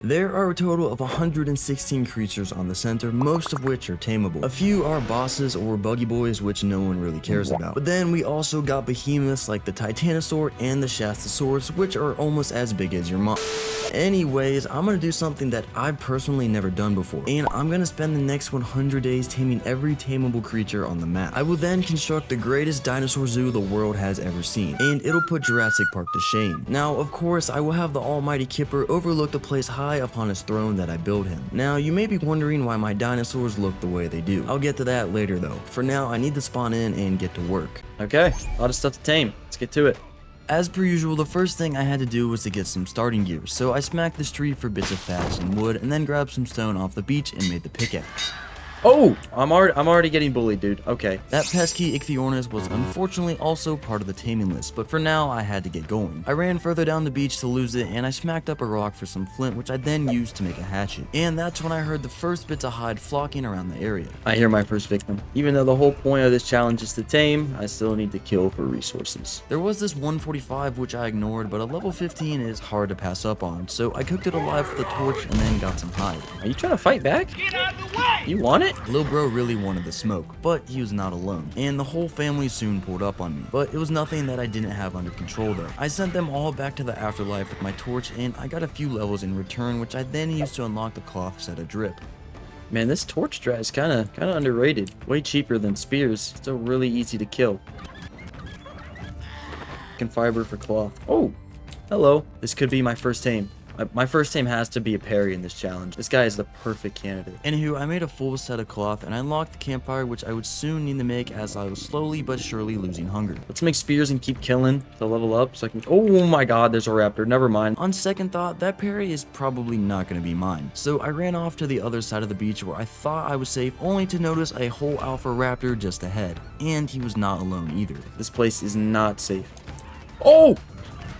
There are a total of 116 creatures on the center, most of which are tameable. A few are bosses or buggy boys, which no one really cares about. But then we also got behemoths like the Titanosaur and the Shastasaurus, which are almost as big as your mom. Anyways, I'm gonna do something that I've personally never done before, and I'm gonna spend the next 100 days taming every tameable creature on the map. I will then construct the greatest dinosaur zoo the world has ever seen, and it'll put Jurassic Park to shame. Now, of course, I will have the almighty Kipper overlook the place high upon his throne that I built him. Now, you may be wondering why my dinosaurs look the way they do. I'll get to that later though. For now, I need to spawn in and get to work. Okay, a lot of stuff to tame. Let's get to it. As per usual, the first thing I had to do was to get some starting gear, so I smacked this tree for bits of thatch and wood, and then grabbed some stone off the beach and made the pickaxe. Oh, I'm already getting bullied, dude. Okay. That pesky Ichthyornis was unfortunately also part of the taming list, but for now I had to get going. I ran further down the beach to lose it, and I smacked up a rock for some flint, which I then used to make a hatchet. And that's when I heard the first bits of hide flocking around the area. I hear my first victim. Even though the whole point of this challenge is to tame, I still need to kill for resources. There was this 145 which I ignored, but a level 15 is hard to pass up on, so I cooked it alive with a torch and then got some hide. Are you trying to fight back? Get out of the way! You want it? Lil bro really wanted the smoke, but he was not alone, and the whole family soon pulled up on me. But it was nothing that I didn't have under control though. I sent them all back to the afterlife with my torch, and I got a few levels in return, which I then used to unlock the cloth set of drip. Man, this torch drat is kind of underrated. Way cheaper than spears. Still really easy to kill. Fiber for cloth. Oh, hello. This could be my first tame. My first tame has to be a parry in this challenge. This guy is the perfect candidate. Anywho, I made a full set of cloth and I unlocked the campfire, which I would soon need to make as I was slowly but surely losing hunger. Let's make spears and keep killing to level up so I can... Oh my god, there's a raptor. Never mind. On second thought, that parry is probably not going to be mine. So I ran off to the other side of the beach where I thought I was safe, only to notice a whole alpha raptor just ahead. And he was not alone either. This place is not safe. Oh!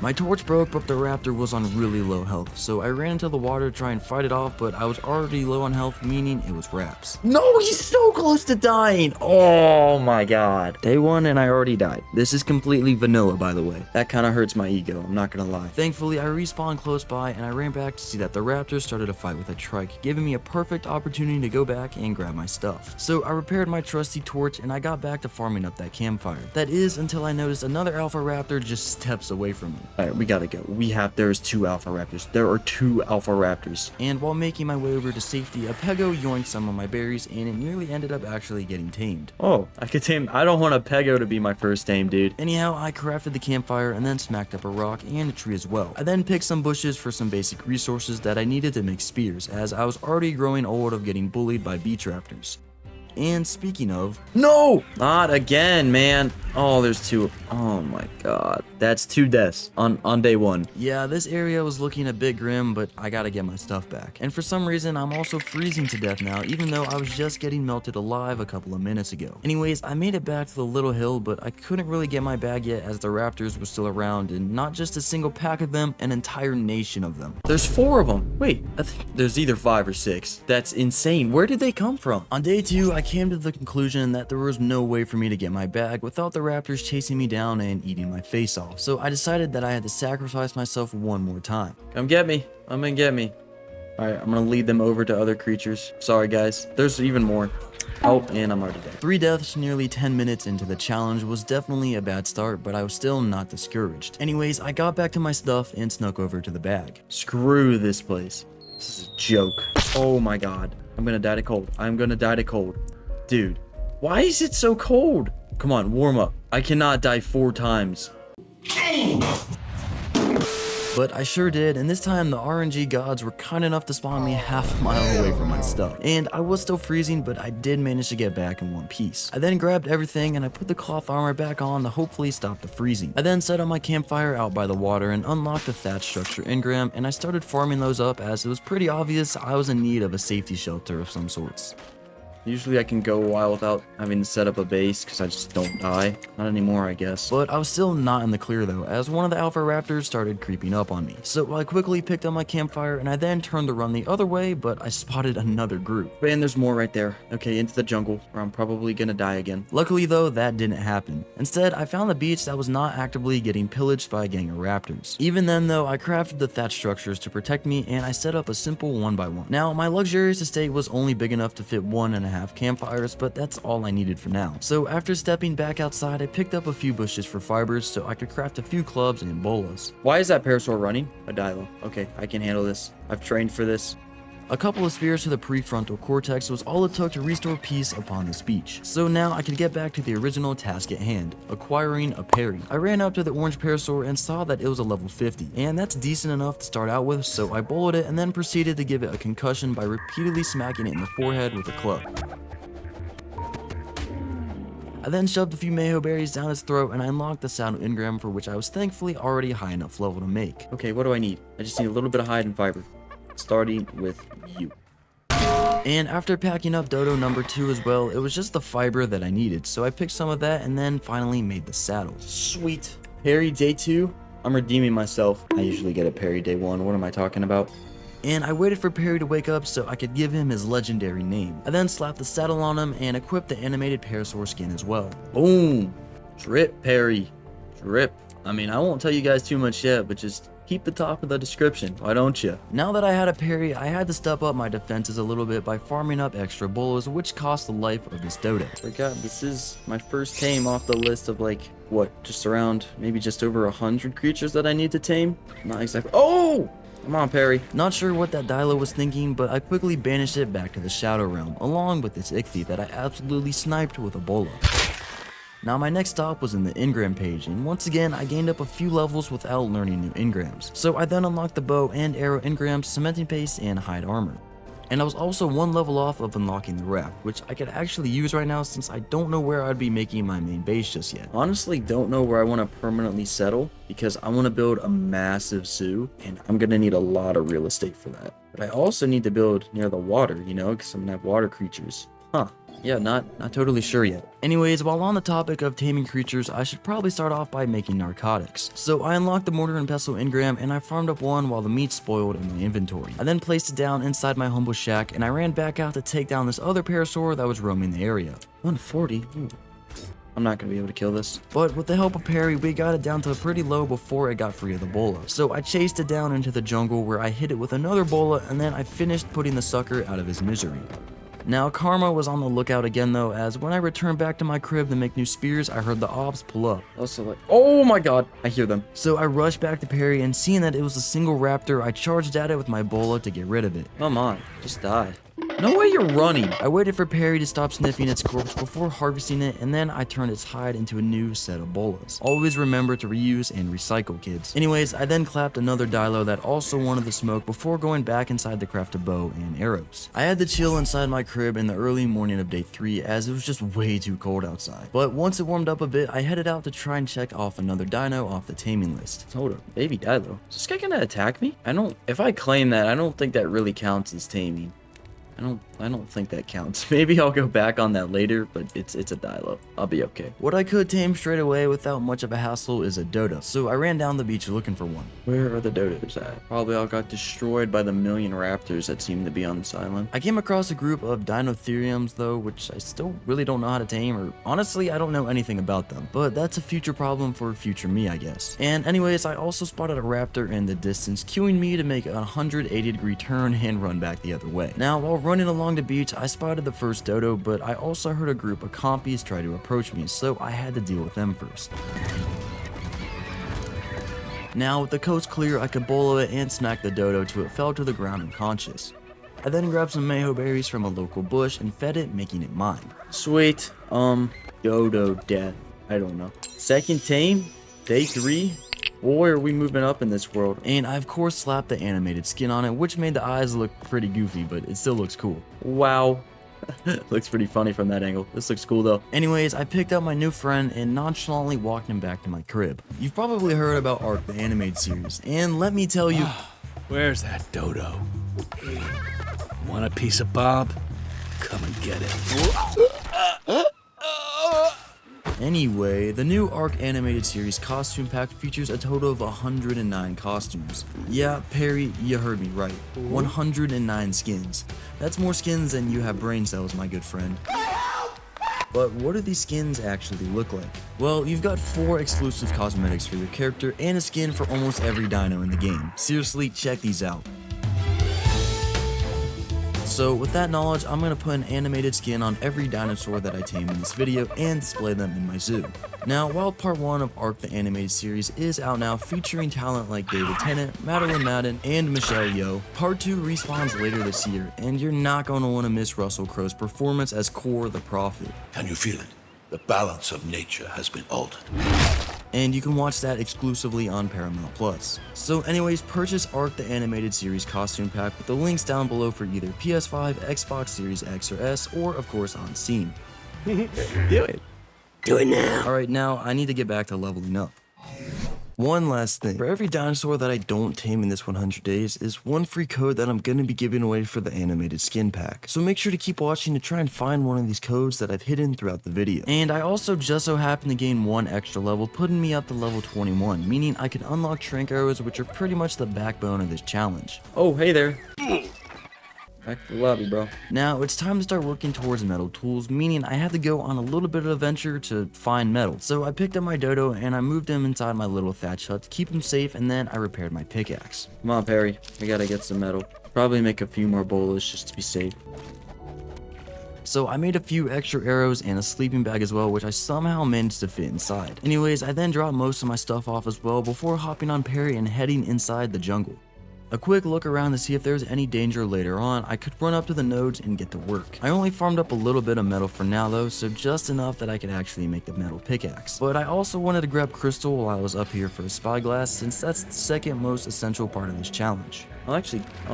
My torch broke, but the raptor was on really low health, so I ran into the water to try and fight it off, but I was already low on health, meaning it was Raps. No, he's so close to dying. Oh my god. Day one and I already died. This is completely vanilla, by the way. That kind of hurts my ego, I'm not gonna lie. Thankfully, I respawned close by and I ran back to see that the raptor started a fight with a trike, giving me a perfect opportunity to go back and grab my stuff. So I repaired my trusty torch and I got back to farming up that campfire. That is until I noticed another alpha raptor just steps away from me. Alright, we gotta go. There's 2 alpha raptors. There are 2 alpha raptors. And while making my way over to safety, a pego yoinked some of my berries and it nearly ended up actually getting tamed. Oh, I could tame. I don't want a pego to be my first tame, dude. Anyhow, I crafted the campfire and then smacked up a rock and a tree as well. I then picked some bushes for some basic resources that I needed to make spears, as I was already growing old of getting bullied by beach raptors. And speaking of... No! Not again, man. Oh, there's 2. Oh my god. That's 2 deaths on day 1. Yeah, this area was looking a bit grim, but I gotta get my stuff back. And for some reason, I'm also freezing to death now, even though I was just getting melted alive a couple of minutes ago. Anyways, I made it back to the little hill, but I couldn't really get my bag yet as the raptors were still around, and not just a single pack of them, an entire nation of them. There's 4 of them. Wait, I think there's either 5 or 6. That's insane. Where did they come from? On day 2, I came to the conclusion that there was no way for me to get my bag without the raptors chasing me down and eating my face off, so I decided that I had to sacrifice myself one more time. Come get me. Come and get me. Alright, I'm gonna lead them over to other creatures. Sorry guys, there's even more. Oh, and I'm already dead. 3 deaths nearly 10 minutes into the challenge was definitely a bad start, but I was still not discouraged. Anyways, I got back to my stuff and snuck over to the bag. Screw this place. This is a joke. Oh my god. I'm gonna die to cold. I'm gonna die to cold. Dude, why is it so cold? Come on, warm up. I cannot die 4 times. But I sure did, and this time the RNG gods were kind enough to spawn me half a mile away from my stuff. And I was still freezing, but I did manage to get back in one piece. I then grabbed everything and I put the cloth armor back on to hopefully stop the freezing. I then set up my campfire out by the water and unlocked the thatch structure engram, and I started farming those up as it was pretty obvious I was in need of a safety shelter of some sorts. Usually I can go a while without having to set up a base because I just don't die. Not anymore, I guess. But I was still not in the clear though, as one of the alpha raptors started creeping up on me. So I quickly picked up my campfire and I then turned to run the other way, but I spotted another group. Man, there's more right there. Okay, into the jungle where I'm probably gonna die again. Luckily though, that didn't happen. Instead, I found the beach that was not actively getting pillaged by a gang of raptors. Even then though, I crafted the thatch structures to protect me and I set up a simple 1x1. Now, my luxurious estate was only big enough to fit 1.5 campfires, but that's all I needed for now. So after stepping back outside, I picked up a few bushes for fibers so I could craft a few clubs and bolas. Why is that parasaur running? A Dilo. Okay, I can handle this. I've trained for this. A couple of spears to the prefrontal cortex was all it took to restore peace upon this beach. So now I could get back to the original task at hand, acquiring a parry. I ran up to the orange parasaur and saw that it was a level 50, and that's decent enough to start out with, so I bowled it and then proceeded to give it a concussion by repeatedly smacking it in the forehead with a club. I then shoved a few mayho berries down its throat and I unlocked the saddle engram, for which I was thankfully already high enough level to make. Okay, what do I need? I just need a little bit of hide and fiber. Starting with you. And after packing up Dodo number 2 as well, it was just the fiber that I needed, so I picked some of that and then finally made the saddle. Sweet. Parry day 2? I'm redeeming myself. I usually get a parry day 1. What am I talking about? And I waited for Perry to wake up so I could give him his legendary name. I then slapped the saddle on him and equipped the animated parasaur skin as well. Boom. Drip, Perry. Drip. I mean, I won't tell you guys too much yet, but just keep the top of the description, why don't you? Now that I had a parry, I had to step up my defenses a little bit by farming up extra bolas, which cost the life of this Dodo. Forgot, this is my first tame off the list of like, what, just around, maybe just over 100 creatures that I need to tame? Not exactly. Oh! Come on, Perry. Not sure what that Dilo was thinking, but I quickly banished it back to the Shadow Realm, along with its Ichthy that I absolutely sniped with a bola. Now my next stop was in the engram page, and once again I gained up a few levels without learning new engrams. So I then unlocked the bow and arrow engrams, cementing paste, and hide armor. And I was also one level off of unlocking the raft, which I could actually use right now since I don't know where I'd be making my main base just yet. Honestly, don't know where I want to permanently settle because I want to build a massive zoo and I'm going to need a lot of real estate for that. But I also need to build near the water, you know, because I'm going to have water creatures. Huh. Yeah, not totally sure yet. Anyways, while on the topic of taming creatures, I should probably start off by making narcotics. So I unlocked the mortar and pestle engram and I farmed up one while the meat spoiled in my inventory. I then placed it down inside my humble shack and I ran back out to take down this other parasaur that was roaming the area. 140? Ooh. I'm not gonna be able to kill this. But with the help of Perry, we got it down to pretty low before it got free of the bola. So I chased it down into the jungle where I hit it with another bola and then I finished putting the sucker out of his misery. Now, Karma was on the lookout again though, as when I returned back to my crib to make new spears, I heard the ops pull up. Also like, oh my god, I hear them. So I rushed back to Perry and seeing that it was a single raptor, I charged at it with my bola to get rid of it. Come on, just die. No way you're running. I waited for Perry to stop sniffing its corpse before harvesting it, and then I turned its hide into a new set of bolas. Always remember to reuse and recycle, kids. Anyways, I then clapped another Dilo that also wanted the smoke before going back inside to craft a bow and arrows. I had to chill inside my crib in the early morning of day 3 as it was just way too cold outside. But once it warmed up a bit, I headed out to try and check off another dino off the taming list. Hold up, baby Dilo. Is this guy gonna attack me? If I claim that, I don't think that really counts as taming. I don't think that counts. Maybe I'll go back on that later, but it's a Dilo. I'll be okay. What I could tame straight away without much of a hassle is a Dodo, so I ran down the beach looking for one. Where are the Dodos at? Probably all got destroyed by the million raptors that seem to be on this island. I came across a group of Dinotheriums though, which I still really don't know how to tame, or honestly I don't know anything about them, but that's a future problem for future me, I guess. And anyways, I also spotted a raptor in the distance cueing me to make a 180-degree turn and run back the other way. Now while running along the beach, I spotted the first Dodo, but I also heard a group of compies try to approach me, so I had to deal with them first. Now with the coast clear, I could bola it and smack the Dodo till it fell to the ground unconscious. I then grabbed some mayho berries from a local bush and fed it, making it mine. Sweet. Dodo death. I don't know. Second tame? Day 3? Boy, are we moving up in this world. And I of course slapped the animated skin on it, which made the eyes look pretty goofy, but it still looks cool. Wow. Looks pretty funny from that angle. This looks cool though. Anyways, I picked up my new friend and nonchalantly walked him back to my crib. You've probably heard about Ark, the animated series, and let me tell you... Where's that Dodo? Want a piece of Bob? Come and get it. Anyway, the new Arc animated series costume pack features a total of 109 costumes. Yeah, Perry, you heard me right. 109 skins. That's more skins than you have brain cells, my good friend. But what do these skins actually look like? Well, you've got 4 exclusive cosmetics for your character and a skin for almost every dino in the game. Seriously, check these out. So with that knowledge, I'm going to put an animated skin on every dinosaur that I tame in this video and display them in my zoo. Now, while part 1 of Arc the Animated Series is out now, featuring talent like David Tennant, Madeline Madden, and Michelle Yeoh, part 2 respawns later this year, and you're not going to want to miss Russell Crowe's performance as Core the Prophet. Can you feel it? The balance of nature has been altered. And you can watch that exclusively on Paramount Plus. So anyways, purchase Arc the Animated Series costume pack with the links down below for either PS5, Xbox Series X or S, or of course on Steam. Do it. Do it now. Alright, now I need to get back to leveling up. One last thing, for every dinosaur that I don't tame in this 100 days is one free code that I'm going to be giving away for the animated skin pack. So make sure to keep watching to try and find one of these codes that I've hidden throughout the video. And I also just so happen to gain one extra level, putting me up to level 21, meaning I can unlock shrink arrows, which are pretty much the backbone of this challenge. Oh, hey there. Back to the lobby, bro. Now, it's time to start working towards metal tools, meaning I had to go on a little bit of a venture to find metal. So I picked up my Dodo and I moved him inside my little thatch hut to keep him safe, and then I repaired my pickaxe. Come on, Perry. We gotta get some metal. Probably make a few more bolas just to be safe. So I made a few extra arrows and a sleeping bag as well, which I somehow managed to fit inside. Anyways, I then dropped most of my stuff off as well before hopping on Perry and heading inside the jungle. A quick look around to see if there's any danger later on, I could run up to the nodes and get to work. I only farmed up a little bit of metal for now though, so just enough that I could actually make the metal pickaxe. But I also wanted to grab crystal while I was up here for a spyglass, since that's the second most essential part of this challenge. I'll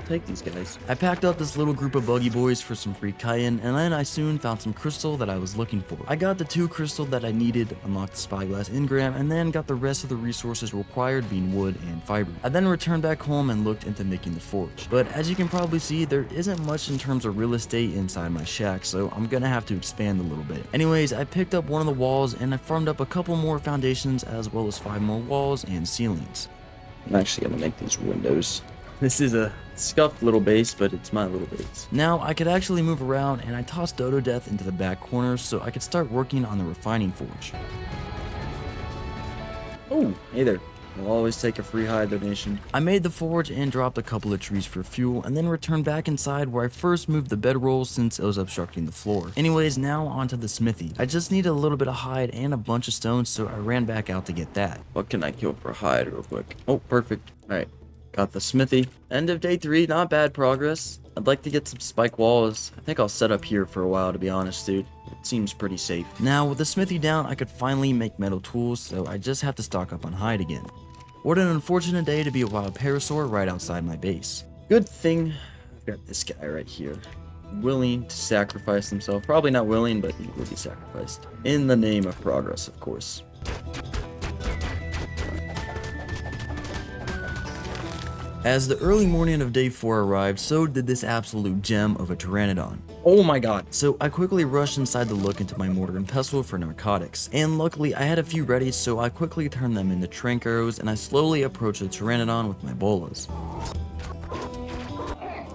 take these guys. I packed up this little group of buggy boys for some free cayenne, and then I soon found some crystal that I was looking for. I got the 2 crystal that I needed, unlocked the spyglass engram, and then got the rest of the resources required, being wood and fiber. I then returned back home and looked into making the forge. But as you can probably see, there isn't much in terms of real estate inside my shack, so I'm gonna have to expand a little bit. Anyways, I picked up one of the walls and I farmed up a couple more foundations as well as 5 more walls and ceilings. I'm actually gonna make these windows. This is a scuffed little base, but it's my little base. Now I could actually move around, and I tossed Dodo Death into the back corner so I could start working on the refining forge. Oh, hey there. I'll always take a free hide donation. I made the forge and dropped a couple of trees for fuel, and then returned back inside where I first moved the bedroll since it was obstructing the floor. Anyways, now onto the smithy. I just needed a little bit of hide and a bunch of stones, so I ran back out to get that. What can I kill for hide real quick? Oh, perfect. Alright. Got the smithy. End of day 3, not bad progress. I'd like to get some spike walls. I think I'll set up here for a while, to be honest, dude. It seems pretty safe. Now, with the smithy down, I could finally make metal tools, so I just have to stock up on hide again. What an unfortunate day to be a wild parasaur right outside my base. Good thing I've got this guy right here. Willing to sacrifice himself. Probably not willing, but he will be sacrificed. In the name of progress, of course. As the early morning of day 4 arrived, so did this absolute gem of a Pteranodon. Oh my god. So I quickly rushed inside to look into my mortar and pestle for narcotics, and luckily I had a few ready, so I quickly turned them into trank arrows and I slowly approached the Pteranodon with my bolas.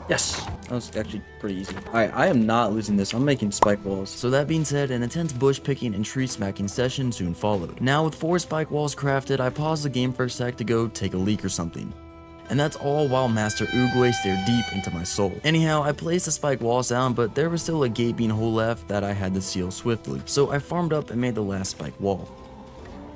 Yes! That was actually pretty easy. Alright, I am not losing this. I'm making spike walls. So that being said, an intense bush picking and tree smacking session soon followed. Now with 4 spike walls crafted, I paused the game for a sec to go take a leak or something. And that's all while Master Oogway stared deep into my soul. Anyhow, I placed the spike walls down, but there was still a gaping hole left that I had to seal swiftly. So I farmed up and made the last spike wall.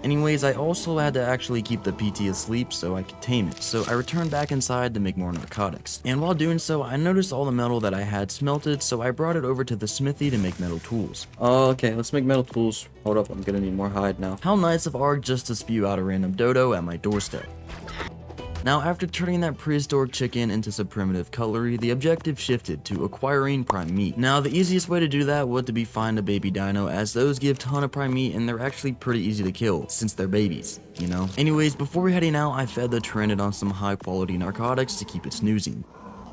Anyways, I also had to actually keep the PT asleep so I could tame it. So I returned back inside to make more narcotics. And while doing so, I noticed all the metal that I had smelted, so I brought it over to the smithy to make metal tools. Oh, okay, let's make metal tools. Hold up, I'm gonna need more hide now. How nice of Arg just to spew out a random Dodo at my doorstep. Now, after turning that prehistoric chicken into some primitive cutlery, the objective shifted to acquiring prime meat. Now, the easiest way to do that would to be find a baby dino, as those give ton of prime meat and they're actually pretty easy to kill, since they're babies, you know? Anyways, before heading out, I fed the Pteranodon some high quality narcotics to keep it snoozing.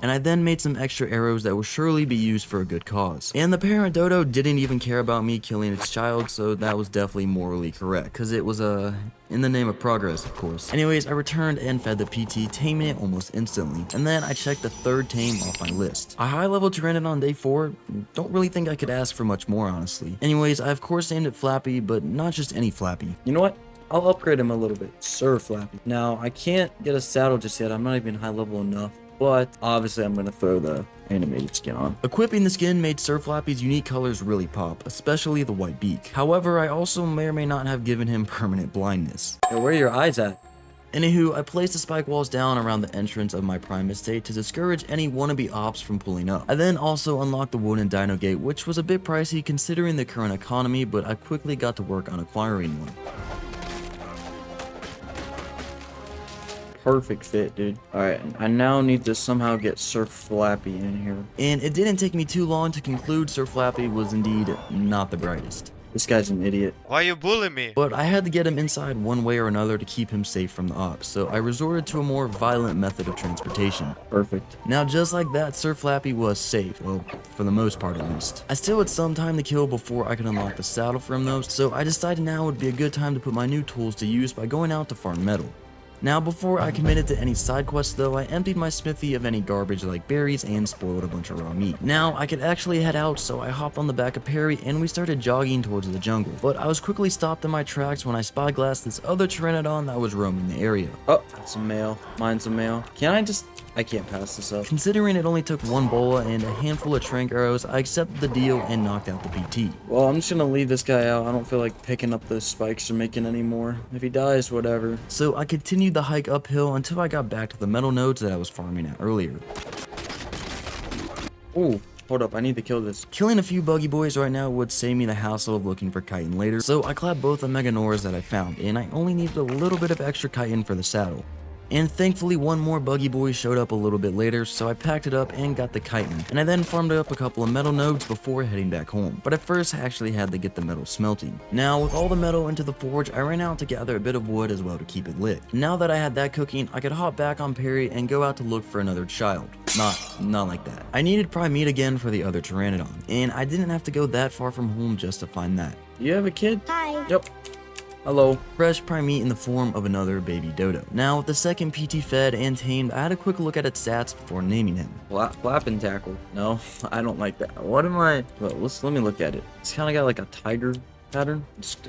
and I then made some extra arrows that will surely be used for a good cause. And the parent Dodo didn't even care about me killing its child, so that was definitely morally correct, because it was in the name of progress, of course. Anyways, I returned and fed the PT, taming it almost instantly, and then I checked the third tame off my list. A high level Pteranodon on day 4, don't really think I could ask for much more, honestly. Anyways, I of course named it Flappy, but not just any Flappy. You know what? I'll upgrade him a little bit. Sir Flappy. Now, I can't get a saddle just yet. I'm not even high level enough, but obviously I'm going to throw the animated skin on. Equipping the skin made Sir Flappy's unique colors really pop, especially the white beak. However, I also may or may not have given him permanent blindness. Yo, where are your eyes at? Anywho, I placed the spike walls down around the entrance of my prime estate to discourage any wannabe ops from pulling up. I then also unlocked the wooden dino gate, which was a bit pricey considering the current economy, but I quickly got to work on acquiring one. Perfect fit, dude. Alright, I now need to somehow get Sir Flappy in here. And it didn't take me too long to conclude Sir Flappy was indeed not the brightest. This guy's an idiot. Why you bullying me? But I had to get him inside one way or another to keep him safe from the ops, so I resorted to a more violent method of transportation. Perfect. Now just like that, Sir Flappy was safe, well, for the most part at least. I still had some time to kill before I could unlock the saddle for him though, so I decided now would be a good time to put my new tools to use by going out to farm metal. Now before I committed to any side quests though, I emptied my smithy of any garbage like berries and spoiled a bunch of raw meat. Now I could actually head out, so I hopped on the back of Perry and we started jogging towards the jungle. But I was quickly stopped in my tracks when I spyglassed this other Pteranodon that was roaming the area. Oh, that's a male. Mine's a male. I can't pass this up. Considering it only took one bola and a handful of trank arrows, I accepted the deal and knocked out the PT. Well, I'm just gonna leave this guy out. I don't feel like picking up those spikes or making any more. If he dies, whatever. So I continued the hike uphill until I got back to the metal nodes that I was farming at earlier. Ooh, hold up. I need to kill this. Killing a few buggy boys right now would save me the hassle of looking for chitin later, so I clapped both the Meganors that I found, and I only needed a little bit of extra chitin for the saddle. And thankfully one more buggy boy showed up a little bit later, so I packed it up and got the chitin, and I then farmed up a couple of metal nodes before heading back home. But at first I actually had to get the metal smelting. Now with all the metal into the forge, I ran out to gather a bit of wood as well to keep it lit. Now that I had that cooking, I could hop back on Perry and go out to look for another child. Not like that. I needed prime meat again for the other Pteranodon, and I didn't have to go that far from home just to find that. You have a kid? Hi. Yep. Hello. Fresh prime meat in the form of another baby Dodo. Now with the second PT fed and tamed, I had a quick look at its stats before naming him. Flap and tackle. No, I don't like that. What am I? Well, let me look at it. It's kind of got like a tiger pattern.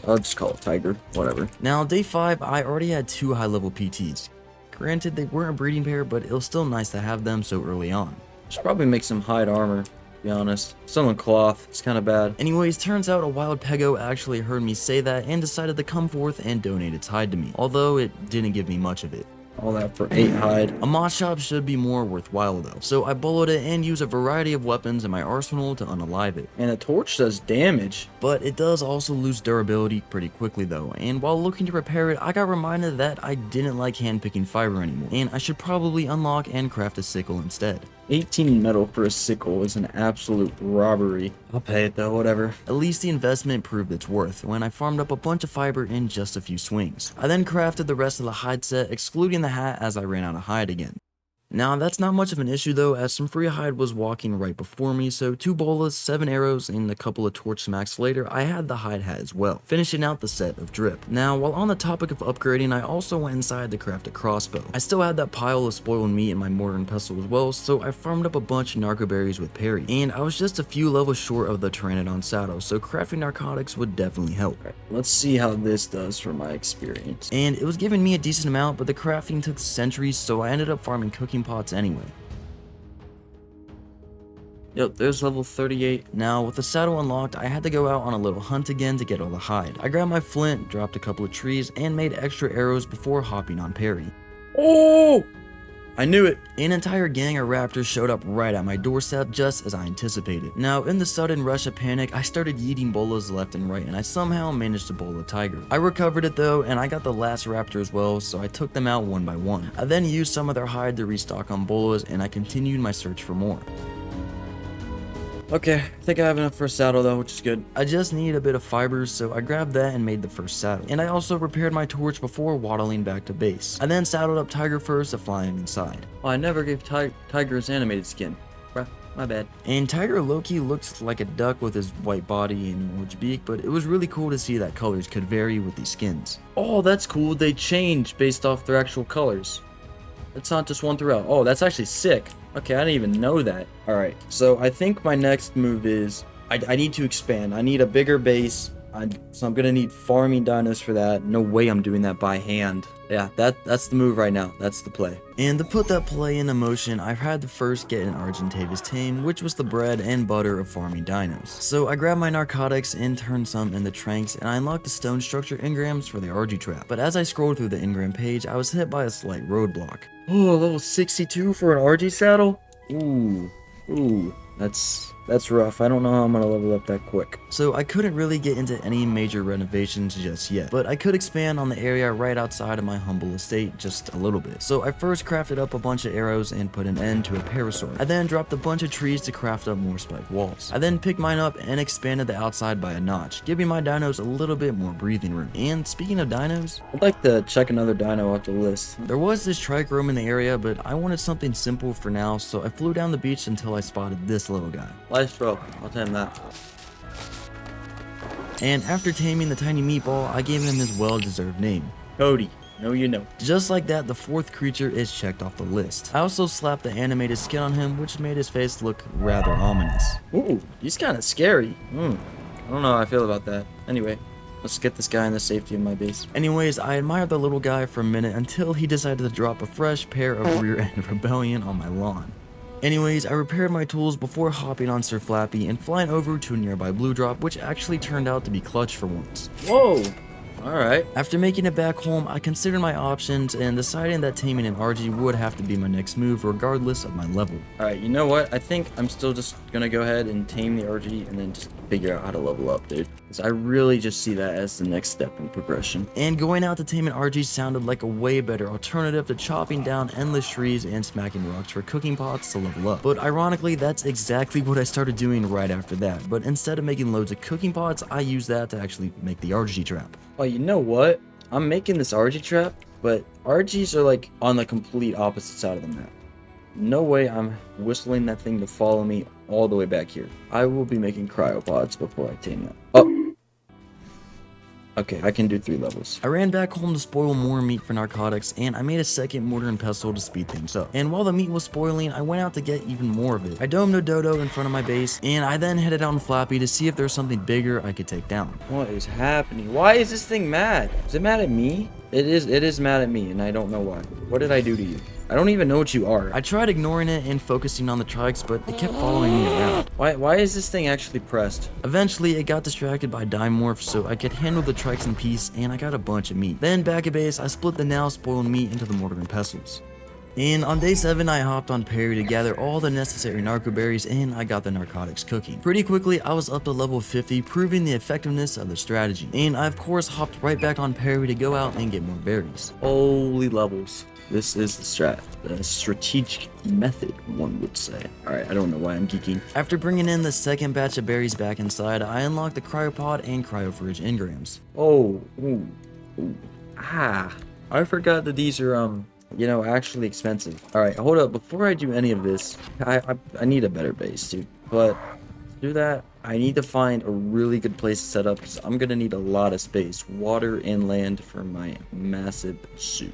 I'll just call it tiger. Whatever. Now day 5, I already had 2 high level PTs. Granted, they weren't a breeding pair, but it was still nice to have them so early on. Should probably make some hide armor. Be honest. Some on cloth. It's kind of bad. Anyways, turns out a wild pego actually heard me say that and decided to come forth and donate its hide to me, although it didn't give me much of it. All that for 8 hide. A mod shop should be more worthwhile though, so I bullet it and use a variety of weapons in my arsenal to unalive it. And a torch does damage. But it does also lose durability pretty quickly though, and while looking to repair it, I got reminded that I didn't like handpicking fiber anymore, and I should probably unlock and craft a sickle instead. 18 metal for a sickle is an absolute robbery. I'll pay it though, whatever. At least the investment proved its worth when I farmed up a bunch of fiber in just a few swings. I then crafted the rest of the hide set, excluding the hat as I ran out of hide again. Now that's not much of an issue though, as some free hide was walking right before me, so 2 bolas, 7 arrows, and a couple of torch smacks later, I had the hide hat as well, finishing out the set of drip. Now while on the topic of upgrading, I also went inside to craft a crossbow. I still had that pile of spoiled meat in my mortar and pestle as well, so I farmed up a bunch of narco berries with Perry, and I was just a few levels short of the Pteranodon saddle, so crafting narcotics would definitely help. Right, let's see how this does for my experience. And it was giving me a decent amount, but the crafting took centuries, so I ended up farming cooking pots anyway. Yep, there's level 38. Now, with the saddle unlocked, I had to go out on a little hunt again to get all the hide. I grabbed my flint, dropped a couple of trees, and made extra arrows before hopping on Perry. Oh! I knew it. An entire gang of raptors showed up right at my doorstep just as I anticipated. Now, in the sudden rush of panic, I started yeeting bolas left and right, and I somehow managed to bowl a tiger. I recovered it though, and I got the last raptor as well, so I took them out one by one. I then used some of their hide to restock on bolas, and I continued my search for more. Okay, I think I have enough for a saddle though, which is good. I just needed a bit of fibers, so I grabbed that and made the first saddle. And I also repaired my torch before waddling back to base. I then saddled up Tiger first to fly him inside. Oh, I never gave Tiger his animated skin. Bruh, my bad. And Tiger Loki looked like a duck with his white body and orange beak, but it was really cool to see that colors could vary with these skins. Oh, that's cool. They change based off their actual colors. It's not just one throughout. Oh, that's actually sick. Okay, I didn't even know that. All right, so I think my next move is I need to expand. I need a bigger base. So I'm gonna need farming dinos for that. No way I'm doing that by hand. Yeah, that's the move right now. That's the play. And to put that play into motion, I had to first get an Argentavis Tame, which was the bread and butter of farming dinos. So I grabbed my narcotics and turned some into tranks, and I unlocked the stone structure engrams for the Argy trap. But as I scrolled through the engram page, I was hit by a slight roadblock. Oh, level 62 for an RG saddle? Ooh, that's rough. I don't know how I'm gonna level up that quick. So I couldn't really get into any major renovations just yet, but I could expand on the area right outside of my humble estate just a little bit. So I first crafted up a bunch of arrows and put an end to a parasaur. I then dropped a bunch of trees to craft up more spike walls. I then picked mine up and expanded the outside by a notch, giving my dinos a little bit more breathing room. And speaking of dinos, I'd like to check another dino off the list. there was this trike roam in the area, but I wanted something simple for now, so I flew down the beach until I spotted this little guy. Life throw. I'll tame that. And after taming the tiny meatball, I gave him his well-deserved name. Cody. No, you know. Just like that, the fourth creature is checked off the list. I also slapped the animated skin on him, which made his face look rather ominous. Ooh, he's kind of scary. I don't know how I feel about that. Anyway, let's get this guy in the safety of my base. Anyways, I admired the little guy for a minute until he decided to drop a fresh pair of rear-end rebellion on my lawn. Anyways, I repaired my tools before hopping on Sir Flappy and flying over to a nearby blue drop, which actually turned out to be clutch for once. Whoa! Alright. After making it back home, I considered my options and deciding that taming an RG would have to be my next move regardless of my level. Alright, you know what? I think I'm still just gonna go ahead and tame the RG and then just figure out how to level up, dude. Because I really just see that as the next step in progression. And going out to tame an RG sounded like a way better alternative to chopping down endless trees and smacking rocks for cooking pots to level up. But ironically, that's exactly what I started doing right after that. But instead of making loads of cooking pots, I used that to actually make the RG trap. Oh, you know what? I'm making this RG trap, but RGs are like on the complete opposite side of the map. No way I'm whistling that thing to follow me all the way back here. I will be making cryopods before I tame that. Oh! Okay, I can do 3 levels. I ran back home to spoil more meat for narcotics, and I made a second mortar and pestle to speed things up. And while the meat was spoiling, I went out to get even more of it. I domed a Dodo in front of my base, and I then headed out on Flappy to see if there was something bigger I could take down. What is happening? Why is this thing mad? Is it mad at me? It is mad at me, and I don't know why. What did I do to you? I don't even know what you are. I tried ignoring it and focusing on the trikes, but it kept following me around. Why is this thing actually pressed? Eventually, it got distracted by Dimorph, so I could handle the trikes in peace, and I got a bunch of meat. Then, back at base, I split the now spoiled meat into the mortar and pestles. And on day 7, I hopped on Perry to gather all the necessary narco berries, and I got the narcotics cooking. Pretty quickly, I was up to level 50, proving the effectiveness of the strategy. And I of course hopped right back on Perry to go out and get more berries. Holy levels. This is the strategic method, one would say. Alright, I don't know why I'm geeking. After bringing in the second batch of berries back inside, I unlocked the cryopod and cryofridge engrams. Oh, ooh. I forgot that these are, actually expensive. Alright, hold up. Before I do any of this, I need a better base, dude. But to do that, I need to find a really good place to set up because I'm going to need a lot of space, water and land for my massive suit.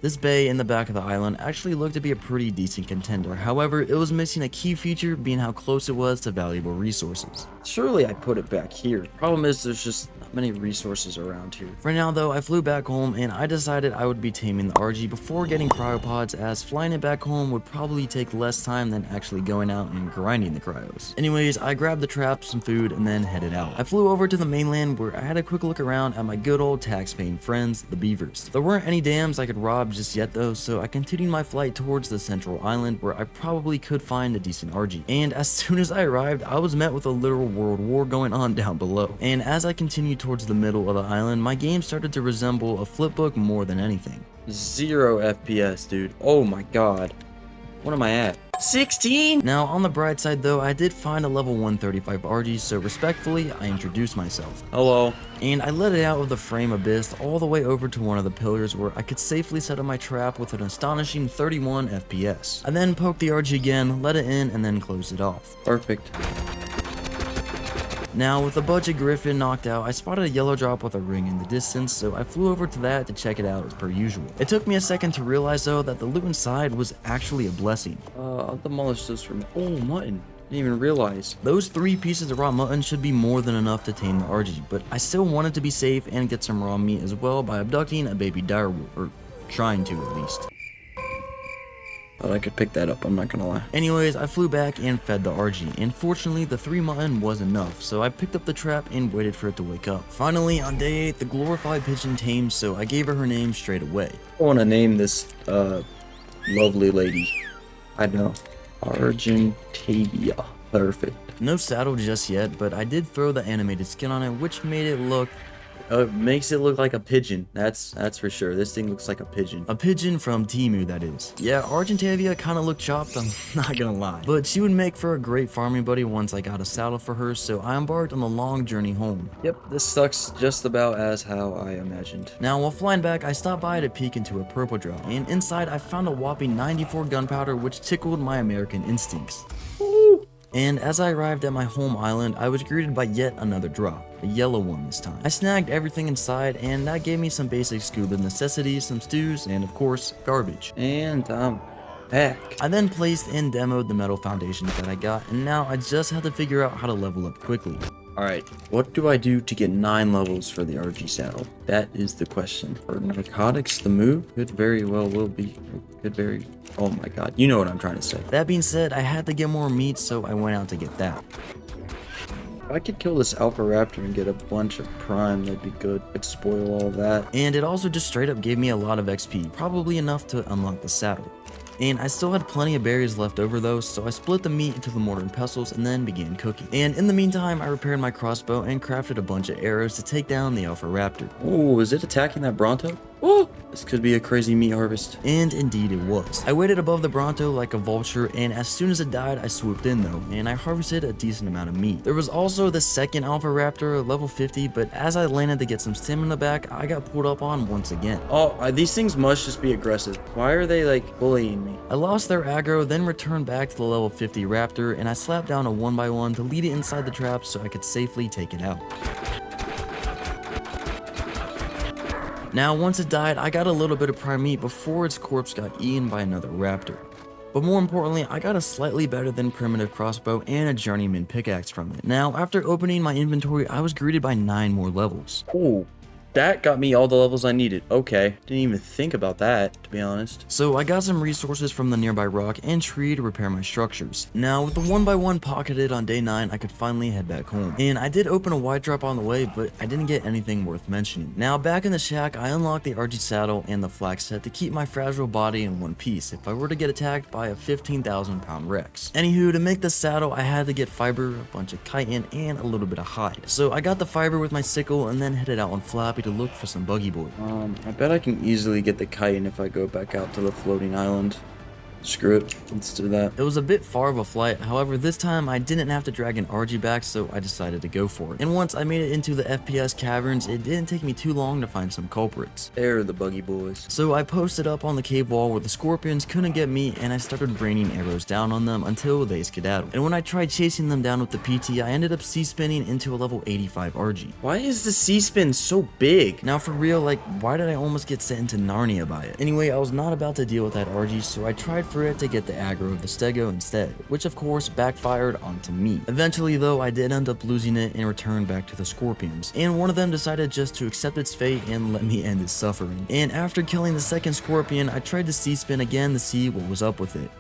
This bay in the back of the island actually looked to be a pretty decent contender. However, it was missing a key feature, being how close it was to valuable resources. Surely I put it back here. Problem is there's just not many resources around here. For now though, I flew back home and I decided I would be taming the RG before getting cryopods, as flying it back home would probably take less time than actually going out and grinding the cryos. Anyways, I grabbed the traps, some food, and then headed out. I flew over to the mainland where I had a quick look around at my good old tax-paying friends, the beavers. There weren't any dams I could rob just yet though, so I continued my flight towards the central island where I probably could find a decent RG. And as soon as I arrived, I was met with a literal world war going on down below. And as I continued towards the middle of the island, my game started to resemble a flipbook more than anything. 0 FPS, dude. Oh my god. What am I at? 16? Now, on the bright side though, I did find a level 135 RG, so respectfully, I introduced myself. Hello. And I let it out of the frame abyss all the way over to one of the pillars where I could safely set up my trap with an astonishing 31 FPS. I then poked the RG again, let it in, and then closed it off. Perfect. Now, with the budget griffin knocked out, I spotted a yellow drop with a ring in the distance, so I flew over to that to check it out as per usual. It took me a second to realize though that the loot inside was actually a blessing. I'll demolish this from. Oh, mutton. Didn't even realize. Those 3 pieces of raw mutton should be more than enough to tame the RG, but I still wanted to be safe and get some raw meat as well by abducting a baby direwolf, or trying to at least. Thought I could pick that up, I'm not gonna lie. Anyways, I flew back and fed the RG, and fortunately the 3 mutton was enough, so I picked up the trap and waited for it to wake up. Finally, on day 8, the glorified pigeon tamed, so I gave her name straight away. I wanna name this, lovely lady. I know. Argentavia. Perfect. No saddle just yet, but I did throw the animated skin on it, which made it look... Makes it look like a pigeon. That's for sure. This thing looks like a pigeon. A pigeon from Temu, that is. Yeah, Argentavia kinda looked chopped, I'm not gonna lie. But she would make for a great farming buddy once I got a saddle for her, so I embarked on the long journey home. Yep, this sucks just about as how I imagined. Now, while flying back, I stopped by to peek into a purple drop, and inside I found a whopping 94 gunpowder, which tickled my American instincts. And as I arrived at my home island, I was greeted by yet another drop, a yellow one this time. I snagged everything inside, and that gave me some basic scuba necessities, some stews, and of course, garbage. And I'm back. I then placed and demoed the metal foundations that I got, and now I just have to figure out how to level up quickly. Alright, what do I do to get 9 levels for the RG saddle? That is the question. For narcotics, the move could very well will be. Oh my god, you know what I'm trying to say. That being said, I had to get more meat, so I went out to get that. If I could kill this Alpha Raptor and get a bunch of prime, that'd be good. I'd spoil all that. And it also just straight up gave me a lot of XP, probably enough to unlock the saddle. And I still had plenty of berries left over though, so I split the meat into the mortar and pestles and then began cooking. And in the meantime, I repaired my crossbow and crafted a bunch of arrows to take down the Alpha Raptor. Oh, is it attacking that Bronto? Oh, this could be a crazy meat harvest. And indeed it was. I waited above the Bronto like a vulture, and as soon as it died, I swooped in though, and I harvested a decent amount of meat. There was also the second Alpha Raptor, level 50, but as I landed to get some stamina back, I got pulled up on once again. Oh, these things must just be aggressive. Why are they like bullying me? I lost their aggro, then returned back to the level 50 Raptor, and I slapped down a 1x1 to lead it inside the trap so I could safely take it out. Now, once it died, I got a little bit of prime meat before its corpse got eaten by another raptor. But more importantly, I got a slightly better than primitive crossbow and a journeyman pickaxe from it. Now, after opening my inventory, I was greeted by 9 more levels. Oh, that got me all the levels I needed. Okay, didn't even think about that, to be honest. So I got some resources from the nearby rock and tree to repair my structures. Now, with the 1x1 pocketed on day 9, I could finally head back home. And I did open a white drop on the way, but I didn't get anything worth mentioning. Now, back in the shack, I unlocked the RG saddle and the flax set to keep my fragile body in one piece if I were to get attacked by a 15,000 pound Rex. Anywho, to make the saddle, I had to get fiber, a bunch of chitin, and a little bit of hide. So I got the fiber with my sickle and then headed out on Flappy to look for some buggy boy. I bet I can easily get the chitin if I go back out to the floating island. Screw it, let's do that. It was a bit far of a flight, however this time I didn't have to drag an RG back, so I decided to go for it. And once I made it into the FPS caverns, it didn't take me too long to find some culprits. They're the buggy boys. So I posted up on the cave wall where the scorpions couldn't get me, and I started raining arrows down on them until they skedaddled. And when I tried chasing them down with the PT, I ended up C-spinning into a level 85 RG. Why is the C-spin so big? Now for real, like, why did I almost get sent into Narnia by it? Anyway, I was not about to deal with that RG, so I tried for it to get the aggro of the stego instead, which of course backfired onto me. Eventually though, I did end up losing it and returned back to the scorpions, and one of them decided just to accept its fate and let me end its suffering. And after killing the second scorpion, I tried to C-spin again to see what was up with it.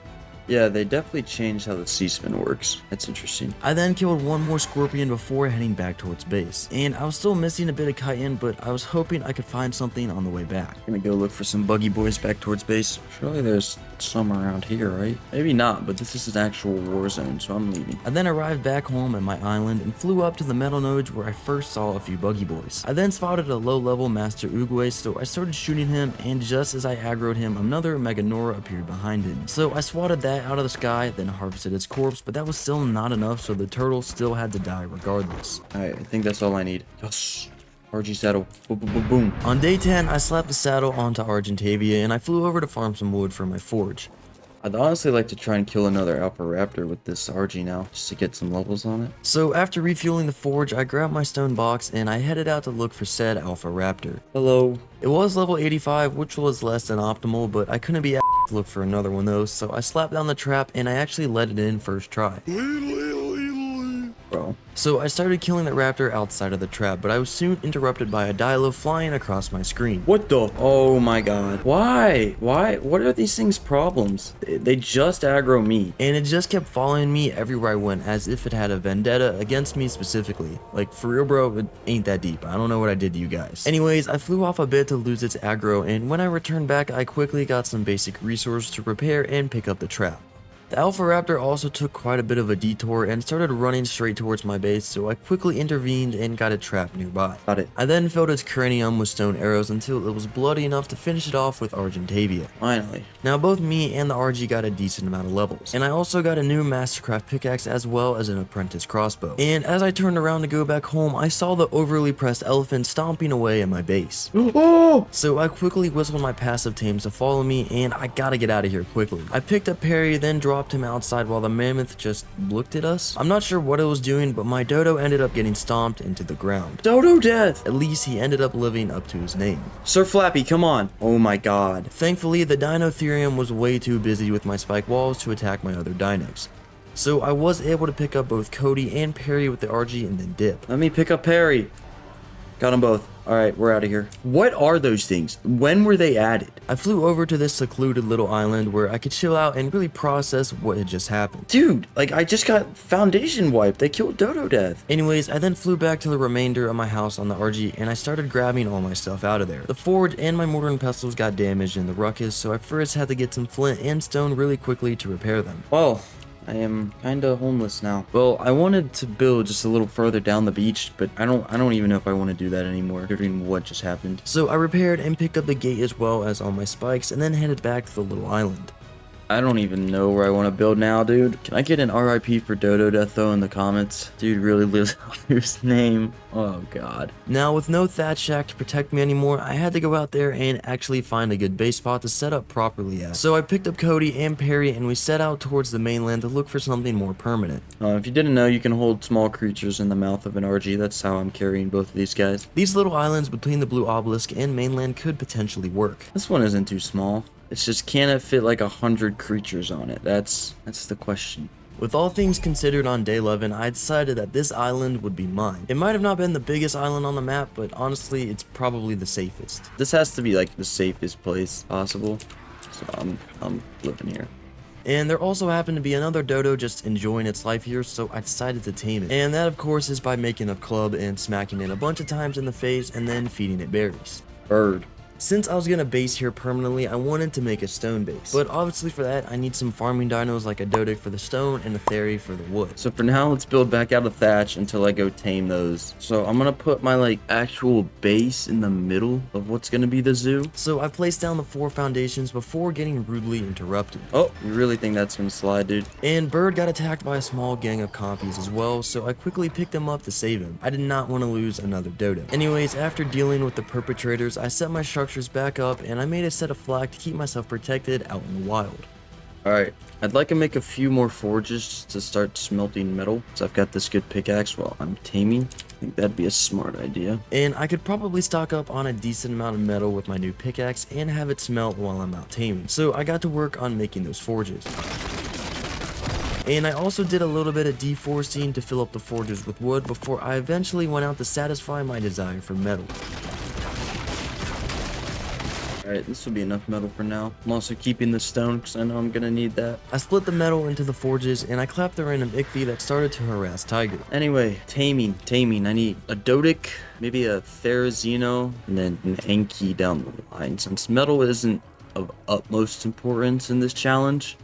Yeah, they definitely changed how the C-spin works. That's interesting. I then killed one more scorpion before heading back towards base, and I was still missing a bit of chitin, but I was hoping I could find something on the way back. Gonna go look for some buggy boys back towards base. Surely there's somewhere around here, right? Maybe not, but this is an actual war zone, so I'm leaving. I then arrived back home at my island and flew up to the metal nodes where I first saw a few buggy boys. I then spotted a low-level Master Oogway, so I started shooting him, and just as I aggroed him, another Meganora appeared behind him. So I swatted that out of the sky, then harvested its corpse, but that was still not enough, so the turtle still had to die regardless. Alright, I think that's all I need. Yes. RG saddle. Boom, boom, boom, boom. On day 10, I slapped the saddle onto Argentavia, and I flew over to farm some wood for my forge. I'd honestly like to try and kill another Alpha Raptor with this RG now, just to get some levels on it. So after refueling the forge, I grabbed my stone box and I headed out to look for said Alpha Raptor. Hello. It was level 85, which was less than optimal, but I couldn't be asked to look for another one though, so I slapped down the trap and I actually let it in first try. Bro. So I started killing the raptor outside of the trap, but I was soon interrupted by a Dilo flying across my screen. What the? Oh my god. Why? What are these things' problems? They just aggro me. And it just kept following me everywhere I went as if it had a vendetta against me specifically. Like, for real bro, it ain't that deep. I don't know what I did to you guys. Anyways, I flew off a bit to lose its aggro, and when I returned back, I quickly got some basic resources to repair and pick up the trap. The Alpha Raptor also took quite a bit of a detour and started running straight towards my base, so I quickly intervened and got it trapped nearby. Got it. I then filled its cranium with stone arrows until it was bloody enough to finish it off with Argentavia. Finally. Now both me and the RG got a decent amount of levels, and I also got a new Mastercraft pickaxe as well as an apprentice crossbow. And as I turned around to go back home, I saw the overly pressed elephant stomping away at my base. Oh! So I quickly whistled my passive tames to follow me, and I gotta get out of here quickly. I picked up Perry, then dropped him outside while the mammoth just looked at us. I'm not sure what it was doing, but my Dodo ended up getting stomped into the ground. Dodo death! At least he ended up living up to his name. Sir Flappy, come on. Oh my god. Thankfully, the Dinotherium was way too busy with my spike walls to attack my other dinos. So I was able to pick up both Cody and Perry with the RG and then dip. Let me pick up Perry. Got them both. Alright, we're out of here. What are those things? When were they added? I flew over to this secluded little island where I could chill out and really process what had just happened. Dude, like I just got foundation wiped. They killed Dodo death. Anyways, I then flew back to the remainder of my house on the RG and I started grabbing all my stuff out of there. The forge and my mortar and pestles got damaged in the ruckus, so I first had to get some flint and stone really quickly to repair them. Well, I am kinda homeless now. Well, I wanted to build just a little further down the beach, but I don't even know if I want to do that anymore, considering what just happened. So I repaired and picked up the gate as well as all my spikes and then headed back to the little island. I don't even know where I want to build now, dude. Can I get an RIP for Dodo death though in the comments? Dude really lives out his name. Oh god. Now with no thatch shack to protect me anymore, I had to go out there and actually find a good base spot to set up properly at. So I picked up Cody and Perry and we set out towards the mainland to look for something more permanent. If you didn't know, you can hold small creatures in the mouth of an RG. That's how I'm carrying both of these guys. These little islands between the blue obelisk and mainland could potentially work. This one isn't too small. It's just, can it fit like 100 creatures on it? That's the question. With all things considered on day 11, I decided that this island would be mine. It might have not been the biggest island on the map, but honestly, it's probably the safest. This has to be like the safest place possible. So I'm living here. And there also happened to be another Dodo just enjoying its life here, so I decided to tame it. And that of course is by making a club and smacking it a bunch of times in the face and then feeding it berries. Bird. Since I was gonna base here permanently, I wanted to make a stone base. But obviously for that, I need some farming dinos like a Dodo for the stone and a Theri for the wood. So for now, let's build back out of thatch until I go tame those. So I'm gonna put my like actual base in the middle of what's gonna be the zoo. So I placed down the 4 foundations before getting rudely interrupted. Oh, you really think that's gonna slide, dude? And Bird got attacked by a small gang of compies as well, so I quickly picked him up to save him. I did not want to lose another Dodo. Anyways, after dealing with the perpetrators, I set my structures back up and I made a set of flag to keep myself protected out in the wild. Alright, I'd like to make a few more forges to start smelting metal. So I've got this good pickaxe while I'm taming. I think that'd be a smart idea. And I could probably stock up on a decent amount of metal with my new pickaxe and have it smelt while I'm out taming. So I got to work on making those forges. And I also did a little bit of deforesting to fill up the forges with wood before I eventually went out to satisfy my desire for metal. Alright, this will be enough metal for now. I'm also keeping the stone because I know I'm gonna need that. I split the metal into the forges and I clapped the random ichthyi that started to harass Tiger. Anyway, taming. I need a Dodic, maybe a Therizino, and then an Enki down the line since metal isn't of utmost importance in this challenge.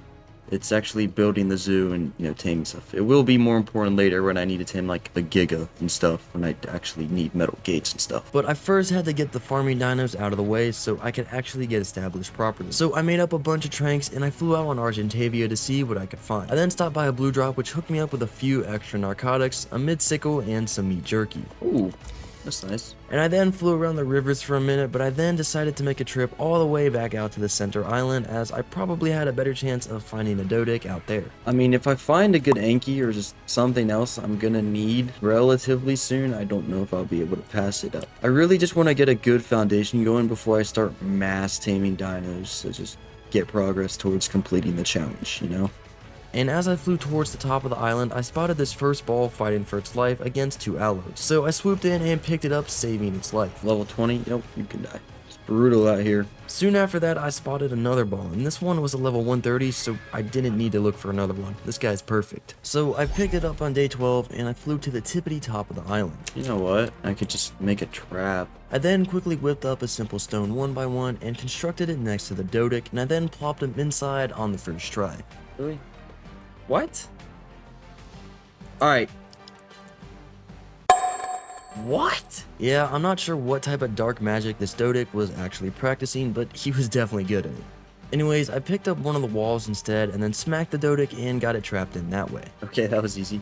It's actually building the zoo and, you know, taming stuff. It will be more important later when I need to tame like a Giga and stuff, when I actually need metal gates and stuff. But I first had to get the farming dinos out of the way so I could actually get established properly. So I made up a bunch of tranks and I flew out on Argentavia to see what I could find. I then stopped by a blue drop which hooked me up with a few extra narcotics, a mid-sickle, and some meat jerky. Ooh, that's nice. And I then flew around the rivers for a minute, but I then decided to make a trip all the way back out to the center island, as I probably had a better chance of finding a Dodic out there. I mean, if I find a good Anki or just something else I'm gonna need relatively soon, I don't know if I'll be able to pass it up. I really just want to get a good foundation going before I start mass taming dinos, so just get progress towards completing the challenge, you know? And as I flew towards the top of the island, I spotted this first ball fighting for its life against two allos. So I swooped in and picked it up, saving its life. Level 20, nope, you can die. It's brutal out here. Soon after that, I spotted another ball, and this one was a level 130, so I didn't need to look for another one. This guy's perfect. So I picked it up on day 12, and I flew to the tippity top of the island. You know what? I could just make a trap. I then quickly whipped up a simple stone 1x1 and constructed it next to the Dodic, and I then plopped him inside on the first try. Really? What? Alright. What? Yeah, I'm not sure what type of dark magic this Dodic was actually practicing, but he was definitely good at it. Anyways, I picked up one of the walls instead and then smacked the Dodic and got it trapped in that way. Okay, that was easy.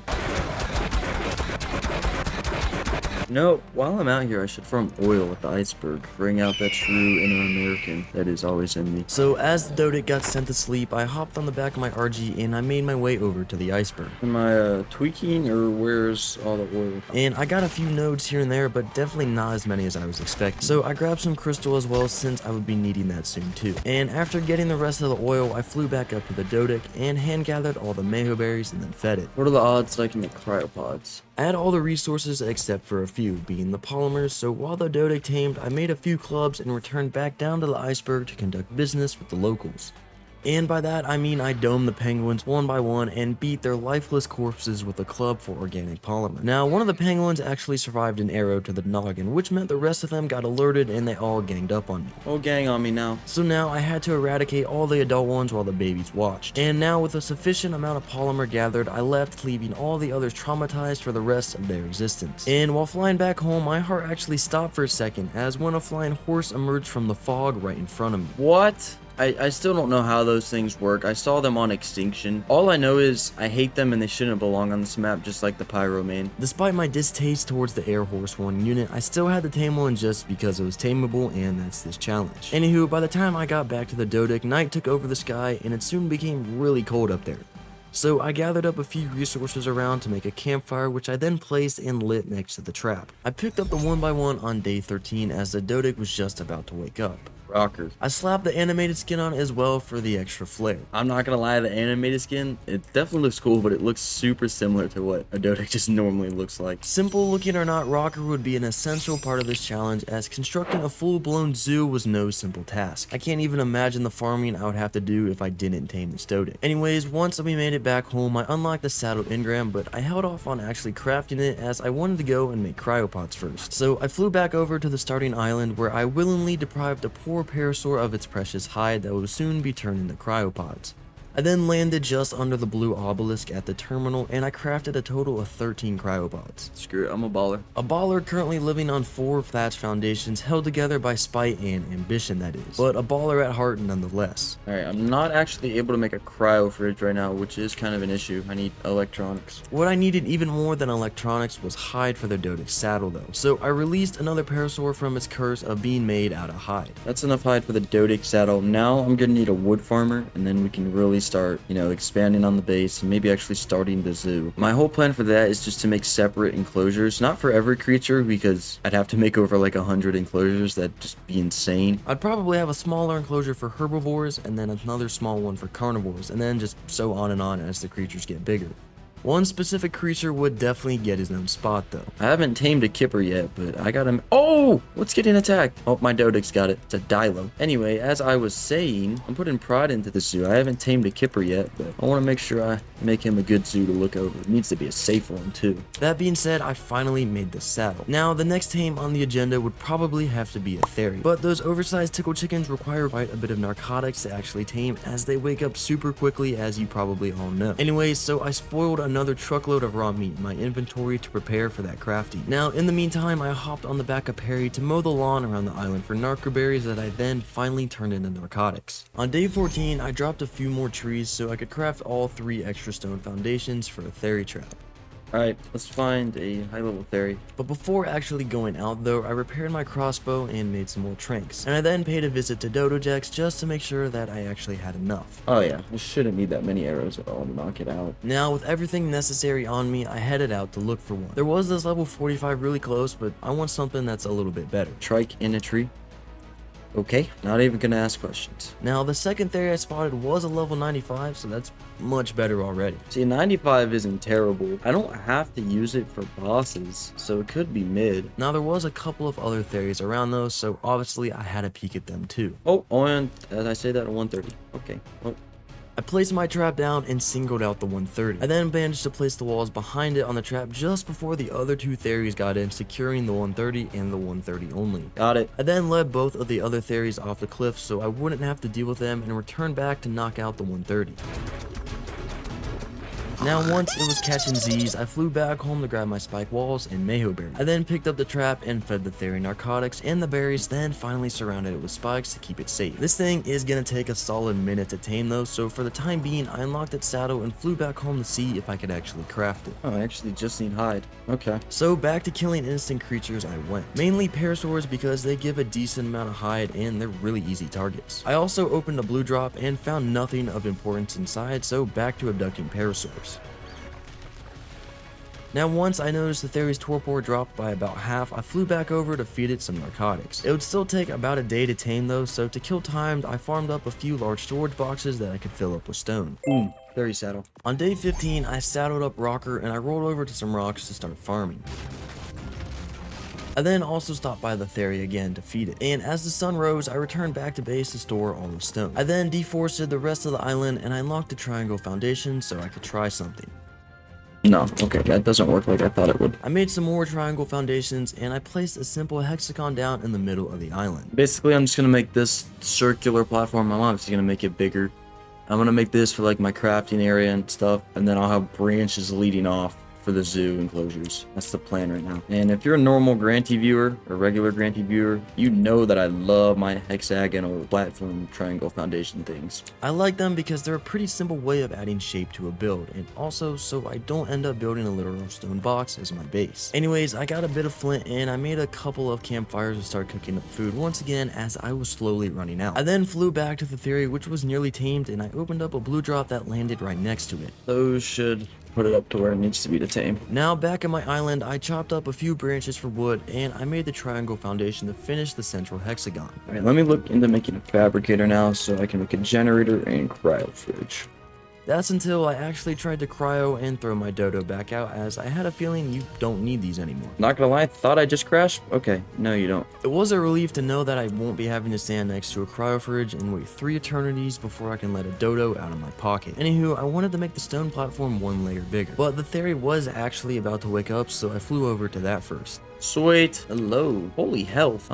You know, while I'm out here, I should farm oil with the iceberg. Bring out that true inner American that is always in me. So as the Dodic got sent to sleep, I hopped on the back of my RG and I made my way over to the iceberg. Am I tweaking, or where's all the oil? And I got a few nodes here and there, but definitely not as many as I was expecting. So I grabbed some crystal as well, since I would be needing that soon too. And after getting the rest of the oil, I flew back up to the Dodic and hand gathered all the Mayho berries and then fed it. What are the odds that I can make cryopods? I had all the resources except for a few, being the polymers, so while the Dodic tamed, I made a few clubs and returned back down to the iceberg to conduct business with the locals. And by that, I mean I domed the penguins one by one and beat their lifeless corpses with a club for organic polymer. Now, one of the penguins actually survived an arrow to the noggin, which meant the rest of them got alerted and they all ganged up on me. Oh, gang on me now. So now I had to eradicate all the adult ones while the babies watched. And now with a sufficient amount of polymer gathered, I left, leaving all the others traumatized for the rest of their existence. And while flying back home, my heart actually stopped for a second as when a flying horse emerged from the fog right in front of me. What? I still don't know how those things work. I saw them on Extinction. All I know is I hate them and they shouldn't belong on this map, just like the Pyro main. Despite my distaste towards the Air Horse 1 unit, I still had to tame one just because it was tameable, and that's this challenge. Anywho, by the time I got back to the Dodic, night took over the sky and it soon became really cold up there. So I gathered up a few resources around to make a campfire, which I then placed and lit next to the trap. I picked up the 1x1 on day 13 as the Dodic was just about to wake up. Rocker. I slapped the animated skin on as well for the extra flair. I'm not gonna lie, the animated skin, it definitely looks cool, but it looks super similar to what a Dodic just normally looks like. Simple looking or not, Rocker would be an essential part of this challenge, as constructing a full-blown zoo was no simple task. I can't even imagine the farming I would have to do if I didn't tame this Dodic. Anyways, once we made it back home, I unlocked the saddle engram, but I held off on actually crafting it as I wanted to go and make cryopods first. So I flew back over to the starting island, where I willingly deprived a poor parasaur of its precious hide that would soon be turned into cryopods. I then landed just under the blue obelisk at the terminal, and I crafted a total of 13 cryopods. Screw it, I'm a baller. A baller currently living on 4 thatch foundations held together by spite and ambition, that is. But a baller at heart nonetheless. Alright, I'm not actually able to make a cryo fridge right now, which is kind of an issue. I need electronics. What I needed even more than electronics was hide for the Dodic saddle though. So I released another parasaur from its curse of being made out of hide. That's enough hide for the Dodic saddle. Now I'm gonna need a wood farmer, and then we can really start, you know, expanding on the base and maybe actually starting the zoo. My whole plan for that is just to make separate enclosures, not for every creature, because I'd have to make over like 100 enclosures. That'd just be insane. I'd probably have a smaller enclosure for herbivores and then another small one for carnivores, and then just so on and on as the creatures get bigger. One specific creature would definitely get his own spot though. I haven't tamed a Kipper yet, but I got him. Oh, what's getting attacked? Oh, my Dodix got it. It's a Dilo. Anyway, as I was saying, I'm putting pride into the zoo. I haven't tamed a Kipper yet, but I want to make sure I make him a good zoo to look over. It needs to be a safe one too. That being said, I finally made the saddle. Now, the next tame on the agenda would probably have to be a Theri, but those oversized tickle chickens require quite a bit of narcotics to actually tame, as they wake up super quickly, as you probably all know. Anyways, so I spoiled another truckload of raw meat in my inventory to prepare for that crafting. Now, in the meantime, I hopped on the back of Perry to mow the lawn around the island for narcoberries that I then finally turned into narcotics. On day 14, I dropped a few more trees so I could craft all 3 extra stone foundations for a Theri trap. Alright, let's find a high-level Theri. But before actually going out though, I repaired my crossbow and made some more tranks. And I then paid a visit to Dodo Jack's just to make sure that I actually had enough. Oh yeah, I shouldn't need that many arrows at all to knock it out. Now, with everything necessary on me, I headed out to look for one. There was this level 45 really close, but I want something that's a little bit better. Trike in a tree. Okay, not even gonna ask questions. Now, the second Theri I spotted was a level 95, so that's much better already. See, 95 isn't terrible. I don't have to use it for bosses, so it could be mid. Now, there was a couple of other Theris around those, so obviously I had a peek at them too. Oh, and as I say that at 130. Okay, well. I placed my trap down and singled out the 130. I then managed to place the walls behind it on the trap just before the other 2 Theris got in, securing the 130 and the 130 only. Got it. I then led both of the other Theris off the cliff so I wouldn't have to deal with them and returned back to knock out the 130. Now, once it was catching Z's, I flew back home to grab my spike walls and Mayo berry. I then picked up the trap and fed the Theri narcotics and the berries, then finally surrounded it with spikes to keep it safe. This thing is gonna take a solid minute to tame though, so for the time being, I unlocked its saddle and flew back home to see if I could actually craft it. Oh, I actually just need hide. Okay. So back to killing innocent creatures I went. Mainly parasaurs because they give a decent amount of hide and they're really easy targets. I also opened a blue drop and found nothing of importance inside, so back to abducting parasaurs. Now, once I noticed the Theri's torpor dropped by about half, I flew back over to feed it some narcotics. It would still take about a day to tame though, so to kill time, I farmed up a few large storage boxes that I could fill up with stone. Boom. Theri saddle. On day 15, I saddled up Rocker and I rolled over to some rocks to start farming. I then also stopped by the Theri again to feed it, and as the sun rose, I returned back to base to store all the stone. I then deforested the rest of the island and I unlocked the triangle foundation so I could try something. No, okay, that doesn't work like I thought it would. I made some more triangle foundations and I placed a simple hexagon down in the middle of the island. Basically, I'm just gonna make this circular platform. My mom's gonna make it bigger. I'm gonna make this for like my crafting area and stuff, and then I'll have branches leading off for the zoo enclosures. That's the plan right now. And if you're a normal Grantee viewer or regular Grantee viewer, you know that I love my hexagonal platform triangle foundation things. I like them because they're a pretty simple way of adding shape to a build, and also so I don't end up building a literal stone box as my base. Anyways, I got a bit of flint and I made a couple of campfires to start cooking up food once again as I was slowly running out. I then flew back to the Theri, which was nearly tamed, and I opened up a blue drop that landed right next to it. Those should put it up to where it needs to be to tame. Now back at my island, I chopped up a few branches for wood and I made the triangle foundation to finish the central hexagon. Alright, let me look into making a fabricator now so I can make a generator and cryo fridge. That's until I actually tried to cryo and throw my Dodo back out, as I had a feeling you don't need these anymore. Not gonna lie, thought I just crashed? Okay, no you don't. It was a relief to know that I won't be having to stand next to a cryo fridge and wait 3 eternities before I can let a Dodo out of my pocket. Anywho, I wanted to make the stone platform 1 layer bigger, but the Theri was actually about to wake up, so I flew over to that first. Sweet. Hello. Holy health.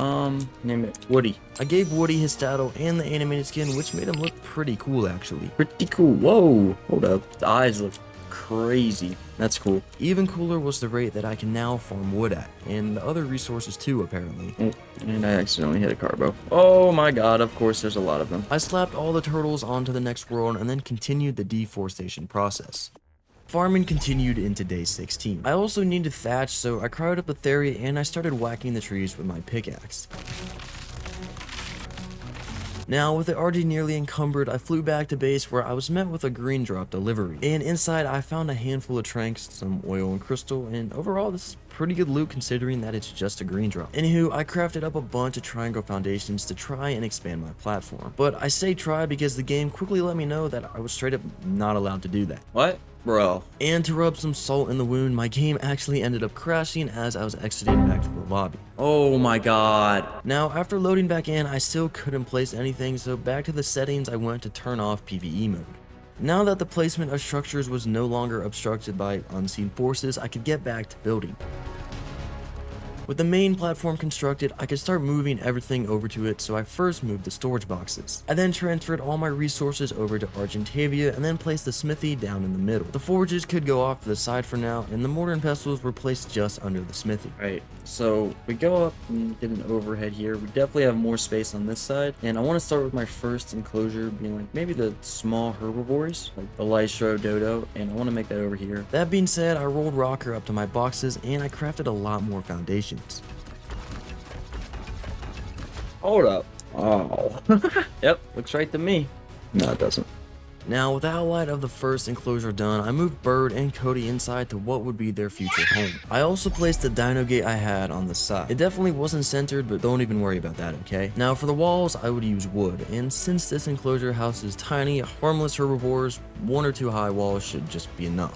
Name it Woody. I gave Woody his saddle and the animated skin, which made him look pretty cool actually. Pretty cool. Whoa. Hold up. The eyes look crazy. That's cool. Even cooler was the rate that I can now farm wood at, and the other resources too apparently. And I accidentally hit a carbo. Oh my god, of course there's a lot of them. I slapped all the turtles onto the next world and then continued the deforestation process. Farming continued into day 16. I also needed thatch, so I cryoed up a Theri and I started whacking the trees with my pickaxe. Now, with the RG nearly encumbered, I flew back to base where I was met with a green drop delivery. And inside, I found a handful of tranks, some oil and crystal, and overall, this is pretty good loot considering that it's just a green drop. Anywho, I crafted up a bunch of triangle foundations to try and expand my platform. But I say try because the game quickly let me know that I was straight up not allowed to do that. What? Bro. And to rub some salt in the wound, my game actually ended up crashing as I was exiting back to the lobby. Oh my god. Now, after loading back in, I still couldn't place anything, so back to the settings I went to turn off PvE mode. Now that the placement of structures was no longer obstructed by unseen forces, I could get back to building. With the main platform constructed, I could start moving everything over to it, so I first moved the storage boxes. I then transferred all my resources over to Argentavia and then placed the smithy down in the middle. The forges could go off to the side for now, and the mortar and pestles were placed just under the smithy. Right, so we go up and get an overhead here. We definitely have more space on this side, and I want to start with my first enclosure being like maybe the small herbivores, like the Lystro, Dodo, and I want to make that over here. That being said, I rolled Rocker up to my boxes and I crafted a lot more foundations. Hold up. Oh. Yep, looks right to me. No, it doesn't. Now, with the outline of the first enclosure done, I moved Bird and Cody inside to what would be their future home. I also placed the dino gate I had on the side. It definitely wasn't centered, but don't even worry about that, okay? Now, for the walls, I would use wood, and since this enclosure houses tiny, harmless herbivores, 1 or 2 high walls should just be enough.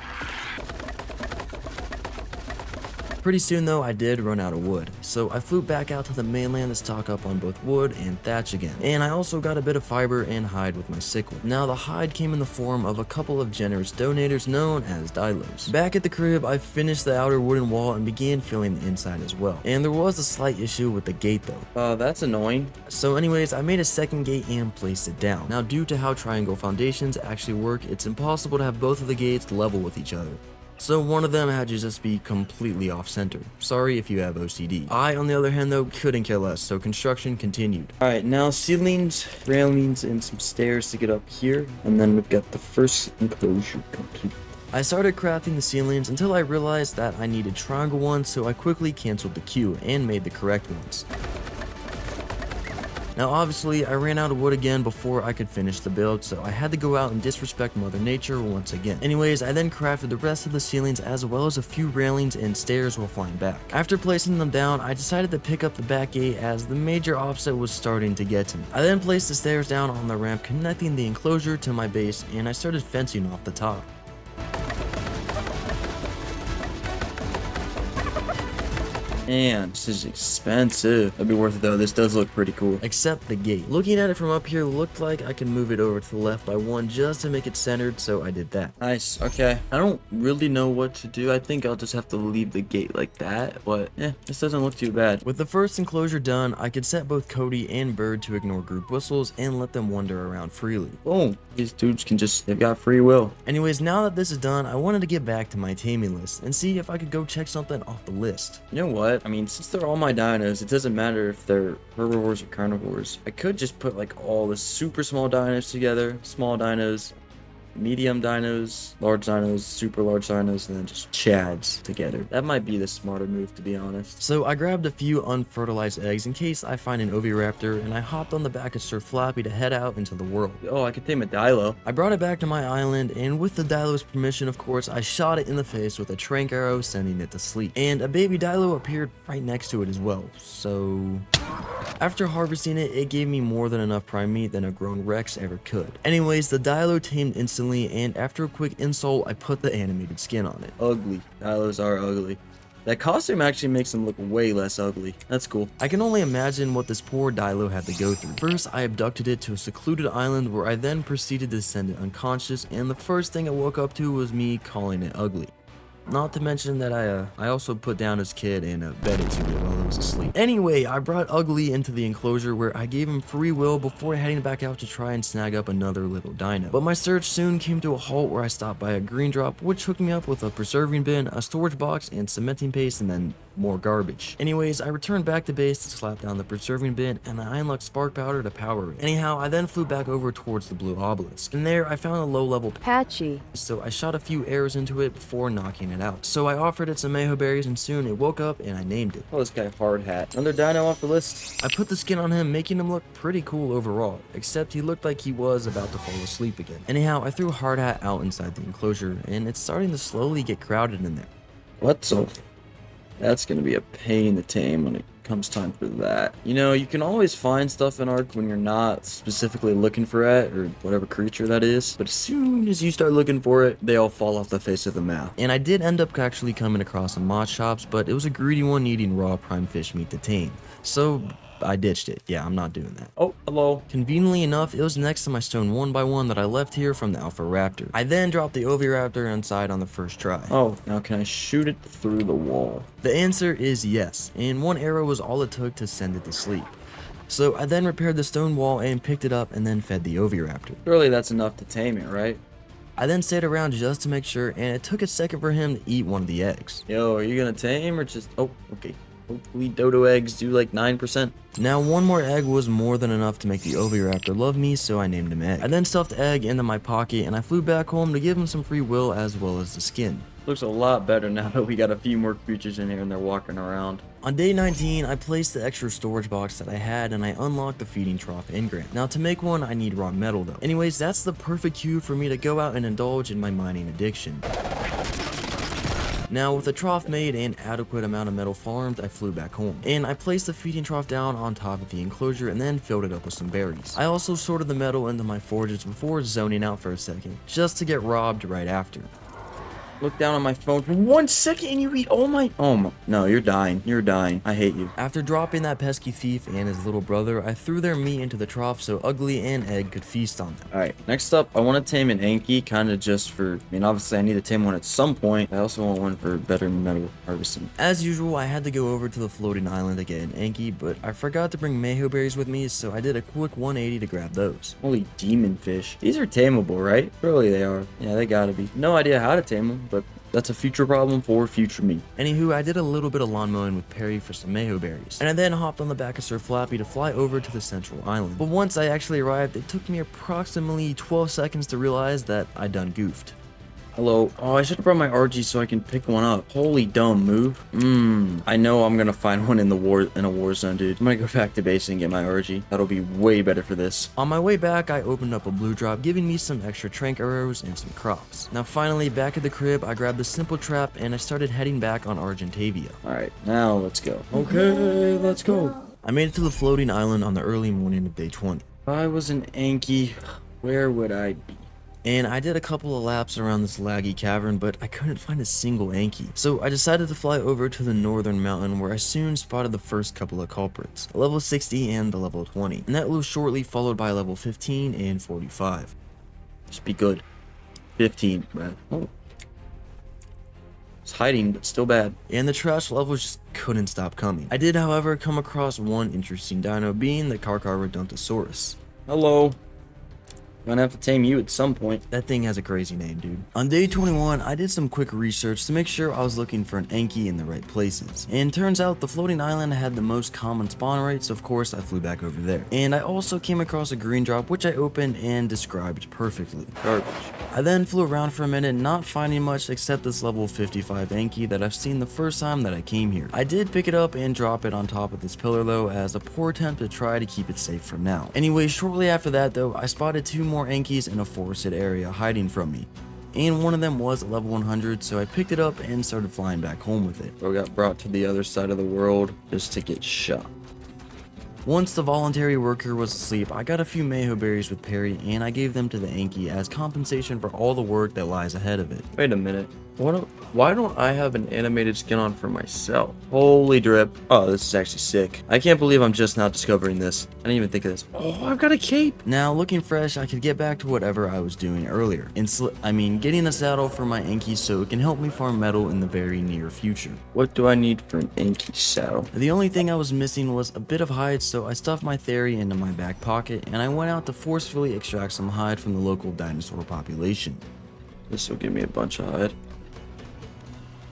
Pretty soon though, I did run out of wood, so I flew back out to the mainland to stock up on both wood and thatch again. And I also got a bit of fiber and hide with my sickle. Now the hide came in the form of a couple of generous donators known as Dinos. Back at the crib, I finished the outer wooden wall and began filling the inside as well. And there was a slight issue with the gate though. That's annoying. So anyways, I made a second gate and placed it down. Now due to how triangle foundations actually work, it's impossible to have both of the gates level with each other. So one of them had to just be completely off-center. Sorry if you have OCD. I, on the other hand though, couldn't care less, so construction continued. Alright, now ceilings, railings, and some stairs to get up here. And then we've got the first enclosure complete. I started crafting the ceilings until I realized that I needed triangle ones, so I quickly canceled the queue and made the correct ones. Now obviously, I ran out of wood again before I could finish the build, so I had to go out and disrespect Mother Nature once again. Anyways, I then crafted the rest of the ceilings as well as a few railings and stairs while flying back. After placing them down, I decided to pick up the back gate as the major offset was starting to get to me. I then placed the stairs down on the ramp connecting the enclosure to my base, and I started fencing off the top. Man, this is expensive. That'd be worth it though. This does look pretty cool. Except the gate. Looking at it from up here looked like I could move it over to the left by 1 just to make it centered, so I did that. Nice. Okay. I don't really know what to do. I think I'll just have to leave the gate like that, but this doesn't look too bad. With the first enclosure done, I could set both Cody and Bird to ignore group whistles and let them wander around freely. Boom. These dudes they've got free will. Anyways, now that this is done, I wanted to get back to my taming list and see if I could go check something off the list. You know what? I mean, since they're all my dinos, it doesn't matter if they're herbivores or carnivores. I could just put like all the super small dinos together, small dinos, medium dinos, large dinos, super large dinos, and then just chads together. That might be the smarter move, to be honest. So I grabbed a few unfertilized eggs in case I find an Oviraptor, and I hopped on the back of Sir Flappy to head out into the world. Oh, I could tame a Dilo. I brought it back to my island, and with the Dilo's permission, of course, I shot it in the face with a trank arrow, sending it to sleep. And a baby Dilo appeared right next to it as well, so... After harvesting it, it gave me more than enough prime meat than a grown Rex ever could. Anyways, the Dilo tamed instantly, and after a quick insult, I put the animated skin on it. Ugly. Dilos are ugly. That costume actually makes them look way less ugly. That's cool. I can only imagine what this poor Dilo had to go through. First, I abducted it to a secluded island where I then proceeded to send it unconscious, and the first thing I woke up to was me calling it ugly. Not to mention that I also put down his kid and fed it to it while it was asleep. Anyway, I brought Ugly into the enclosure where I gave him free will before heading back out to try and snag up another little dino. But my search soon came to a halt where I stopped by a green drop, which hooked me up with a preserving bin, a storage box, and cementing paste, and then more garbage. Anyways, I returned back to base to slap down the preserving bin, and I unlocked spark powder to power it. Anyhow, I then flew back over towards the blue obelisk. And there, I found a low-level Patchy. So I shot a few arrows into it before knocking it out. So I offered it some mayho berries, and soon it woke up and I named it. Oh, this guy hard hat. Another dino off the list. I put the skin on him, making him look pretty cool overall, except he looked like he was about to fall asleep again. Anyhow, I threw hard hat out inside the enclosure, and it's starting to slowly get crowded in there. What the? That's gonna be a pain to tame when it comes time for that. You know, you can always find stuff in Ark when you're not specifically looking for it, or whatever creature that is. But as soon as you start looking for it, they all fall off the face of the map. And I did end up actually coming across some mod shops, but it was a greedy one needing raw prime fish meat to tame. So I ditched it. Yeah, I'm not doing that. Oh, hello. Conveniently enough, it was next to my stone 1x1 that I left here from the Alpha Raptor. I then dropped the Oviraptor inside on the first try. Oh, now can I shoot it through the wall? The answer is yes, and one arrow was all it took to send it to sleep. So I then repaired the stone wall and picked it up and then fed the Oviraptor. Surely that's enough to tame it, right? I then stayed around just to make sure, and it took a second for him to eat one of the eggs. Yo, are you gonna tame or just... Oh, okay. Hopefully Dodo eggs do like 9%. Now one more egg was more than enough to make the Oviraptor love me, so I named him Egg. I then stuffed Egg into my pocket and I flew back home to give him some free will as well as the skin. Looks a lot better now that we got a few more creatures in here and they're walking around. On day 19, I placed the extra storage box that I had and I unlocked the feeding trough engram. Now to make one, I need raw metal though. Anyways, that's the perfect cue for me to go out and indulge in my mining addiction. Now with the trough made and adequate amount of metal farmed, I flew back home. And I placed the feeding trough down on top of the enclosure and then filled it up with some berries. I also sorted the metal into my forges before zoning out for a second, just to get robbed right after. Look down on my phone for 1 second and you eat all my... Oh my... No, you're dying. You're dying. I hate you. After dropping that pesky thief and his little brother, I threw their meat into the trough so Ugly and Egg could feast on them. Alright, next up, I want to tame an Anki, kind of just for... I mean, obviously I need to tame one at some point. I also want one for better metal harvesting. As usual, I had to go over to the floating island to get an Anki, but I forgot to bring Mayho berries with me, so I did a quick 180 to grab those. Holy demon fish. These are tameable, right? Surely they are. Yeah, they gotta be. No idea how to tame them, but that's a future problem for future me. Anywho, I did a little bit of lawn mowing with Perry for some Mayho berries, and I then hopped on the back of Sir Flappy to fly over to the central island. But once I actually arrived, it took me approximately 12 seconds to realize that I done goofed. Hello. Oh, I should have brought my RG so I can pick one up. Holy dumb move. I know I'm gonna find one in a war zone, dude. I'm gonna go back to base and get my RG. That'll be way better for this. On my way back, I opened up a blue drop, giving me some extra trank arrows and some crops. Now finally, back at the crib, I grabbed the simple trap and I started heading back on Argentavia. Alright, now let's go. Okay, let's go. I made it to the floating island on the early morning of day 20. If I was an Anki, where would I be? And I did a couple of laps around this laggy cavern, but I couldn't find a single Anki. So I decided to fly over to the northern mountain, where I soon spotted the first couple of culprits, a level 60 and the level 20. And that was shortly followed by level 15 and 45. Just be good. 15, man. Oh. It's hiding, but still bad. And the trash levels just couldn't stop coming. I did, however, come across one interesting dino, being the Brontosaurus. Hello. Gonna have to tame you at some point. That thing has a crazy name, dude. On day 21, I did some quick research to make sure I was looking for an Anki in the right places. And turns out the floating island had the most common spawn rate, so of course I flew back over there. And I also came across a green drop, which I opened and described perfectly. Garbage. I then flew around for a minute, not finding much except this level 55 Anki that I've seen the first time that I came here. I did pick it up and drop it on top of this pillar though, as a poor attempt to try to keep it safe for now. Anyway, shortly after that though, I spotted two more Ankis in a forested area hiding from me. And one of them was at level 100, so I picked it up and started flying back home with it. Bro got brought to the other side of the world just to get shot. Once the voluntary worker was asleep, I got a few Mayho berries with Perry and I gave them to the Anki as compensation for all the work that lies ahead of it. Wait a minute. Why don't I have an animated skin on for myself? Holy drip. Oh, this is actually sick. I can't believe I'm just now discovering this. I didn't even think of this. Oh, I've got a cape. Now, looking fresh, I could get back to whatever I was doing earlier. Getting a saddle for my Anki so it can help me farm metal in the very near future. What do I need for an Anki saddle? The only thing I was missing was a bit of hide, so I stuffed my Theri into my back pocket and I went out to forcefully extract some hide from the local dinosaur population. This will give me a bunch of hide.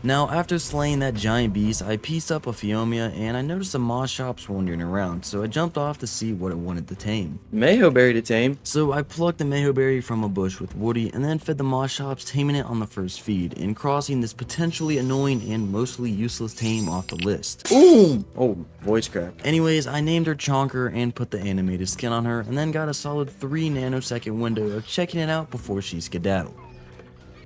Now, after slaying that giant beast, I pieced up a Phiomia and I noticed some moss shops wandering around, so I jumped off to see what it wanted to tame. Mayho berry to tame. So I plucked the Mayho berry from a bush with Woody and then fed the moss shops, taming it on the first feed and crossing this potentially annoying and mostly useless tame off the list. Ooh! Oh, voice crack. Anyways, I named her Chonker and put the animated skin on her and then got a solid 3 nanosecond window of checking it out before she skedaddled.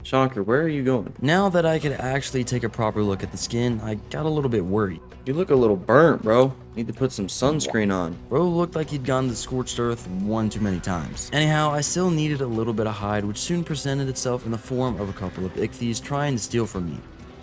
Shonker, where are you going? Now that I could actually take a proper look at the skin, I got a little bit worried. You look a little burnt, bro. Need to put some sunscreen on. Bro looked like he'd gone to scorched earth one too many times. Anyhow, I still needed a little bit of hide, which soon presented itself in the form of a couple of ichthyes trying to steal from me.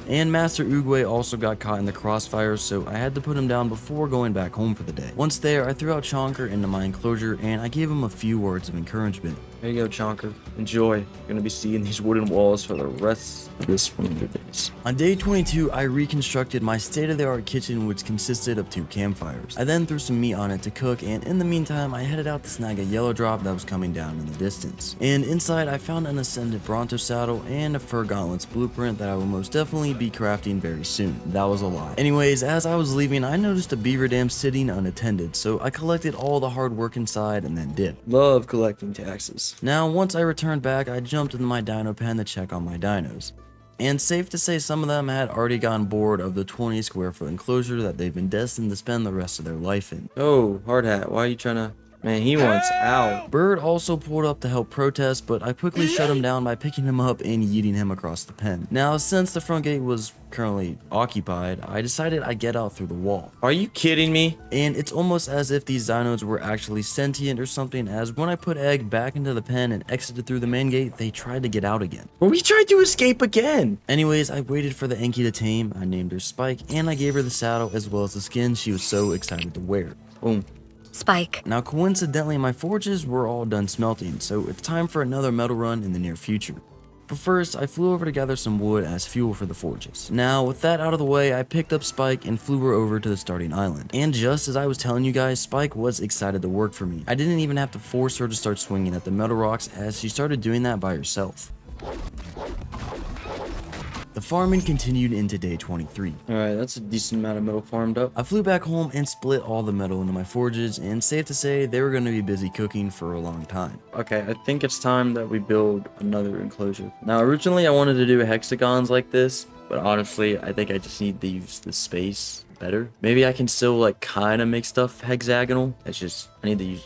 And Master Oogway also got caught in the crossfire, so I had to put him down before going back home for the day. Once there, I threw out Chonker into my enclosure and I gave him a few words of encouragement. There you go, Chonker. Enjoy. You're gonna be seeing these wooden walls for the rest of this 100 days. On day 22, I reconstructed my state-of-the-art kitchen, which consisted of 2 campfires. I then threw some meat on it to cook, and in the meantime, I headed out to snag a yellow drop that was coming down in the distance. And inside, I found an ascended Bronto saddle and a fur gauntlets blueprint that I will most definitely be crafting very soon. That was a lie. Anyways, as I was leaving, I noticed a beaver dam sitting unattended, so I collected all the hard work inside and then dipped. Love collecting taxes. Now, once I returned back, I jumped into my dino pen to check on my dinos. And safe to say some of them had already gotten bored of the 20 square foot enclosure that they've been destined to spend the rest of their life in. Oh, hard hat. Why are you trying to... Man, he wants out. Bird also pulled up to help protest, but I quickly shut him down by picking him up and yeeting him across the pen. Now, since the front gate was currently occupied, I decided I'd get out through the wall. Are you kidding me? And it's almost as if these dinos were actually sentient or something, as when I put Egg back into the pen and exited through the main gate, they tried to get out again. Well, we tried to escape again. Anyways, I waited for the Enki to tame, I named her Spike, and I gave her the saddle as well as the skin she was so excited to wear. Boom. Spike. Now, coincidentally, my forges were all done smelting, so it's time for another metal run in the near future. But first, I flew over to gather some wood as fuel for the forges. Now, with that out of the way, I picked up Spike and flew her over to the starting island. And just as I was telling you guys, Spike was excited to work for me. I didn't even have to force her to start swinging at the metal rocks, as she started doing that by herself. The farming continued into day 23. Alright, that's a decent amount of metal farmed up. I flew back home and split all the metal into my forges, and safe to say, they were going to be busy cooking for a long time. Okay, I think it's time that we build another enclosure. Now, originally I wanted to do hexagons like this, but honestly, I think I just need to use the space better. Maybe I can still like kind of make stuff hexagonal. It's just I need to use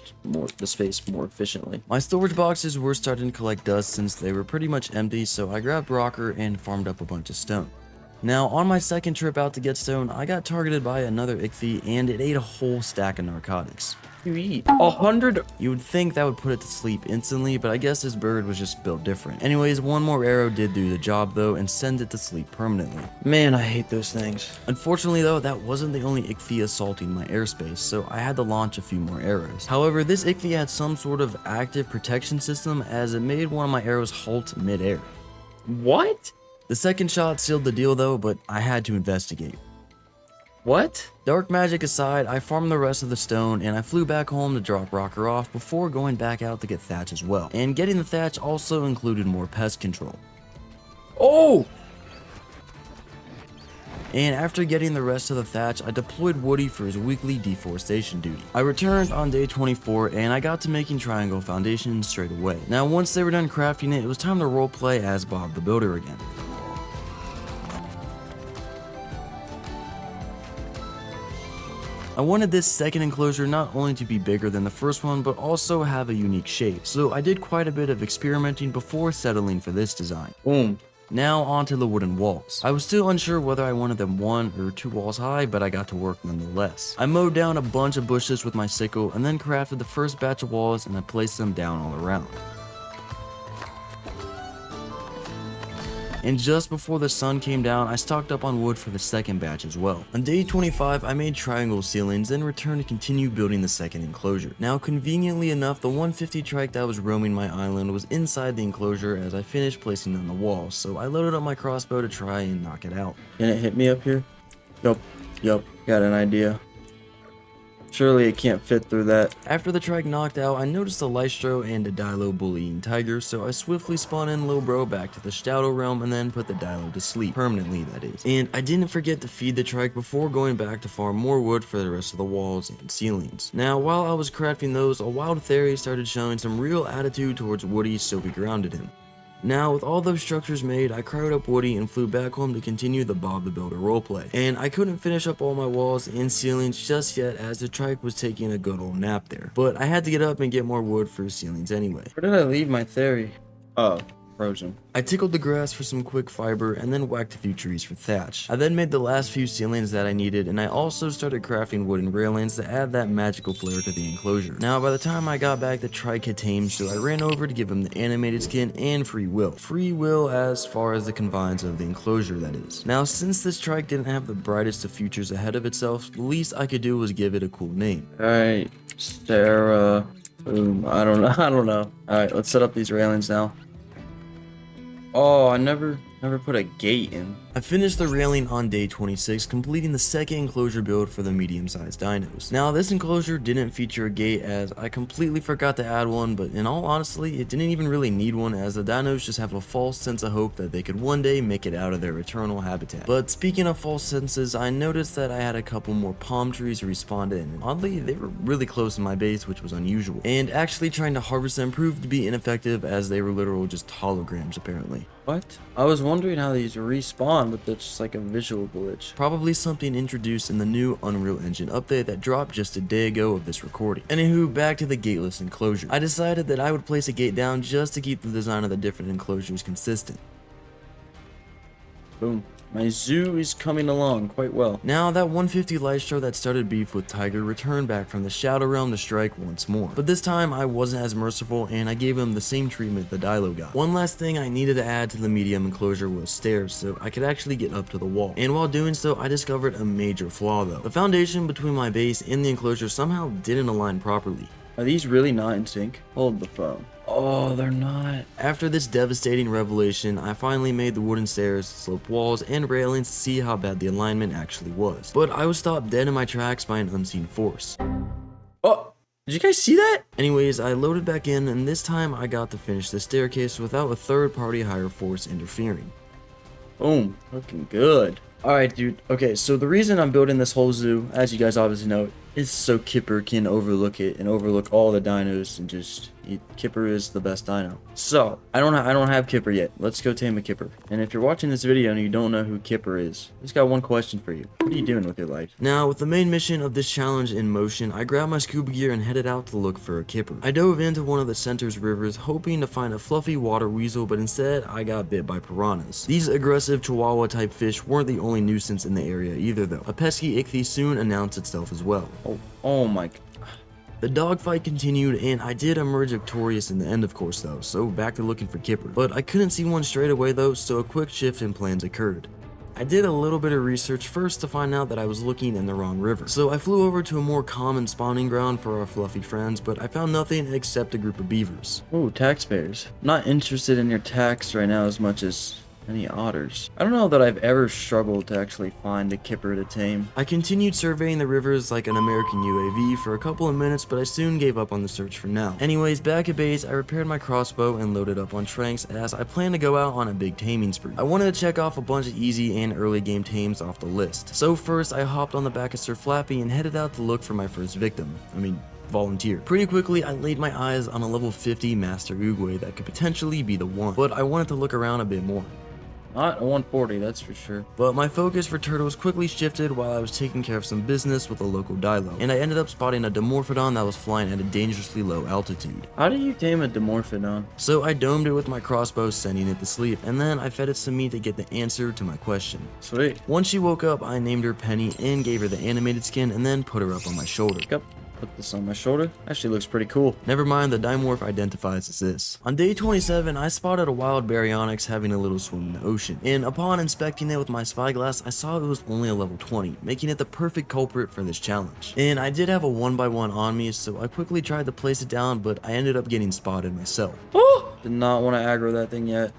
the space more efficiently. My storage boxes were starting to collect dust since they were pretty much empty, so I grabbed Rocker and farmed up a bunch of stone. Now, on my second trip out to get stone, I got targeted by another ichthy, and it ate a whole stack of narcotics. You eat 100. You would think that would put it to sleep instantly, but I guess this bird was just built different. Anyways, one more arrow did do the job though, and send it to sleep permanently. Man, I hate those things. Unfortunately though, that wasn't the only ichthy assaulting my airspace, so I had to launch a few more arrows. However, this ichthy had some sort of active protection system, as it made one of my arrows halt mid-air. What? The second shot sealed the deal though, but I had to investigate. What? Dark magic aside, I farmed the rest of the stone and I flew back home to drop Rocker off before going back out to get thatch as well. And getting the thatch also included more pest control. Oh! And after getting the rest of the thatch, I deployed Woody for his weekly deforestation duty. I returned on day 24 and I got to making triangle foundations straight away. Now once they were done crafting it, it was time to roleplay as Bob the Builder again. I wanted this second enclosure not only to be bigger than the first one, but also have a unique shape, so I did quite a bit of experimenting before settling for this design. Boom. Now onto the wooden walls. I was still unsure whether I wanted them 1 or 2 walls high, but I got to work nonetheless. I mowed down a bunch of bushes with my sickle and then crafted the first batch of walls and I placed them down all around. And just before the sun came down, I stocked up on wood for the second batch as well. On day 25, I made triangle ceilings, then returned to continue building the second enclosure. Now, conveniently enough, the 150 trike that was roaming my island was inside the enclosure as I finished placing it on the wall, so I loaded up my crossbow to try and knock it out. Can it hit me up here? Yup. Got an idea. Surely it can't fit through that. After the trike knocked out, I noticed a Lystro and a Dilo bullying Tiger, so I swiftly spun in Lil Bro back to the Stouto realm and then put the Dilo to sleep, permanently that is. And I didn't forget to feed the trike before going back to farm more wood for the rest of the walls and ceilings. Now, while I was crafting those, a wild Theri started showing some real attitude towards Woody, so we grounded him. Now, with all those structures made, I crowed up Woody and flew back home to continue the Bob the Builder roleplay. And I couldn't finish up all my walls and ceilings just yet as the trike was taking a good old nap there. But I had to get up and get more wood for ceilings anyway. Where did I leave my Theri? Oh, Frozen. I tickled the grass for some quick fiber and then whacked a few trees for thatch. I then made the last few ceilings that I needed, and I also started crafting wooden railings to add that magical flair to the enclosure. Now by the time I got back, the Trike had tamed, so I ran over to give him the animated skin and free will. Free will as far as the confines of the enclosure, that is. Now since this Trike didn't have the brightest of futures ahead of itself, the least I could do was give it a cool name. Alright, Sarah. Boom. I don't know. Alright, let's set up these railings now. Oh, I never put a gate in. I finished the railing on day 26, completing the second enclosure build for the medium-sized dinos. Now, this enclosure didn't feature a gate as I completely forgot to add one, but in all honesty, it didn't even really need one as the dinos just have a false sense of hope that they could one day make it out of their eternal habitat. But speaking of false senses, I noticed that I had a couple more palm trees respawned in, and oddly, they were really close to my base, which was unusual. And actually trying to harvest them proved to be ineffective as they were literal just holograms apparently. What? I was wondering how these respawn, but that's just like a visual glitch. Probably something introduced in the new Unreal Engine update that dropped just a day ago of this recording. Anywho, back to the gateless enclosure. I decided that I would place a gate down just to keep the design of the different enclosures consistent. Boom. My zoo is coming along quite well. Now, that 150 Lystro that started beef with Tiger returned back from the Shadow Realm to strike once more. But this time, I wasn't as merciful and I gave him the same treatment the Dilo got. One last thing I needed to add to the medium enclosure was stairs so I could actually get up to the wall. And while doing so, I discovered a major flaw though. The foundation between my base and the enclosure somehow didn't align properly. Are these really not in sync? Hold the phone. Oh, they're not. After this devastating revelation, I finally made the wooden stairs, sloped walls, and railings to see how bad the alignment actually was. But I was stopped dead in my tracks by an unseen force. Oh, did you guys see that? Anyways, I loaded back in, and this time I got to finish the staircase without a third-party higher force interfering. Boom, looking good. Alright, dude. Okay, so the reason I'm building this whole zoo, as you guys obviously know, is so Kipper can overlook it and overlook all the dinos and just Kipper is the best dino. So I don't have Kipper yet. Let's go tame a Kipper. And if you're watching this video and you don't know who Kipper is, I just got one question for you. What are you doing with your life? Now, with the main mission of this challenge in motion, I grabbed my scuba gear and headed out to look for a Kipper. I dove into one of the center's rivers hoping to find a fluffy water weasel, but instead I got bit by piranhas. These aggressive chihuahua type fish weren't the only nuisance in the area either though. A pesky ichthy soon announced itself as well. Oh my. The dogfight continued, and I did emerge victorious in the end of course though, so back to looking for Kipper. But I couldn't see one straight away though, so a quick shift in plans occurred. I did a little bit of research first to find out that I was looking in the wrong river. So I flew over to a more common spawning ground for our fluffy friends, but I found nothing except a group of beavers. Oh, taxpayers. Not interested in your tax right now as much as any otters. I don't know that I've ever struggled to actually find a Kipper to tame. I continued surveying the rivers like an American UAV for a couple of minutes, but I soon gave up on the search for now. Anyways, back at base, I repaired my crossbow and loaded up on Tranks as I plan to go out on a big taming spree. I wanted to check off a bunch of easy and early game tames off the list. So first, I hopped on the back of Sir Flappy and headed out to look for my first victim. Volunteer. Pretty quickly, I laid my eyes on a level 50 Master Oogway that could potentially be the one, but I wanted to look around a bit more. Not a 140, that's for sure. But my focus for turtles quickly shifted while I was taking care of some business with a local Dilo, and I ended up spotting a Dimorphodon that was flying at a dangerously low altitude. How do you tame a Dimorphodon? So I domed it with my crossbow, sending it to sleep, and then I fed it some meat to get the answer to my question. Sweet. Once she woke up, I named her Penny and gave her the animated skin and then put her up on my shoulder. Yep. Put this on my shoulder. Actually looks pretty cool. Never mind, the Dimorph identifies as this. On day 27, I spotted a wild Baryonyx having a little swim in the ocean, and upon inspecting it with my spyglass, I saw it was only a level 20, making it the perfect culprit for this challenge. And I did have a 1x1 on me, so I quickly tried to place it down, but I ended up getting spotted myself. Oh! Did not want to aggro that thing yet.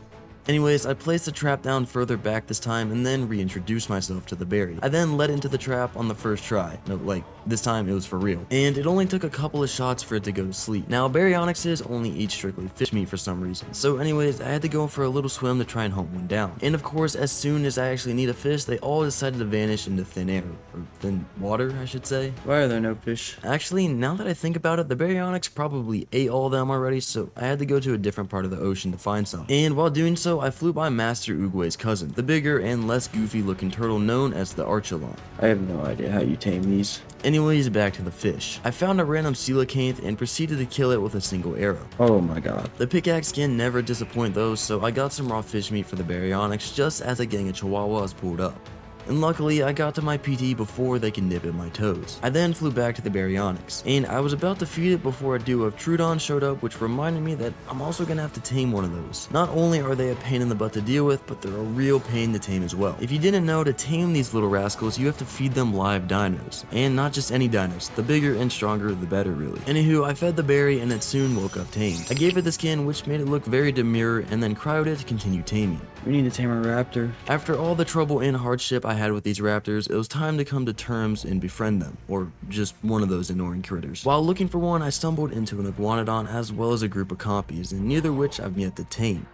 Anyways, I placed the trap down further back this time and then reintroduced myself to the berry. I then let into the trap on the first try. No, like, this time it was for real. And it only took a couple of shots for it to go to sleep. Now, Baryonyxes only eat strictly fish meat for some reason. So anyways, I had to go for a little swim to try and hunt one down. And of course, as soon as I actually need a fish, they all decided to vanish into thin air. Or thin water, I should say. Why are there no fish? Actually, now that I think about it, the Baryonyx probably ate all of them already, so I had to go to a different part of the ocean to find some. And while doing so, Also, I flew by Master Uguay's cousin, the bigger and less goofy looking turtle known as the Archelon. I have no idea how you tame these. Anyways, back to the fish. I found a random coelacanth and proceeded to kill it with a single arrow. Oh my god. The pickaxe skin never disappoint though, so I got some raw fish meat for the baryonyx just as a gang of chihuahuas pulled up. And luckily, I got to my PT before they could nip at my toes. I then flew back to the baryonyx, and I was about to feed it before a duo of Trudon showed up, which reminded me that I'm also gonna have to tame one of those. Not only are they a pain in the butt to deal with, but they're a real pain to tame as well. If you didn't know, to tame these little rascals, you have to feed them live dinos. And not just any dinos, the bigger and stronger the better really. Anywho, I fed the berry and it soon woke up tamed. I gave it the skin, which made it look very demure, and then cryoed it to continue taming. We need to tame a raptor. After all the trouble and hardship I had with these raptors, it was time to come to terms and befriend them, or just one of those annoying critters. While looking for one, I stumbled into an iguanodon as well as a group of compies, and neither which I've yet to tame.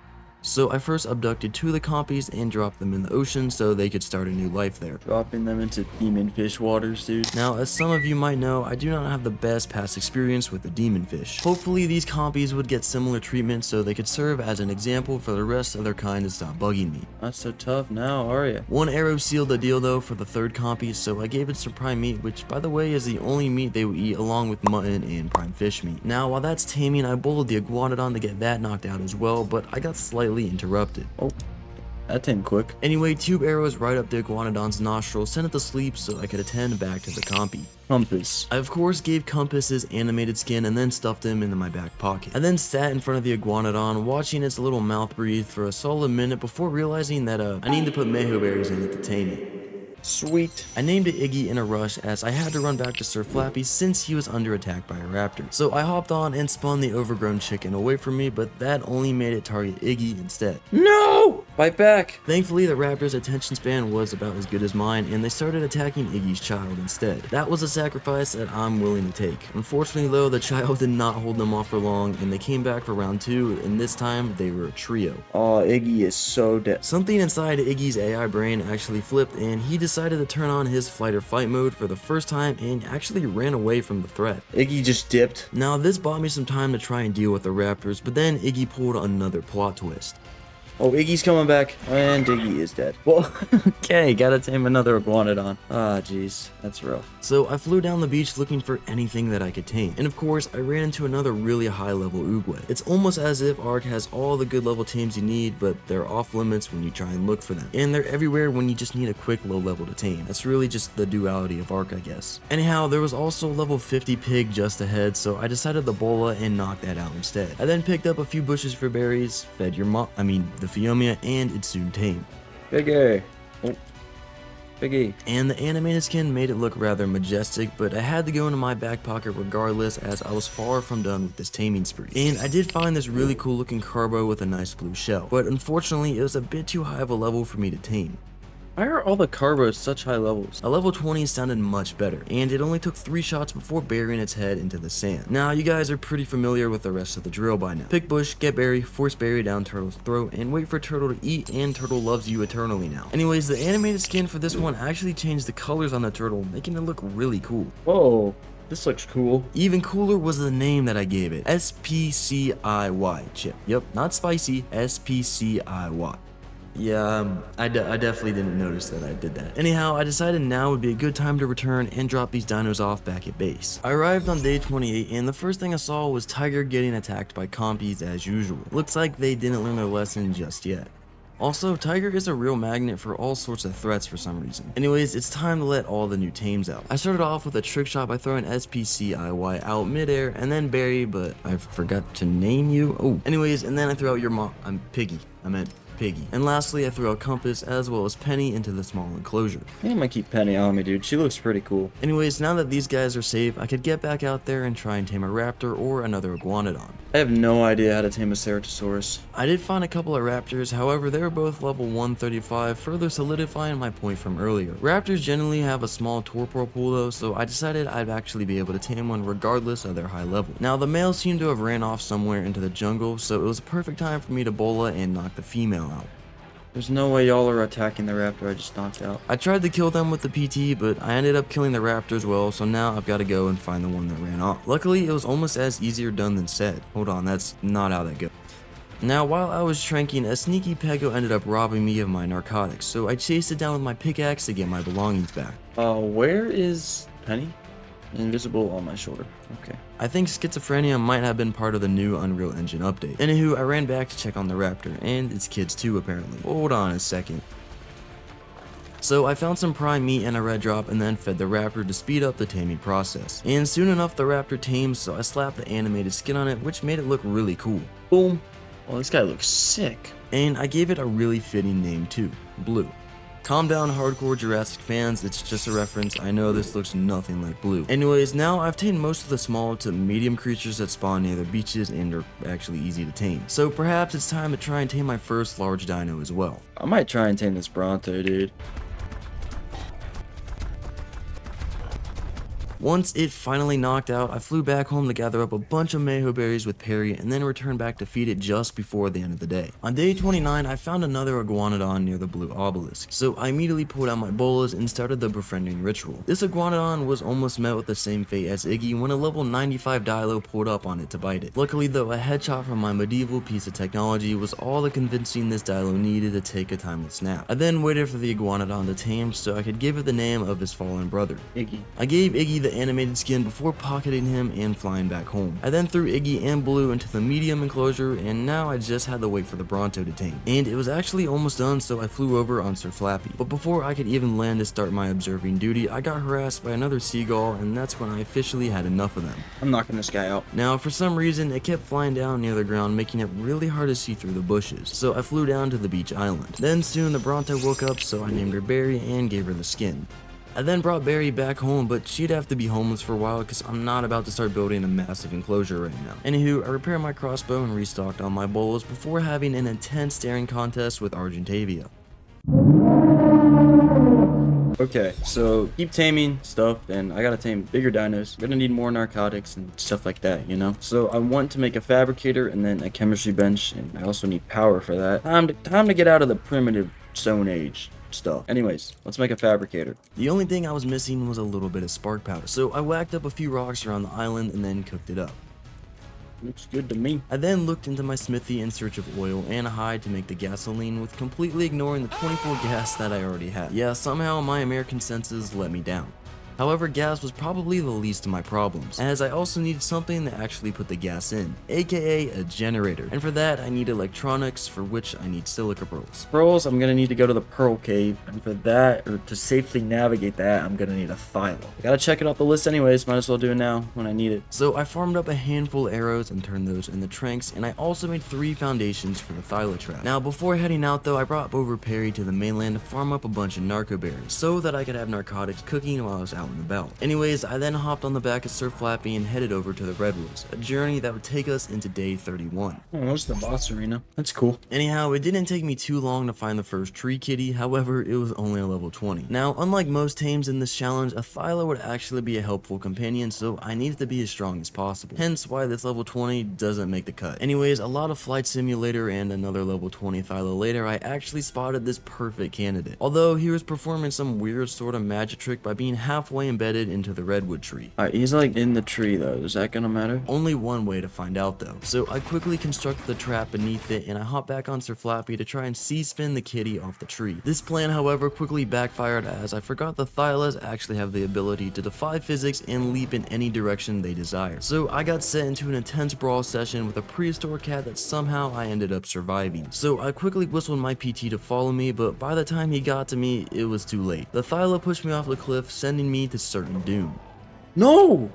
So I first abducted 2 of the compies and dropped them in the ocean so they could start a new life there. Dropping them into demon fish waters, dude. Now, as some of you might know, I do not have the best past experience with the demon fish. Hopefully these compies would get similar treatment so they could serve as an example for the rest of their kind to stop bugging me. Not so tough now, are ya? One arrow sealed the deal though for the 3rd compy, so I gave it some prime meat, which by the way is the only meat they will eat along with mutton and prime fish meat. Now while that's taming, I boiled the iguanodon to get that knocked out as well, but I got slightly interrupted. Oh, that tamed quick. Anyway, 2 arrows right up the iguanodon's nostril sent it to sleep so I could attend back to the compy. Compass. I of course gave Compass his animated skin and then stuffed him into my back pocket. I then sat in front of the iguanodon watching its little mouth breathe for a solid minute before realizing that I need to put mejo berries in it to tame it. Sweet. I named it Iggy in a rush as I had to run back to Sir Flappy since he was under attack by a raptor. So I hopped on and spun the overgrown chicken away from me, but that only made it target Iggy instead. No! Bite back. Thankfully, the raptor's attention span was about as good as mine, and they started attacking Iggy's child instead. That was a sacrifice that I'm willing to take. Unfortunately though, the child did not hold them off for long, and they came back for round 2, and this time they were a trio. Oh, Iggy is so dead. Something inside Iggy's AI brain actually flipped, and he decided to turn on his fight or fight mode for the first time and actually ran away from the threat. Iggy just dipped. Now this bought me some time to try and deal with the raptors, but then Iggy pulled another plot twist. Oh, Iggy's coming back, and Iggy is dead. Well, okay, gotta tame another iguanodon. Ah, jeez, that's rough. So I flew down the beach looking for anything that I could tame, and of course I ran into another really high level Uguay. It's almost as if Ark has all the good level tames you need, but they're off limits when you try and look for them, and they're everywhere when you just need a quick low level to tame. That's really just the duality of Ark, I guess. Anyhow, there was also level 50 pig just ahead, so I decided to bola and knock that out instead. I then picked up a few bushes for berries, fed the Phiomia, and it soon tamed. Biggie. Oh. Biggie. And the animated skin made it look rather majestic, but I had to go into my back pocket regardless as I was far from done with this taming spree. And I did find this really cool looking carbo with a nice blue shell, but unfortunately it was a bit too high of a level for me to tame. Why are all the carbos such high levels? A level 20 sounded much better, and it only took 3 shots before burying its head into the sand. Now, you guys are pretty familiar with the rest of the drill by now. Pick bush, get berry, force berry down turtle's throat, and wait for turtle to eat, and turtle loves you eternally now. Anyways, the animated skin for this one actually changed the colors on the turtle, making it look really cool. Whoa, this looks cool. Even cooler was the name that I gave it. SPCIY, Chip. Yep, not spicy, SPCIY. Yeah, I definitely didn't notice that I did that. Anyhow, I decided now would be a good time to return and drop these dinos off back at base. I arrived on day 28 and the first thing I saw was Tiger getting attacked by compies as usual. Looks like they didn't learn their lesson just yet. Also, Tiger is a real magnet for all sorts of threats for some reason. Anyways, it's time to let all the new tames out. I started off with a trick shot by throwing SPCIY out midair and then Barry, but I forgot to name you. Oh, anyways, and then I threw out your mom. I'm Piggy. I meant Piggy. And lastly, I threw out Compass as well as Penny into the small enclosure. I think I might keep Penny on me, dude. She looks pretty cool. Anyways, now that these guys are safe, I could get back out there and try and tame a raptor or another iguanodon. I have no idea how to tame a Ceratosaurus. I did find a couple of raptors, however they were both level 135, further solidifying my point from earlier. Raptors generally have a small torpor pool though, so I decided I'd actually be able to tame one regardless of their high level. Now the male seemed to have ran off somewhere into the jungle, so it was a perfect time for me to bola and knock the female out. There's no way y'all are attacking the raptor I just knocked out. I tried to kill them with the PT, but I ended up killing the raptor as well, so now I've got to go and find the one that ran off. Luckily, it was almost as easier done than said. Hold on, that's not how that goes. Now, while I was tranking, a sneaky pego ended up robbing me of my narcotics, so I chased it down with my pickaxe to get my belongings back. Where is Penny? Invisible on my shoulder. Okay. I think schizophrenia might have been part of the new Unreal Engine update. Anywho, I ran back to check on the Raptor, and its kids too apparently. Hold on a second. So I found some prime meat and a red drop and then fed the Raptor to speed up the taming process. And soon enough the Raptor tamed, so I slapped the animated skin on it, which made it look really cool. Boom. Oh, this guy looks sick. And I gave it a really fitting name too, Blue. Calm down, hardcore Jurassic fans, it's just a reference. I know this looks nothing like Blue. Anyways, now I've tamed most of the small to medium creatures that spawn near the beaches and are actually easy to tame. So perhaps it's time to try and tame my first large dino as well. I might try and tame this Bronto, dude. Once it finally knocked out, I flew back home to gather up a bunch of mayho berries with Perry and then returned back to feed it just before the end of the day. On day 29, I found another iguanodon near the blue obelisk, so I immediately pulled out my bolas and started the befriending ritual. This iguanodon was almost met with the same fate as Iggy when a level 95 Dilo pulled up on it to bite it. Luckily though, a headshot from my medieval piece of technology was all the convincing this Dilo needed to take a timeless nap. I then waited for the iguanodon to tame so I could give it the name of his fallen brother, Iggy. I gave Iggy the animated skin before pocketing him and flying back home. I then threw Iggy and Blue into the medium enclosure, and now I just had to wait for the Bronto to tame. And it was actually almost done, so I flew over on Sir Flappy. But before I could even land to start my observing duty, I got harassed by another seagull, and that's when I officially had enough of them. I'm knocking this guy out. Now, for some reason, it kept flying down near the ground, making it really hard to see through the bushes, so I flew down to the beach island. Then soon the Bronto woke up, so I named her Barry and gave her the skin. I then brought Barry back home, but she'd have to be homeless for a while because I'm not about to start building a massive enclosure right now. Anywho, I repaired my crossbow and restocked on my bolas before having an intense staring contest with Argentavia. Okay, so keep taming stuff, and I gotta tame bigger dinos. I'm gonna need more narcotics and stuff like that, you know? So I want to make a fabricator and then a chemistry bench, and I also need power for that. Time to get out of the primitive Stone Age stuff. Anyways, let's make a fabricator. The only thing I was missing was a little bit of spark powder, so I whacked up a few rocks around the island and then cooked it up. Looks good to me. I then looked into my smithy in search of oil and a hide to make the gasoline, with completely ignoring the 24 gas that I already had. Yeah, somehow my American senses let me down. However, gas was probably the least of my problems, as I also needed something to actually put the gas in, aka a generator, and for that I need electronics, for which I need silica pearls. Pearls, I'm gonna need to go to the Pearl Cave, and for that, or to safely navigate that, I'm gonna need a Thyla. I gotta check it off the list anyways, might as well do it now when I need it. So I farmed up a handful of arrows and turned those into tranks, and I also made 3 foundations for the Thyla trap. Now before heading out though, I brought over Perry to the mainland to farm up a bunch of narco berries, so that I could have narcotics cooking while I was out in the belt. Anyways, I then hopped on the back of Sir Flappy and headed over to the Redwoods, a journey that would take us into day 31. Oh, what's the boss arena? That's cool. Anyhow, it didn't take me too long to find the first tree kitty, however, it was only a level 20. Now, unlike most tames in this challenge, a Thyla would actually be a helpful companion, so I needed to be as strong as possible. Hence why this level 20 doesn't make the cut. Anyways, a lot of Flight Simulator and another level 20 Thyla later, I actually spotted this perfect candidate. Although he was performing some weird sort of magic trick by being halfway embedded into the redwood tree. Alright, he's like in the tree though. Is that gonna matter? Only one way to find out though. So I quickly constructed the trap beneath it and I hopped back on Sir Flappy to try and C-spin the kitty off the tree. This plan, however, quickly backfired as I forgot the Thylas actually have the ability to defy physics and leap in any direction they desire. So I got set into an intense brawl session with a prehistoric cat that somehow I ended up surviving. So I quickly whistled my PT to follow me, but by the time he got to me, it was too late. The Thyla pushed me off the cliff, sending me to certain doom. No!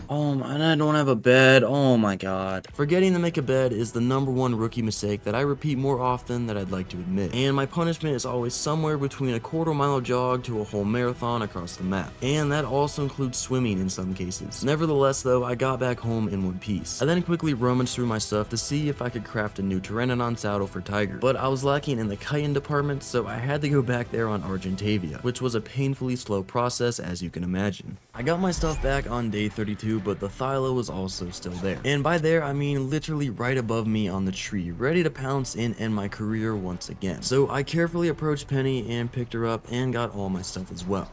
And I don't have a bed. Oh my god. Forgetting to make a bed is the #1 rookie mistake that I repeat more often than I'd like to admit. And my punishment is always somewhere between a quarter-mile jog to a whole marathon across the map. And that also includes swimming in some cases. Nevertheless though, I got back home in one piece. I then quickly rummaged through my stuff to see if I could craft a new Pteranodon saddle for Tiger. But I was lacking in the chitin department, so I had to go back there on Argentavia, which was a painfully slow process as you can imagine. I got my stuff back on day 32, but the Thyla was also still there. And by there, I mean literally right above me on the tree, ready to pounce and end my career once again. So I carefully approached Penny and picked her up and got all my stuff as well.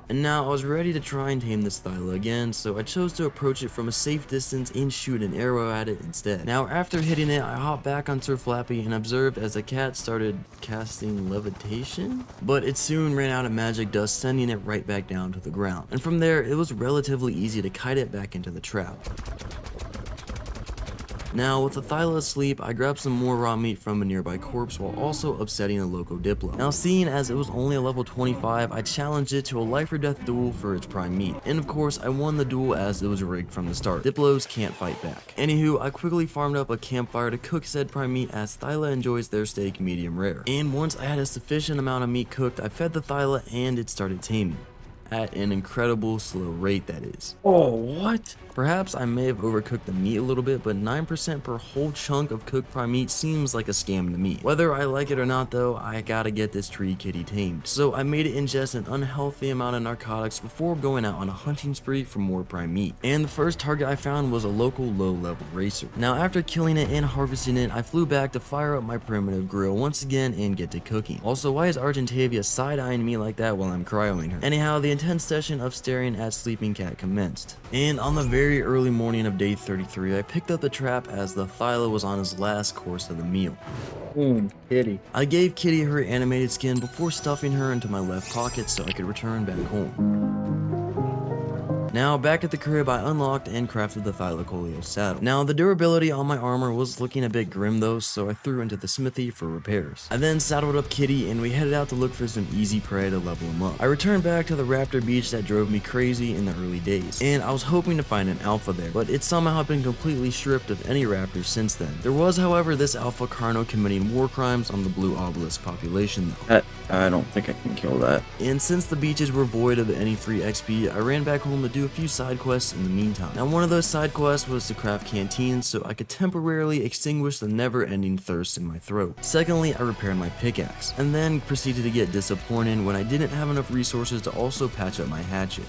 And now I was ready to try and tame this Thyla again, so I chose to approach it from a safe distance and shoot an arrow at it instead. Now after hitting it, I hopped back on Sir Flappy and observed as the cat started casting levitation, but it soon ran out of magic dust, sending it right back down to the ground. And from there, it was relatively easy to kite it back into the trap. Now, with the Thyla asleep, I grabbed some more raw meat from a nearby corpse while also upsetting a loco Diplo. Now, seeing as it was only a level 25, I challenged it to a life or death duel for its prime meat. And of course, I won the duel as it was rigged from the start. Diplos can't fight back. Anywho, I quickly farmed up a campfire to cook said prime meat as Thyla enjoys their steak medium rare. And once I had a sufficient amount of meat cooked, I fed the Thyla and it started taming. At an incredible slow rate, that is. Oh, what? Perhaps I may have overcooked the meat a little bit, but 9% per whole chunk of cooked prime meat seems like a scam to me. Whether I like it or not though, I gotta get this tree kitty tamed. So I made it ingest an unhealthy amount of narcotics before going out on a hunting spree for more prime meat. And the first target I found was a local low-level racer. Now after killing it and harvesting it, I flew back to fire up my primitive grill once again and get to cooking. Also, why is Argentavis side-eyeing me like that while I'm cryoing her? Anyhow, the intense session of staring at sleeping cat commenced. And on the very early morning of day 33, I picked up the trap as the Thyla was on his last course of the meal. Kitty. I gave Kitty her animated skin before stuffing her into my left pocket so I could return back home. Now, back at the crib, I unlocked and crafted the Thylacoleo saddle. Now, the durability on my armor was looking a bit grim though, so I threw into the smithy for repairs. I then saddled up Kitty and we headed out to look for some easy prey to level him up. I returned back to the Raptor beach that drove me crazy in the early days, and I was hoping to find an alpha there, but it's somehow been completely stripped of any raptors since then. There was, however, this alpha Carno committing war crimes on the blue obelisk population though. I don't think I can kill that. And since the beaches were void of any free XP, I ran back home to do a few side quests in the meantime. Now, one of those side quests was to craft canteens so I could temporarily extinguish the never-ending thirst in my throat. Secondly, I repaired my pickaxe, and then proceeded to get disappointed when I didn't have enough resources to also patch up my hatchet.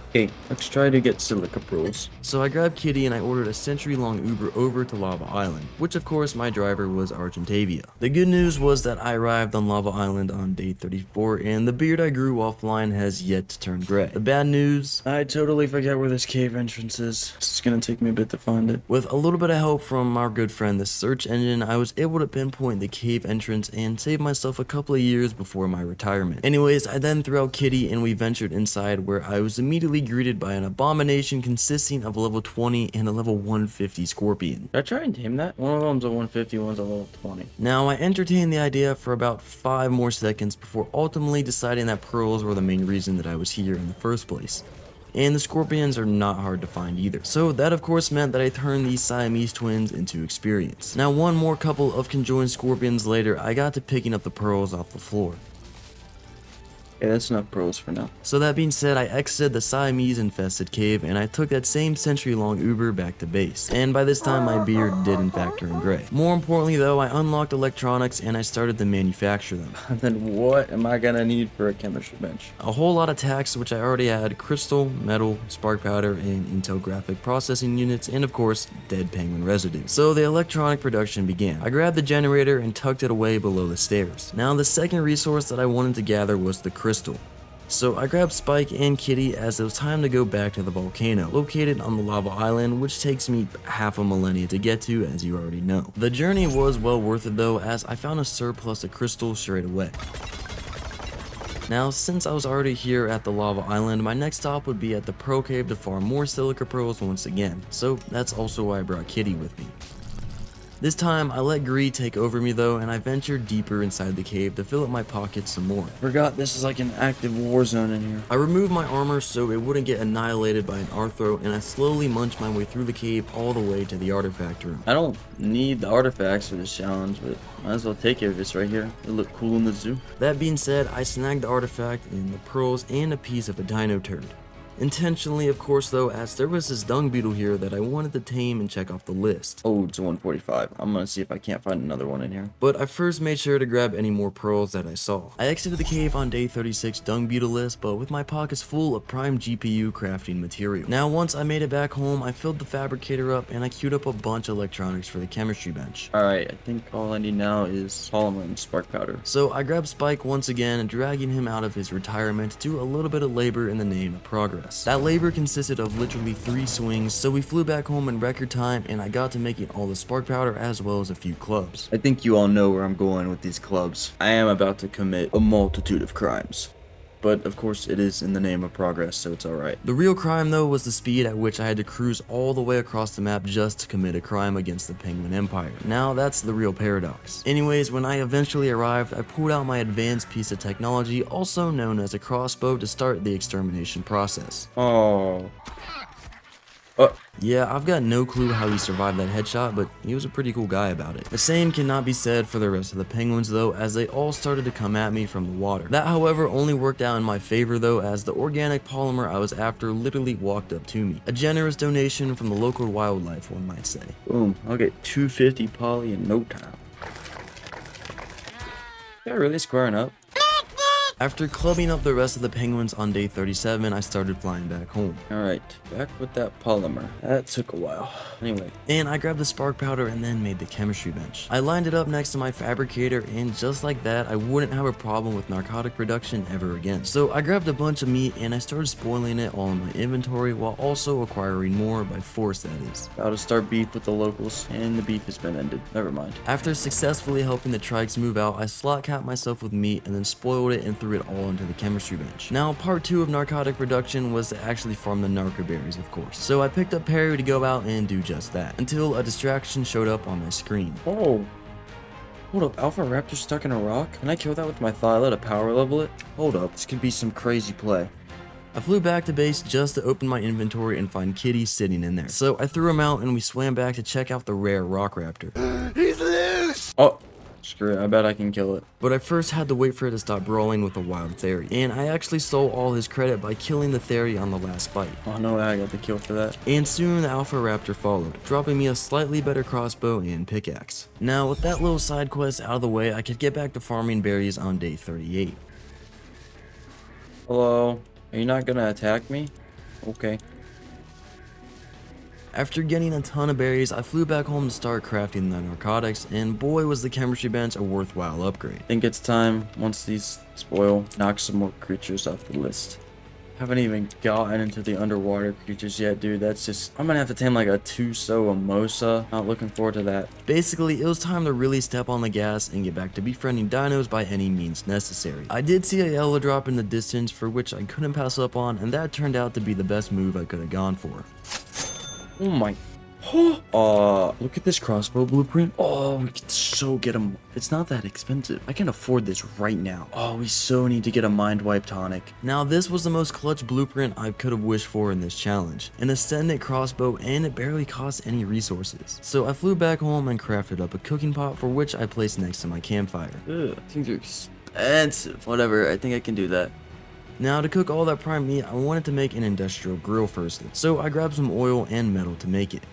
Okay, let's try to get silica pearls. So I grabbed Kitty and I ordered a century-long Uber over to Lava Island, which of course my driver was Argentavia. The good news was that I arrived on Lava Island on day 34 and the beard I grew offline has yet to turn gray. The bad news, I totally forget where this cave entrance is. It's gonna take me a bit to find it. with a little bit of help from our good friend the search engine, I was able to pinpoint the cave entrance and save myself a couple of years before my retirement. Anyways, I then threw out Kitty and we ventured inside where I was immediately greeted by an abomination consisting of a level 20 and a level 150 scorpion. Should I try and tame that? One of them's a 150, one's a level 20. Now, I entertained the idea for about 5 more seconds before ultimately deciding that pearls were the main reason that I was here in the first place. And the scorpions are not hard to find either. So that of course meant that I turned these Siamese twins into experience. Now, one more couple of conjoined scorpions later, I got to picking up the pearls off the floor. Yeah, that's enough pearls for now. So that being said, I exited the Siamese infested cave and I took that same century-long Uber back to base. And by this time, my beard did in fact turn gray. More importantly though, I unlocked electronics and I started to manufacture them. And then what am I gonna need for a chemistry bench? A whole lot of tacks, which I already had: crystal, metal, spark powder, and Intel graphic processing units, and of course, dead penguin residue. So the electronic production began. I grabbed the generator and tucked it away below the stairs. Now the second resource that I wanted to gather was the crystal. So I grabbed Spike and Kitty as it was time to go back to the volcano, located on the lava island, which takes me half a millennia to get to, as you already know. The journey was well worth it though, as I found a surplus of crystals straight away. Now, since I was already here at the lava island, my next stop would be at the Pearl Cave to farm more silica pearls once again, so that's also why I brought Kitty with me. This time, I let greed take over me though, and I ventured deeper inside the cave to fill up my pockets some more. Forgot this is like an active war zone in here. I removed my armor so it wouldn't get annihilated by an Arthro, and I slowly munched my way through the cave all the way to the artifact room. I don't need the artifacts for this challenge, but might as well take it if it's right here. It'll look cool in the zoo. That being said, I snagged the artifact and the pearls and a piece of a dino turd. Intentionally, of course, though, as there was this dung beetle here that I wanted to tame and check off the list. Oh, it's a 145. I'm gonna see if I can't find another one in here. But I first made sure to grab any more pearls that I saw. I exited the cave on day 36 dung beetle list, but with my pockets full of prime GPU crafting material. Now, once I made it back home, I filled the fabricator up and I queued up a bunch of electronics for the chemistry bench. Alright, I think all I need now is polymer and spark powder. So I grabbed Spike once again, dragging him out of his retirement to do a little bit of labor in the name of progress. That labor consisted of literally 3 swings, so we flew back home in record time and I got to making all the spark powder as well as a few clubs. I think you all know where I'm going with these clubs. I am about to commit a multitude of crimes. But of course it is in the name of progress, so it's alright. The real crime though was the speed at which I had to cruise all the way across the map just to commit a crime against the Penguin Empire. Now that's the real paradox. Anyways, when I eventually arrived, I pulled out my advanced piece of technology, also known as a crossbow, to start the extermination process. Oh. Yeah, I've got no clue how he survived that headshot, but he was a pretty cool guy about it. The same cannot be said for the rest of the penguins though, as they all started to come at me from the water. That however only worked out in my favor though, as the organic polymer I was after literally walked up to me. A generous donation from the local wildlife, one might say. Boom, I'll get 250 poly in no time. They're really squaring up. After clubbing up the rest of the penguins on day 37, I started flying back home. Alright, back with that polymer. That took a while. Anyway. And I grabbed the spark powder and then made the chemistry bench. I lined it up next to my fabricator, and just like that, I wouldn't have a problem with narcotic production ever again. So I grabbed a bunch of meat and I started spoiling it all in my inventory while also acquiring more by force, that is. About to start beef with the locals, and the beef has been ended. Never mind. After successfully helping the trikes move out, I slot capped myself with meat and then spoiled it and threw it all into the chemistry bench. Now, part 2 of narcotic production was to actually farm the narco berries, of course. So I picked up Perry to go out and do just that, until a distraction showed up on my screen. Oh. Hold up, Alpha Raptor stuck in a rock? Can I kill that with my Thyla to power level it? Hold up, this could be some crazy play. I flew back to base just to open my inventory and find Kitty sitting in there. So I threw him out and we swam back to check out the rare rock raptor. He's loose! Oh, screw it, I bet I can kill it. But I first had to wait for it to stop brawling with a wild Theri, and I actually stole all his credit by killing the Theri on the last bite. Oh no way, I got the kill for that. And soon the Alpha Raptor followed, dropping me a slightly better crossbow and pickaxe. Now with that little side quest out of the way, I could get back to farming berries on day 38. Hello? Are you not gonna attack me? Okay. After getting a ton of berries, I flew back home to start crafting the narcotics, and boy was the chemistry bench a worthwhile upgrade. Think it's time, once these spoil, knock some more creatures off the list. Haven't even gotten into the underwater creatures yet, dude. That's just... I'm gonna have to tame like a Tuso Not looking forward to that. Basically, it was time to really step on the gas and get back to befriending dinos by any means necessary. I did see a yellow drop in the distance for which I couldn't pass up on, and that turned out to be the best move I could have gone for. Oh my... look at this crossbow blueprint. Oh, we could so get him. It's not that expensive. I can afford this right now. Oh, we so need to get a mind wipe tonic. Now, this was the most clutch blueprint I could have wished for in this challenge. An ascendant crossbow, and it barely cost any resources. So I flew back home and crafted up a cooking pot, for which I placed next to my campfire. Ugh, things are expensive. Whatever, I think I can do that. Now, to cook all that prime meat, I wanted to make an industrial grill first, so I grabbed some oil and metal to make it.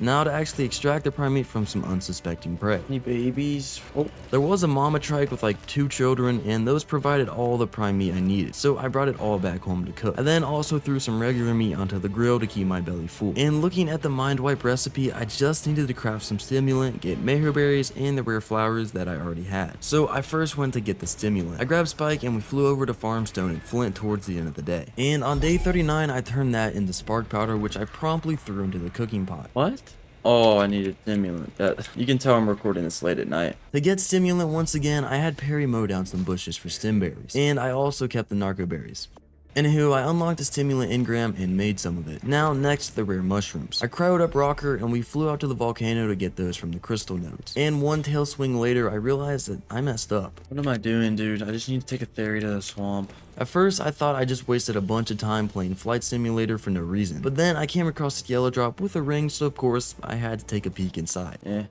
Now to actually extract the prime meat from some unsuspecting prey. Any babies? Oh, there was a mama trike with like 2 children, and those provided all the prime meat I needed, so I brought it all back home to cook. I then also threw some regular meat onto the grill to keep my belly full. And looking at the mind wipe recipe, I just needed to craft some stimulant, get mayher berries, and the rare flowers that I already had. So I first went to get the stimulant. I grabbed Spike and we flew over to Farmstone and Flint towards the end of the day. And on day 39, I turned that into spark powder, which I promptly threw into the cooking pot. what? Oh, I need a stimulant. You can tell I'm recording this late at night. To get stimulant once again, I had Perry mow down some bushes for stim berries, and I also kept the narco berries. Anywho, I unlocked the stimulant engram and made some of it. Now next, the rare mushrooms. I cryoed up Rocker and we flew out to the volcano to get those from the crystal nodes. And one tail swing later, I realized that I messed up. What am I doing, dude? I just need to take a Theri to the swamp. At first, I thought I just wasted a bunch of time playing Flight Simulator for no reason. But then I came across a yellow drop with a ring, so of course, I had to take a peek inside.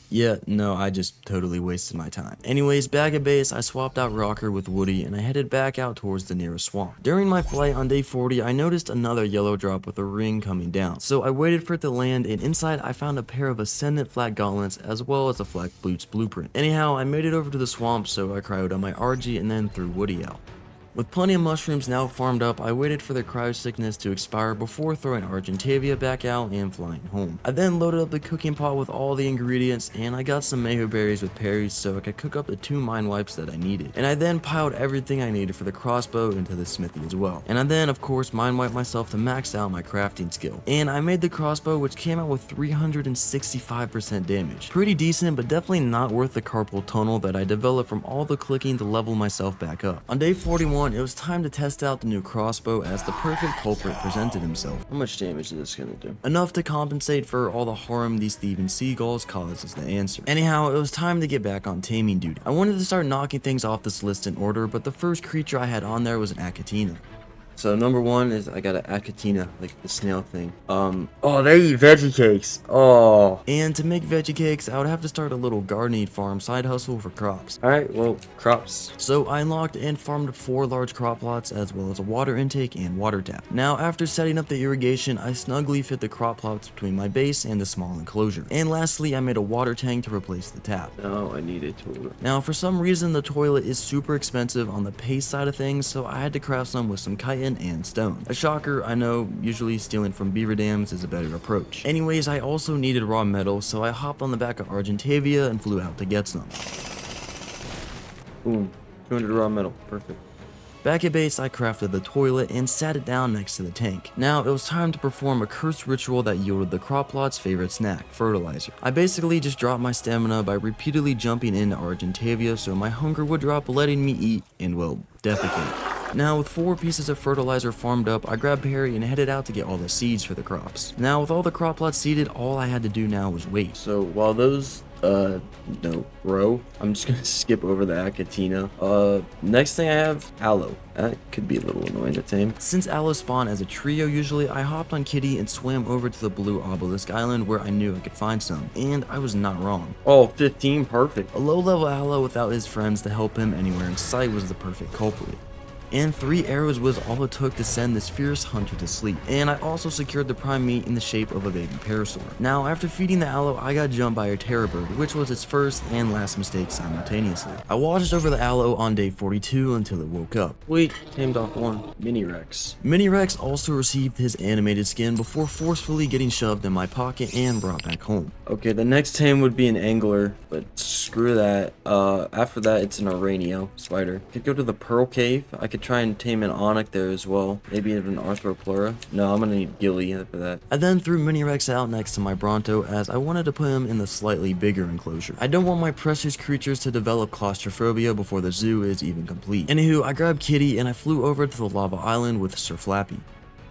Yeah, no, I just totally wasted my time. Anyways, back at base, I swapped out Rocker with Woody and I headed back out towards the nearest swamp. During my flight on day 40, I noticed another yellow drop with a ring coming down. So I waited for it to land, and inside I found a pair of Ascendant flat gauntlets as well as a flat boots blueprint. Anyhow, I made it over to the swamp, so I cryoed on my RG and then threw Woody out. With plenty of mushrooms now farmed up, I waited for the cryo sickness to expire before throwing Argentavia back out and flying home. I then loaded up the cooking pot with all the ingredients, and I got some mayho berries with berries so I could cook up the 2 mine wipes that I needed. And I then piled everything I needed for the crossbow into the smithy as well. And I then of course mine wiped myself to max out my crafting skill. And I made the crossbow, which came out with 365% damage. Pretty decent, but definitely not worth the carpal tunnel that I developed from all the clicking to level myself back up. On day 41, it was time to test out the new crossbow as the perfect culprit presented himself. How much damage is this gonna do? Enough to compensate for all the harm these thieving seagulls cause is the answer. Anyhow, it was time to get back on taming duty. I wanted to start knocking things off this list in order, but the first creature I had on there was an Achatina. So number 1 is I got an Achatina, like the snail thing. Oh, they eat veggie cakes. Oh. And to make veggie cakes, I would have to start a little garden farm side hustle for crops. Alright, well, crops. So I unlocked and farmed 4 large crop plots as well as a water intake and water tap. Now after setting up the irrigation, I snugly fit the crop plots between my base and the small enclosure. And lastly, I made a water tank to replace the tap. No, I need a toilet. Now for some reason the toilet is super expensive on the paste side of things, so I had to craft some with some chitin and stone. A shocker, I know, usually stealing from beaver dams is a better approach. Anyways, I also needed raw metal, so I hopped on the back of Argentavia and flew out to get some. Boom. 200 raw metal. Perfect. Back at base, I crafted the toilet and sat it down next to the tank. Now, it was time to perform a cursed ritual that yielded the crop plot's favorite snack, fertilizer. I basically just dropped my stamina by repeatedly jumping into Argentavia so my hunger would drop, letting me eat and, well, defecate. Now, with 4 pieces of fertilizer farmed up, I grabbed Perry and headed out to get all the seeds for the crops. Now, with all the crop plots seeded, all I had to do now was wait. So while those no, row, I'm just gonna skip over the Achatina. Next thing I have, Aloe. That could be a little annoying to tame. Since aloe spawn as a trio usually, I hopped on Kitty and swam over to the blue obelisk island where I knew I could find some, and I was not wrong. Oh, 15, perfect. A low-level aloe without his friends to help him anywhere in sight was the perfect culprit. And 3 arrows was all it took to send this fierce hunter to sleep. And I also secured the prime meat in the shape of a baby parasaur. Now, after feeding the aloe, I got jumped by a terror bird, which was its first and last mistake simultaneously. I watched over the aloe on day 42 until it woke up. Wait, tamed off 1. Mini Rex. Mini Rex also received his animated skin before forcefully getting shoved in my pocket and brought back home. Okay, the next tame would be an angler, but screw that. After that, it's an Aranio spider. Could go to the Pearl Cave. I could try and tame an Onyx there as well. Maybe even an Arthropleura. No, I'm gonna need Gilly for that. I then threw Mini Rex out next to my Bronto as I wanted to put him in the slightly bigger enclosure. I don't want my precious creatures to develop claustrophobia before the zoo is even complete. Anywho, I grabbed Kitty and I flew over to the lava island with Sir Flappy.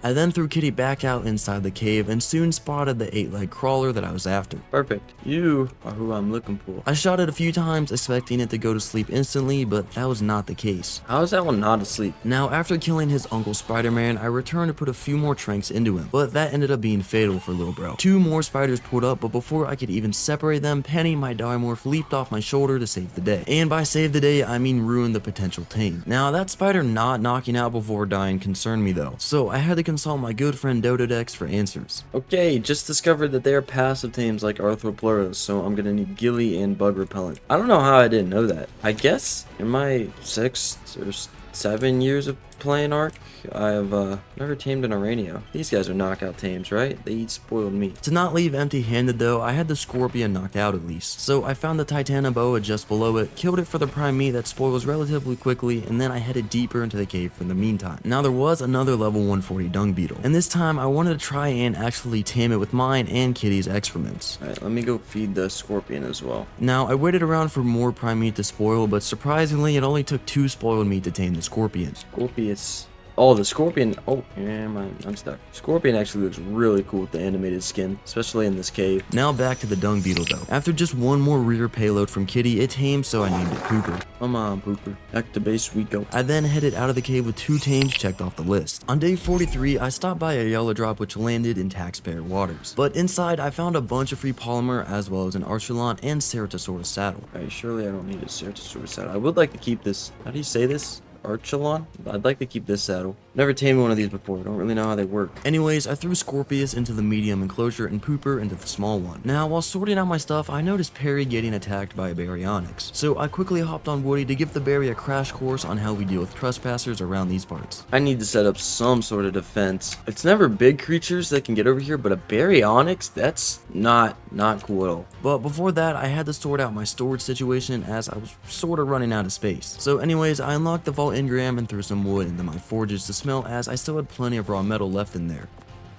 I then threw Kitty back out inside the cave and soon spotted the 8-leg crawler that I was after. Perfect. You are who I'm looking for. I shot it a few times expecting it to go to sleep instantly, but that was not the case. How is that one not asleep? Now, after killing his Uncle Spider-Man, I returned to put a few more tranks into him, but that ended up being fatal for Lil Bro. 2 more spiders pulled up, but before I could even separate them, Penny, my Dimorph, leaped off my shoulder to save the day. And by save the day, I mean ruin the potential tame. Now, that spider not knocking out before dying concerned me though, so I had to consult my good friend Dodo Dex for answers. Okay, just discovered that they are passive tames like Arthropleura, so I'm gonna need Gilly and Bug Repellent. I don't know how I didn't know that. I guess in my 6 or 7 years of playing Ark, I have never tamed an Aranio. These guys are knockout tames, right? They eat spoiled meat. To not leave empty-handed though, I had the Scorpion knocked out at least. So I found the Titanoboa just below it, killed it for the prime meat that spoils relatively quickly, and then I headed deeper into the cave for the meantime. Now there was another level 140 dung beetle, and this time I wanted to try and actually tame it with mine and Kitty's excrements. Alright, let me go feed the Scorpion as well. Now I waited around for more prime meat to spoil, but surprisingly it only took 2 spoiled meat to tame the Scorpion. Scorpius. Oh, the scorpion. Oh, yeah, I'm stuck. Scorpion actually looks really cool with the animated skin, especially in this cave. Now back to the dung beetle though. After just one more rear payload from Kitty, it tamed, so I named it Pooper. Come on, Pooper. Back to base we go. I then headed out of the cave with 2 tames checked off the list. On day 43, I stopped by a yellow drop which landed in taxpayer waters. But inside, I found a bunch of free polymer as well as an Archelon and Ceratosaurus saddle. Alright, surely I don't need a Ceratosaurus saddle. I would like to keep this. How do you say this? Archelon? I'd like to keep this saddle. Never tamed one of these before. I don't really know how they work. Anyways, I threw Scorpius into the medium enclosure and Pooper into the small one. Now, while sorting out my stuff, I noticed Perry getting attacked by a Baryonyx. So I quickly hopped on Woody to give the Barry a crash course on how we deal with trespassers around these parts. I need to set up some sort of defense. It's never big creatures that can get over here, but a Baryonyx? That's not cool at all. But before that, I had to sort out my storage situation as I was sort of running out of space. So anyways, I unlocked the vault engram and threw some wood into my forges to smelt as I still had plenty of raw metal left in there.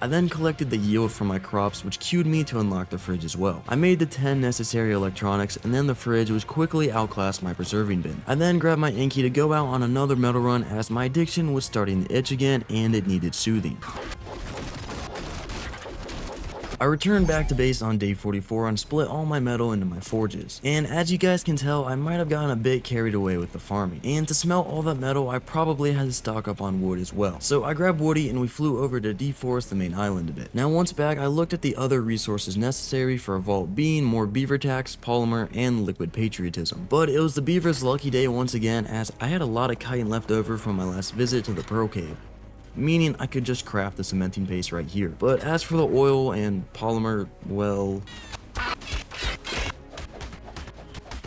I then collected the yield from my crops, which cued me to unlock the fridge as well. I made the 10 necessary electronics, and then the fridge, which quickly outclassed my preserving bin. I then grabbed my Inky to go out on another metal run as my addiction was starting to itch again and it needed soothing. I returned back to base on day 44 and split all my metal into my forges. And as you guys can tell, I might have gotten a bit carried away with the farming. And to smelt all that metal, I probably had to stock up on wood as well. So I grabbed Woody and we flew over to deforest the main island a bit. Now once back, I looked at the other resources necessary for a vault, being more beaver tax, polymer, and liquid patriotism. But it was the beaver's lucky day once again, as I had a lot of chitin left over from my last visit to the Pearl Cave, meaning I could just craft the cementing paste right here. But as for the oil and polymer, well,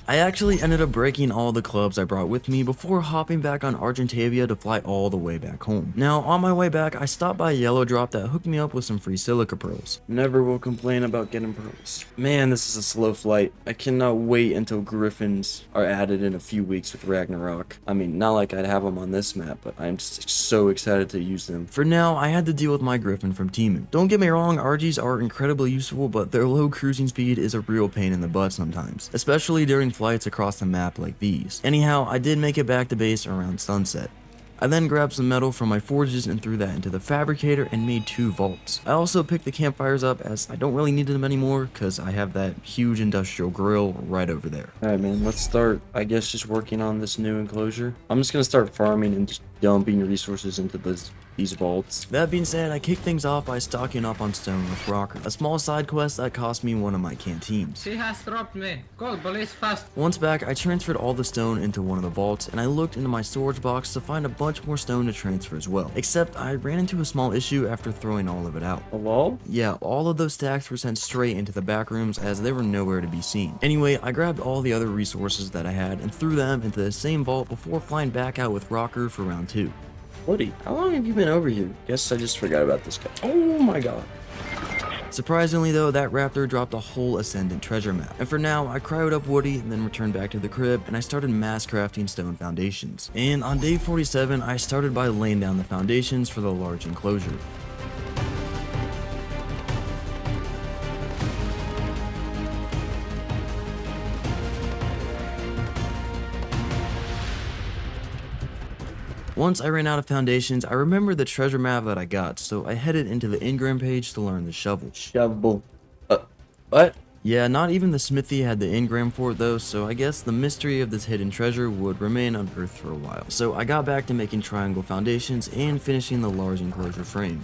I actually ended up breaking all the clubs I brought with me before hopping back on Argentavia to fly all the way back home. Now, on my way back, I stopped by a yellow drop that hooked me up with some free silica pearls. Never will complain about getting pearls. Man, this is a slow flight. I cannot wait until griffins are added in a few weeks with Ragnarok. I mean, not like I'd have them on this map, but I'm just so excited to use them. For now, I had to deal with my griffin from Taming. Don't get me wrong, Argies are incredibly useful, but their low cruising speed is a real pain in the butt sometimes, especially during flights across the map like these. Anyhow, I did make it back to base around sunset. I then grabbed some metal from my forges and threw that into the fabricator and made 2 vaults. I also picked the campfires up as I don't really need them anymore because I have that huge industrial grill right over there. Alright man, let's start, I guess, just working on this new enclosure. I'm just gonna start farming and just dumping resources into these vaults. That being said, I kicked things off by stocking up on stone with Rocker, a small side quest that cost me one of my canteens. She has dropped me. Call police fast. Once back, I transferred all the stone into one of the vaults, and I looked into my storage box to find a bunch more stone to transfer as well. Except I ran into a small issue after throwing all of it out. Hello? Yeah, all of those stacks were sent straight into the back rooms as they were nowhere to be seen. Anyway, I grabbed all the other resources that I had and threw them into the same vault before flying back out with Rocker for round 2. Woody, how long have you been over here? Guess I just forgot about this guy. Oh my god. Surprisingly though, that Raptor dropped a whole Ascendant treasure map. And for now, I cryoed up Woody and then returned back to the crib and I started mass crafting stone foundations. And on day 47, I started by laying down the foundations for the large enclosure. Once I ran out of foundations, I remembered the treasure map that I got, so I headed into the engram page to learn the shovel. Shovel. What? Yeah, not even the smithy had the engram for it though, so I guess the mystery of this hidden treasure would remain unearthed for a while. So I got back to making triangle foundations and finishing the large enclosure frame.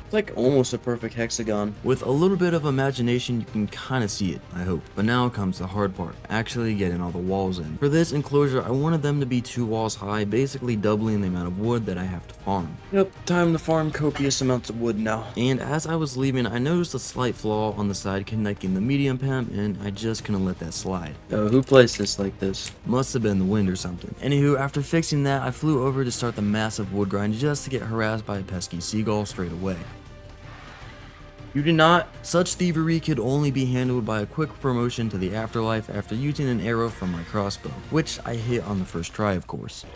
It's like almost a perfect hexagon. With a little bit of imagination, you can kind of see it, I hope. But now comes the hard part, actually getting all the walls in. For this enclosure, I wanted them to be 2 walls high, basically doubling the amount of wood that I have to farm. Yep, time to farm copious amounts of wood now. And as I was leaving, I noticed a slight flaw on the side connecting the medium PEM, and I just couldn't let that slide. Who placed this like this? Must have been the wind or something. Anywho, after fixing that, I flew over to start the massive wood grind just to get harassed by a pesky seagull straight away. You did not? Such thievery could only be handled by a quick promotion to the afterlife after using an arrow from my crossbow, which I hit on the first try of course.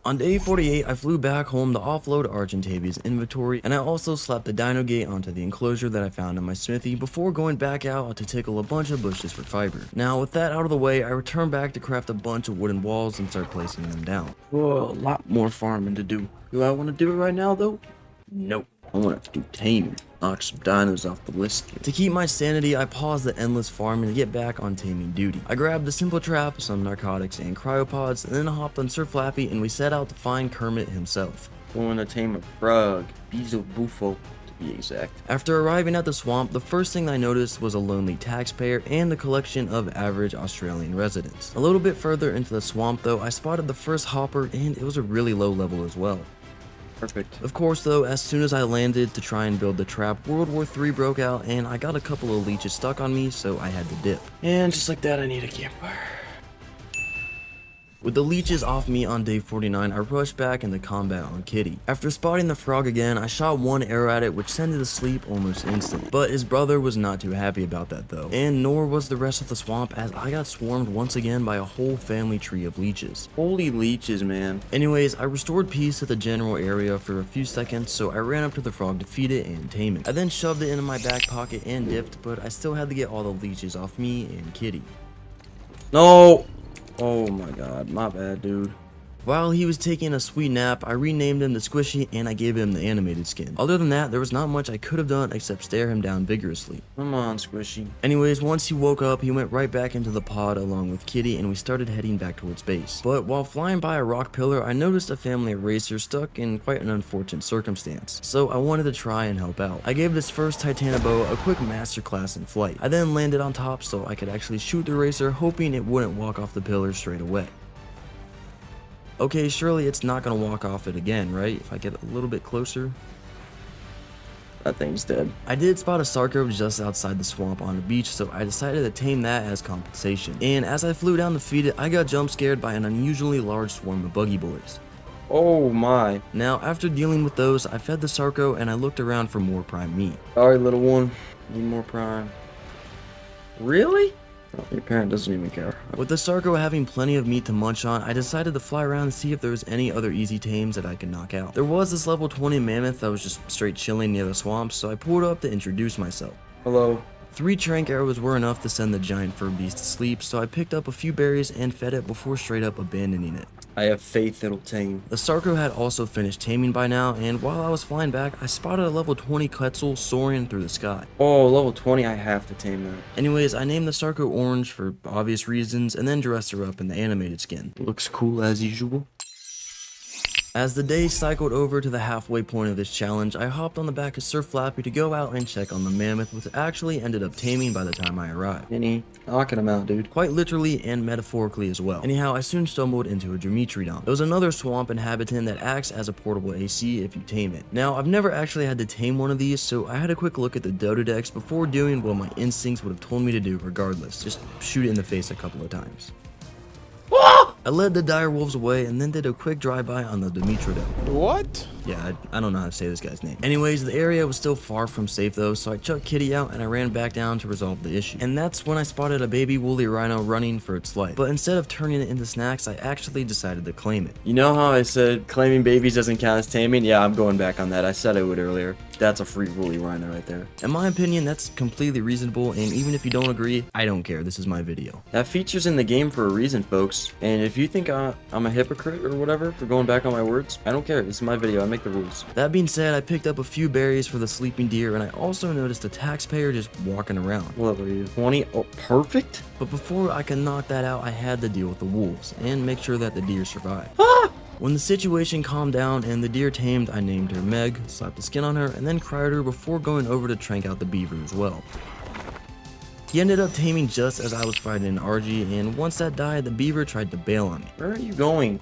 On day 48, I flew back home to offload Argentavis inventory, and I also slapped the dino gate onto the enclosure that I found in my smithy before going back out to tickle a bunch of bushes for fiber. Now, with that out of the way, I returned back to craft a bunch of wooden walls and start placing them down. Whoa, a lot more farming to do. Do I want to do it right now, though? Nope. I want to do taming. Knock some dinos off the list here. To keep my sanity, I paused the endless farming to get back on taming duty. I grabbed a simple trap, some narcotics, and cryopods, and then hopped on Sir Flappy and we set out to find Kermit himself. Going to tame a frog. Bezo Bufo, to be exact. After arriving at the swamp, the first thing I noticed was a lonely taxpayer and a collection of average Australian residents. A little bit further into the swamp though, I spotted the first hopper and it was a really low level as well. Perfect. Of course though, as soon as I landed to try and build the trap, World War III broke out and I got a couple of leeches stuck on me, so I had to dip. And just like that, I need a campfire. With the leeches off me on day 49, I rushed back into combat on Kitty. After spotting the frog again, I shot one arrow at it which sent it to sleep almost instantly. But his brother was not too happy about that though, and nor was the rest of the swamp as I got swarmed once again by a whole family tree of leeches. Holy leeches, man. Anyways, I restored peace to the general area for a few seconds, so I ran up to the frog to feed it and tame it. I then shoved it into my back pocket and dipped, but I still had to get all the leeches off me and Kitty. No! Oh my god, my bad, dude. While he was taking a sweet nap, I renamed him to Squishy and I gave him the animated skin. Other than that, there was not much I could have done except stare him down vigorously. Come on, Squishy. Anyways, once he woke up, he went right back into the pod along with Kitty and we started heading back towards base. But while flying by a rock pillar, I noticed a family of racers stuck in quite an unfortunate circumstance. So I wanted to try and help out. I gave this first Titanobo a quick masterclass in flight. I then landed on top so I could actually shoot the racer, hoping it wouldn't walk off the pillar straight away. Okay, surely it's not gonna walk off it again, right? If I get a little bit closer. That thing's dead. I did spot a Sarco just outside the swamp on the beach, so I decided to tame that as compensation. And as I flew down to feed it, I got jump scared by an unusually large swarm of buggy boys. Oh my. Now, after dealing with those, I fed the Sarco and I looked around for more prime meat. Sorry, little one. Need more prime. Really? Oh, your parent doesn't even care. With the Sarco having plenty of meat to munch on, I decided to fly around and see if there was any other easy tames that I could knock out. There was this level 20 mammoth that was just straight chilling near the swamp, so I pulled up to introduce myself. Hello. 3 trank arrows were enough to send the giant fur beast to sleep, so I picked up a few berries and fed it before straight up abandoning it. I have faith it'll tame. The Sarco had also finished taming by now, and while I was flying back, I spotted a level 20 Quetzal soaring through the sky. Oh, level 20, I have to tame that. Anyways, I named the Sarco orange for obvious reasons, and then dressed her up in the animated skin. Looks cool as usual. As the day cycled over to the halfway point of this challenge, I hopped on the back of Sir Flappy to go out and check on the mammoth, which actually ended up taming by the time I arrived. Minnie, knocking him out, dude. Quite literally and metaphorically as well. Anyhow, I soon stumbled into a Dimetrodon. There was another swamp inhabitant that acts as a portable AC if you tame it. Now, I've never actually had to tame one of these, so I had a quick look at the Dodo decks before doing what my instincts would have told me to do regardless. Just shoot it in the face a couple of times. I led the dire wolves away and then did a quick drive-by on the Dimetrodon. What? Yeah, I don't know how to say this guy's name. Anyways, the area was still far from safe though, so I chucked Kitty out and I ran back down to resolve the issue. And that's when I spotted a baby woolly rhino running for its life. But instead of turning it into snacks, I actually decided to claim it. You know how I said claiming babies doesn't count as taming? Yeah, I'm going back on that. I said I would earlier. That's a free woolly rhino right there. In my opinion, that's completely reasonable, and even if you don't agree, I don't care. This is my video. That feature's in the game for a reason, folks. And if you think I'm a hypocrite or whatever for going back on my words, I don't care. This is my video. I make the rules. That being said, I picked up a few berries for the sleeping deer, and I also noticed a taxpayer just walking around. What level are you? 20? Oh, perfect. But before I could knock that out, I had to deal with the wolves and make sure that the deer survived. When the situation calmed down and the deer tamed, I named her Meg, slapped the skin on her, and then cried her before going over to trank out the beaver as well. He ended up taming just as I was fighting an Argy, and once that died, the beaver tried to bail on me. Where are you going?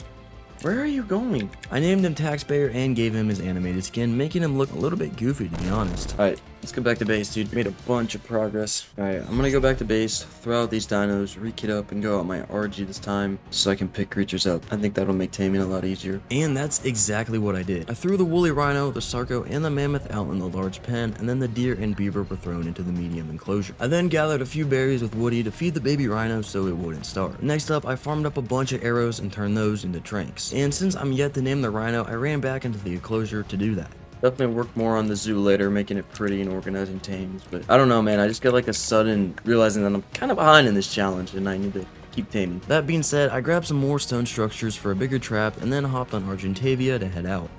Where are you going? I named him Taxpayer and gave him his animated skin, making him look a little bit goofy to be honest. Alright, Let's go back to base, dude. Made a bunch of progress. Alright, I'm gonna go back to base, throw out these dinos, re-kit up, and go out my RG this time so I can pick creatures up. I think that'll make taming a lot easier. And that's exactly what I did. I threw the woolly rhino, the sarco, and the mammoth out in the large pen, and then the deer and beaver were thrown into the medium enclosure. I then gathered a few berries with Woody to feed the baby rhino so it wouldn't starve. Next up, I farmed up a bunch of arrows and turned those into tranks. And since I'm yet to name the rhino, I ran back into the enclosure to do that. Definitely work more on the zoo later, making it pretty and organizing tames. But I don't know, man. I just got like a sudden realizing that I'm kind of behind in this challenge and I need to keep taming. That being said, I grabbed some more stone structures for a bigger trap and then hopped on Argentavia to head out.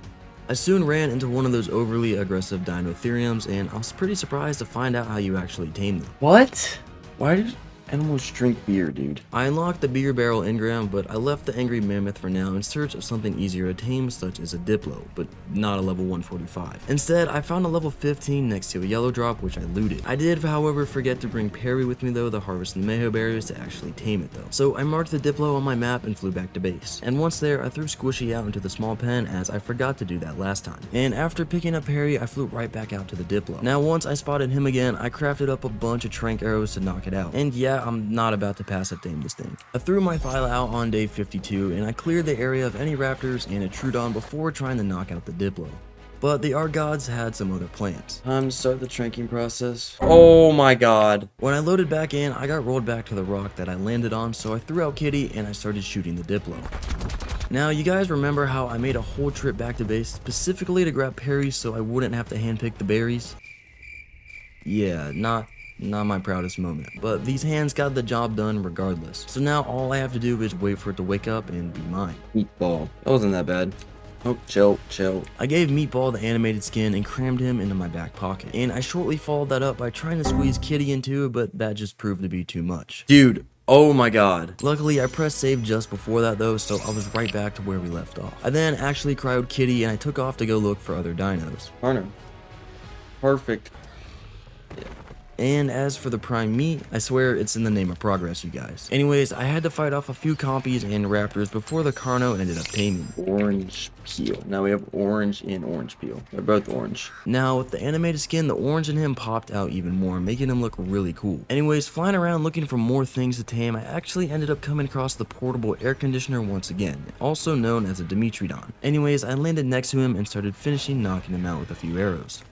I soon ran into one of those overly aggressive Dinotheriums, and I was pretty surprised to find out how you actually tame them. What? Why did animals drink beer, dude? I unlocked the beer barrel engram, but I left the angry mammoth for now in search of something easier to tame, such as a Diplo, but not a level 145. Instead, I found a level 15 next to a yellow drop, which I looted. I did, however, forget to bring Perry with me though to harvest the Meho berries to actually tame it though. So I marked the Diplo on my map and flew back to base. And once there, I threw Squishy out into the small pen as I forgot to do that last time. And after picking up Perry, I flew right back out to the Diplo. Now once I spotted him again, I crafted up a bunch of trank arrows to knock it out. And yeah, I'm not about to passive tame this thing. I threw my Thyla out on day 52 and I cleared the area of any raptors and a Trudon before trying to knock out the Diplo. But the Argods had some other plans. Time to start the tranking process. Oh my god. When I loaded back in, I got rolled back to the rock that I landed on, so I threw out Kitty and I started shooting the Diplo. Now, you guys remember how I made a whole trip back to base specifically to grab Perry so I wouldn't have to handpick the berries? Yeah, not my proudest moment, but these hands got the job done regardless. So now all I have to do is wait for it to wake up and be mine. Meatball. That wasn't that bad. Oh, chill. I gave Meatball the animated skin and crammed him into my back pocket. And I shortly followed that up by trying to squeeze Kitty into it, but that just proved to be too much. Dude, oh my god. Luckily, I pressed save just before that though, so I was right back to where we left off. I then actually cryoed Kitty and I took off to go look for other dinos. Arner. Perfect. And as for the prime meat, I swear it's in the name of progress, you guys. Anyways, I had to fight off a few compies and raptors before the Carno ended up taming. Orange peel. Now we have orange and orange peel. They're both orange. Now, with the animated skin, the orange in him popped out even more, making him look really cool. Anyways, flying around looking for more things to tame, I actually ended up coming across the portable air conditioner once again, also known as a Dimetrodon. Anyways, I landed next to him and started finishing knocking him out with a few arrows.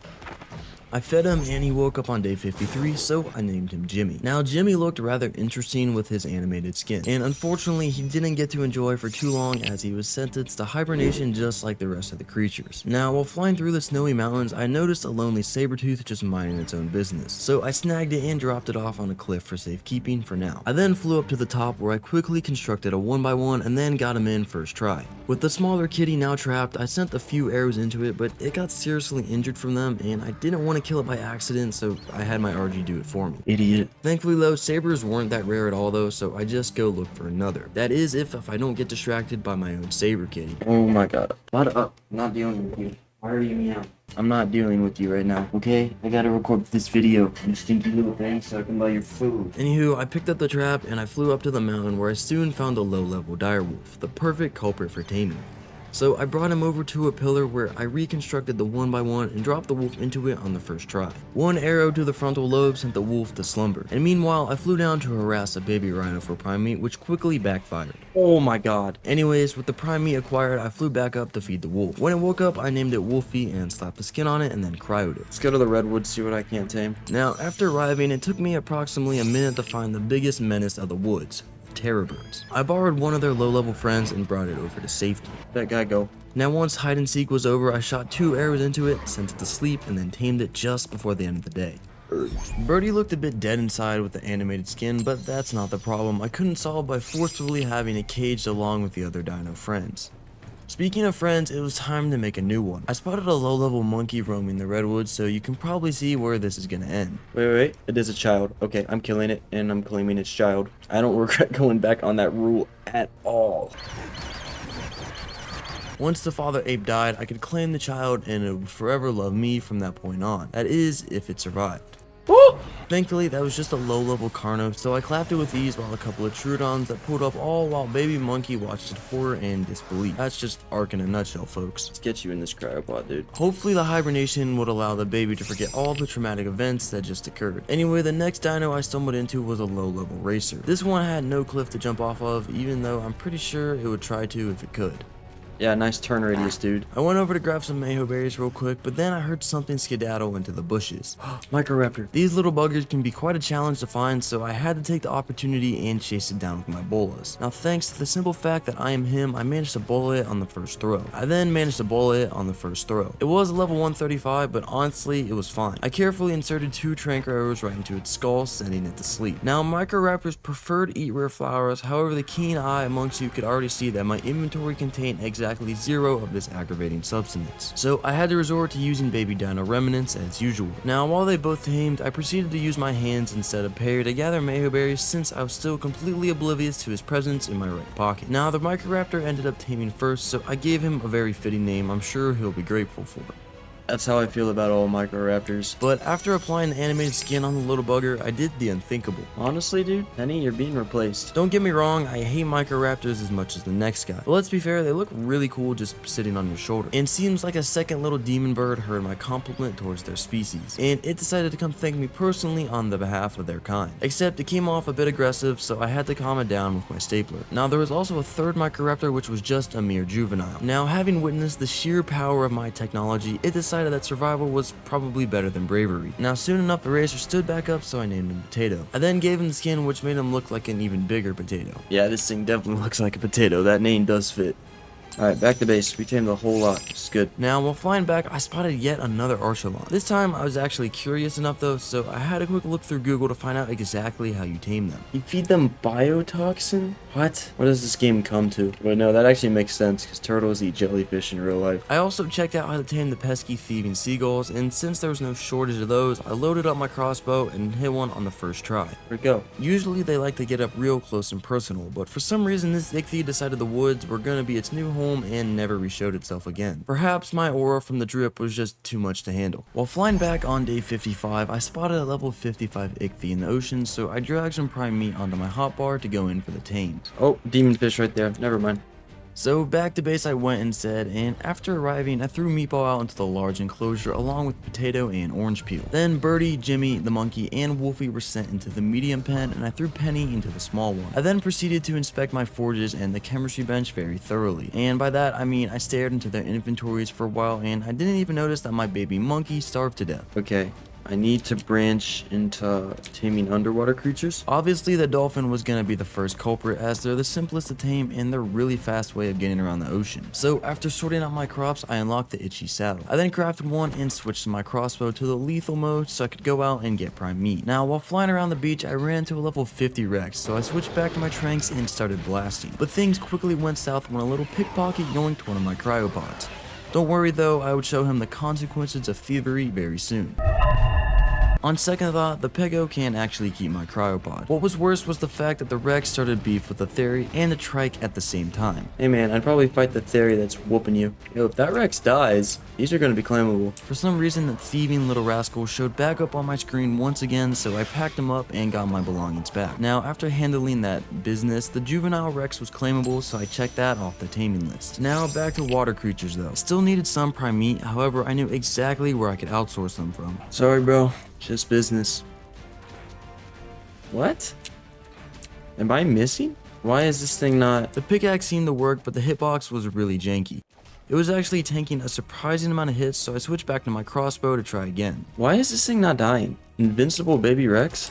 I fed him and he woke up on day 53, so I named him Jimmy. Now Jimmy looked rather interesting with his animated skin, and unfortunately he didn't get to enjoy for too long as he was sentenced to hibernation just like the rest of the creatures. Now while flying through the snowy mountains, I noticed a lonely saber-tooth just minding its own business, so I snagged it and dropped it off on a cliff for safekeeping for now. I then flew up to the top where I quickly constructed a 1x1 and then got him in first try. With the smaller kitty now trapped, I sent a few arrows into it, but it got seriously injured from them and I didn't want to kill it by accident, so I had my RG do it for me. Idiot. Thankfully though, sabers weren't that rare at all though, so I just go look for another. That is if I don't get distracted by my own saber kitty. Oh my god. Shut up. I'm not dealing with you. Why are you meow? I'm not dealing with you right now, okay? I gotta record this video, you stinky little thing, so I can buy your food. Anywho, I picked up the trap and I flew up to the mountain where I soon found a low-level direwolf, the perfect culprit for taming. So I brought him over to a pillar where I reconstructed the 1x1 and dropped the wolf into it on the first try. One arrow to the frontal lobe sent the wolf to slumber, and meanwhile I flew down to harass a baby rhino for prime meat, which quickly backfired. Oh my god. Anyways, with the prime meat acquired, I flew back up to feed the wolf. When it woke up, I named it Wolfie and slapped the skin on it and then cryoed it. Let's go to the redwoods, see what I can't tame. Now, after arriving, it took me approximately a minute to find the biggest menace of the woods, terror birds. I borrowed one of their low-level friends and brought it over to safety. That guy go. Now once hide and seek was over, I shot 2 arrows into it, sent it to sleep, and then tamed it just before the end of the day. Birdie looked a bit dead inside with the animated skin, but that's not the problem I couldn't solve by forcefully having it caged along with the other dino friends. Speaking of friends, it was time to make a new one. I spotted a low-level monkey roaming the redwoods, so you can probably see where this is gonna end. Wait. It is a child. Okay, I'm killing it, and I'm claiming its child. I don't regret going back on that rule at all. Once the father ape died, I could claim the child and it would forever love me from that point on. That is, if it survived. Oh! Thankfully, that was just a low-level Carno, so I clapped it with ease while a couple of Pteranodons that pulled up, all while baby monkey watched in horror and disbelief. That's just Ark in a nutshell, folks. Let's get you in this cryopod, dude. Hopefully the hibernation would allow the baby to forget all the traumatic events that just occurred. Anyway, the next dino I stumbled into was a low-level racer. This one had no cliff to jump off of, even though I'm pretty sure it would try to if it could. Yeah, nice turn radius, dude. I went over to grab some mayho berries real quick, but then I heard something skedaddle into the bushes. Microraptor. These little buggers can be quite a challenge to find, so I had to take the opportunity and chase it down with my bolas. Now, thanks to the simple fact that I am him, I managed to bola it on the first throw. I then managed to bola it on the first throw. It was a level 135, but honestly, it was fine. I carefully inserted 2 trank arrows right into its skull, sending it to sleep. Now, Microraptors prefer to eat rare flowers, however, the keen eye amongst you could already see that my inventory contained exactly 0 of this aggravating substance. So I had to resort to using baby dino remnants as usual. Now while they both tamed, I proceeded to use my hands instead of parry to gather mayho berries since I was still completely oblivious to his presence in my right pocket. Now the Microraptor ended up taming first, so I gave him a very fitting name I'm sure he'll be grateful for. That's how I feel about all Microraptors. But after applying the animated skin on the little bugger, I did the unthinkable. Honestly, dude, Penny, you're being replaced. Don't get me wrong, I hate Microraptors as much as the next guy. But let's be fair, they look really cool just sitting on your shoulder. And seems like a second little demon bird heard my compliment towards their species, and it decided to come thank me personally on the behalf of their kind. Except it came off a bit aggressive, so I had to calm it down with my stapler. Now there was also a third Microraptor which was just a mere juvenile. Now having witnessed the sheer power of my technology, it decided that survival was probably better than bravery. Now soon enough the racer stood back up, so I named him Potato. I then gave him the skin which made him look like an even bigger potato. Yeah, this thing definitely looks like a potato. That name does fit. Alright, back to base. We tamed the whole lot. It's good. Now, while flying back, I spotted yet another Archelon. This time, I was actually curious enough though, so I had a quick look through Google to find out exactly how you tame them. You feed them biotoxin? What? What does this game come to? But no, that actually makes sense, because turtles eat jellyfish in real life. I also checked out how to tame the pesky thieving seagulls, and since there was no shortage of those, I loaded up my crossbow and hit one on the first try. Where'd it go? Usually they like to get up real close and personal, but for some reason this ichthy decided the woods were gonna be its new home and never re-showed itself again. Perhaps my aura from the drip was just too much to handle. While flying back on day 55, I spotted a level 55 ichthy in the ocean, so I dragged some prime meat onto my hotbar to go in for the tame. Oh, demon fish right there. Never mind. So back to base I went instead, and after arriving, I threw Meatball out into the large enclosure along with Potato and Orange Peel. Then Birdie, Jimmy, the monkey, and Wolfie were sent into the medium pen, and I threw Penny into the small one. I then proceeded to inspect my forges and the chemistry bench very thoroughly, and by that I mean I stared into their inventories for a while, and I didn't even notice that my baby monkey starved to death. Okay. I need to branch into taming underwater creatures. Obviously the dolphin was gonna be the first culprit, as they're the simplest to tame and they're really fast way of getting around the ocean. So after sorting out my crops, I unlocked the itchy saddle. I then crafted one and switched my crossbow to the lethal mode so I could go out and get prime meat. Now while flying around the beach, I ran into a level 50 Rex, so I switched back to my tranks and started blasting. But things quickly went south when a little pickpocket yoinked one of my cryopods. Don't worry though, I would show him the consequences of thievery very soon. On second thought, the Pego can actually keep my cryopod. What was worse was the fact that the Rex started beef with the Theri and the Trike at the same time. Hey man, I'd probably fight the Theri that's whooping you. Yo, if that Rex dies, these are gonna be claimable. For some reason, that thieving little rascal showed back up on my screen once again, so I packed him up and got my belongings back. Now, after handling that business, the juvenile Rex was claimable, so I checked that off the taming list. Now, back to water creatures though. I still needed some prime meat, however, I knew exactly where I could outsource them from. Sorry bro, just business. What? Am I missing? Why is this thing not... The pickaxe seemed to work, but the hitbox was really janky. It was actually tanking a surprising amount of hits, so I switched back to my crossbow to try again. Why is this thing not dying? Invincible baby Rex?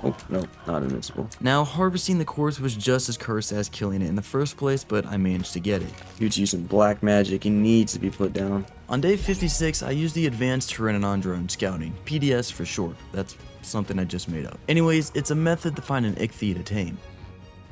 Oh, no, not invincible. Now, harvesting the quartz was just as cursed as killing it in the first place, but I managed to get it. Dude's using black magic. He needs to be put down. On day 56, I used the Advanced Pteranodon Drone Scouting, PDS for short. That's something I just made up. Anyways, it's a method to find an ichthy to tame.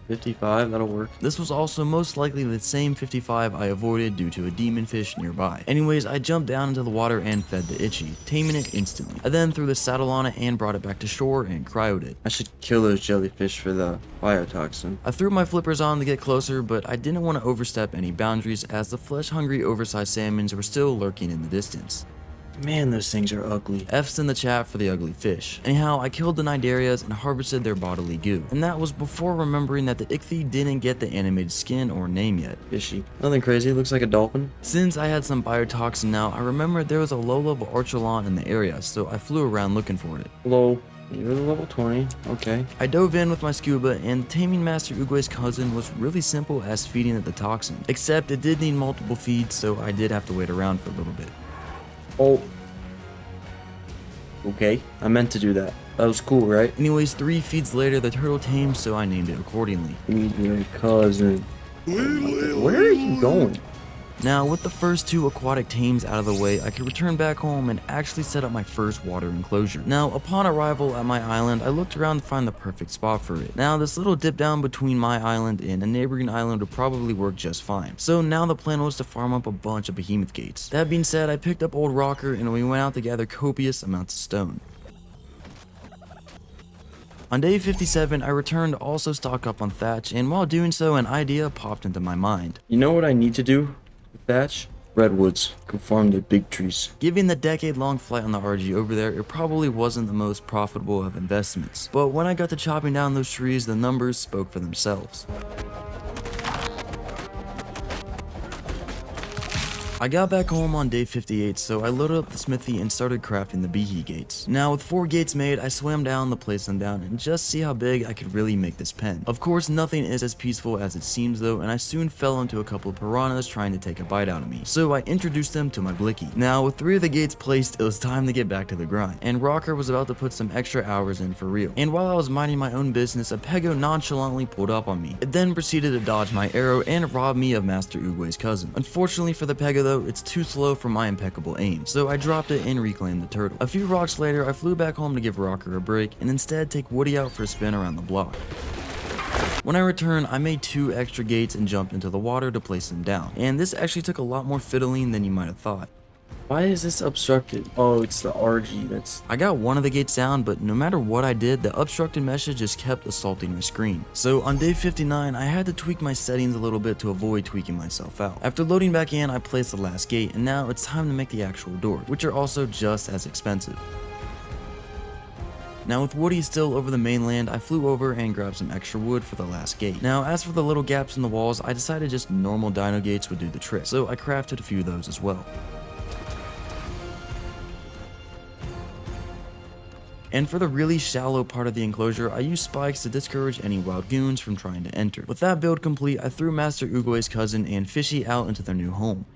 55, that'll work. This was also most likely the same 55 I avoided due to a demon fish nearby. Anyways, I jumped down into the water and fed the itchy, taming it instantly. I then threw the saddle on it and brought it back to shore and cryoed it. I should kill those jellyfish for the biotoxin. I threw my flippers on to get closer, but I didn't want to overstep any boundaries as the flesh-hungry oversized salmons were still lurking in the distance. Man, those things are ugly. F's in the chat for the ugly fish. Anyhow, I killed the Nidarias and harvested their bodily goo. And that was before remembering that the Ichthy didn't get the animated skin or name yet. Fishy. Nothing crazy, looks like a dolphin. Since I had some biotoxin now, I remembered there was a low-level Archelon in the area, so I flew around looking for it. Hello. You're level 20. Okay. I dove in with my scuba, and Taming Master Uguay's cousin was really simple as feeding it the toxin. Except it did need multiple feeds, so I did have to wait around for a little bit. Oh. Okay. I meant to do that. That was cool, right? Anyways, 3 feeds later, the turtle tamed, so I named it accordingly. Feed your cousin. Where are you going? Now, with the first 2 aquatic tames out of the way, I could return back home and actually set up my first water enclosure. Now, upon arrival at my island, I looked around to find the perfect spot for it. Now, this little dip down between my island and a neighboring island would probably work just fine. So now the plan was to farm up a bunch of behemoth gates. That being said, I picked up old Rocker and we went out to gather copious amounts of stone. On day 57, I returned to also stock up on thatch, and while doing so, an idea popped into my mind. You know what I need to do? Thatch? Redwoods. Go farm the big trees. Given the decade-long flight on the RG over there, it probably wasn't the most profitable of investments. But when I got to chopping down those trees, the numbers spoke for themselves. I got back home on day 58, so I loaded up the smithy and started crafting the behe gates. Now, with 4 gates made, I swam down to place them down and just see how big I could really make this pen. Of course, nothing is as peaceful as it seems though, and I soon fell into a couple of piranhas trying to take a bite out of me, so I introduced them to my blicky. Now, with 3 of the gates placed, it was time to get back to the grind, and Rocker was about to put some extra hours in for real. And while I was minding my own business, a pego nonchalantly pulled up on me. It then proceeded to dodge my arrow and rob me of Master Uguay's cousin. Unfortunately for the pego though, it's too slow for my impeccable aim, so I dropped it and reclaimed the turtle. A few rocks later, I flew back home to give Rocker a break and instead take Woody out for a spin around the block. When I returned, I made 2 extra gates and jumped into the water to place them down, and this actually took a lot more fiddling than you might have thought. Why is this obstructed? Oh, it's the RG. That's... I got one of the gates down, but no matter what I did, the obstructed message just kept assaulting my screen. So on day 59, I had to tweak my settings a little bit to avoid tweaking myself out. After loading back in, I placed the last gate, and now it's time to make the actual door, which are also just as expensive. Now with Woody still over the mainland, I flew over and grabbed some extra wood for the last gate. Now as for the little gaps in the walls, I decided just normal dino gates would do the trick, so I crafted a few of those as well. And for the really shallow part of the enclosure, I used spikes to discourage any wild goons from trying to enter. With that build complete, I threw Master Uguay's cousin and Fishy out into their new home.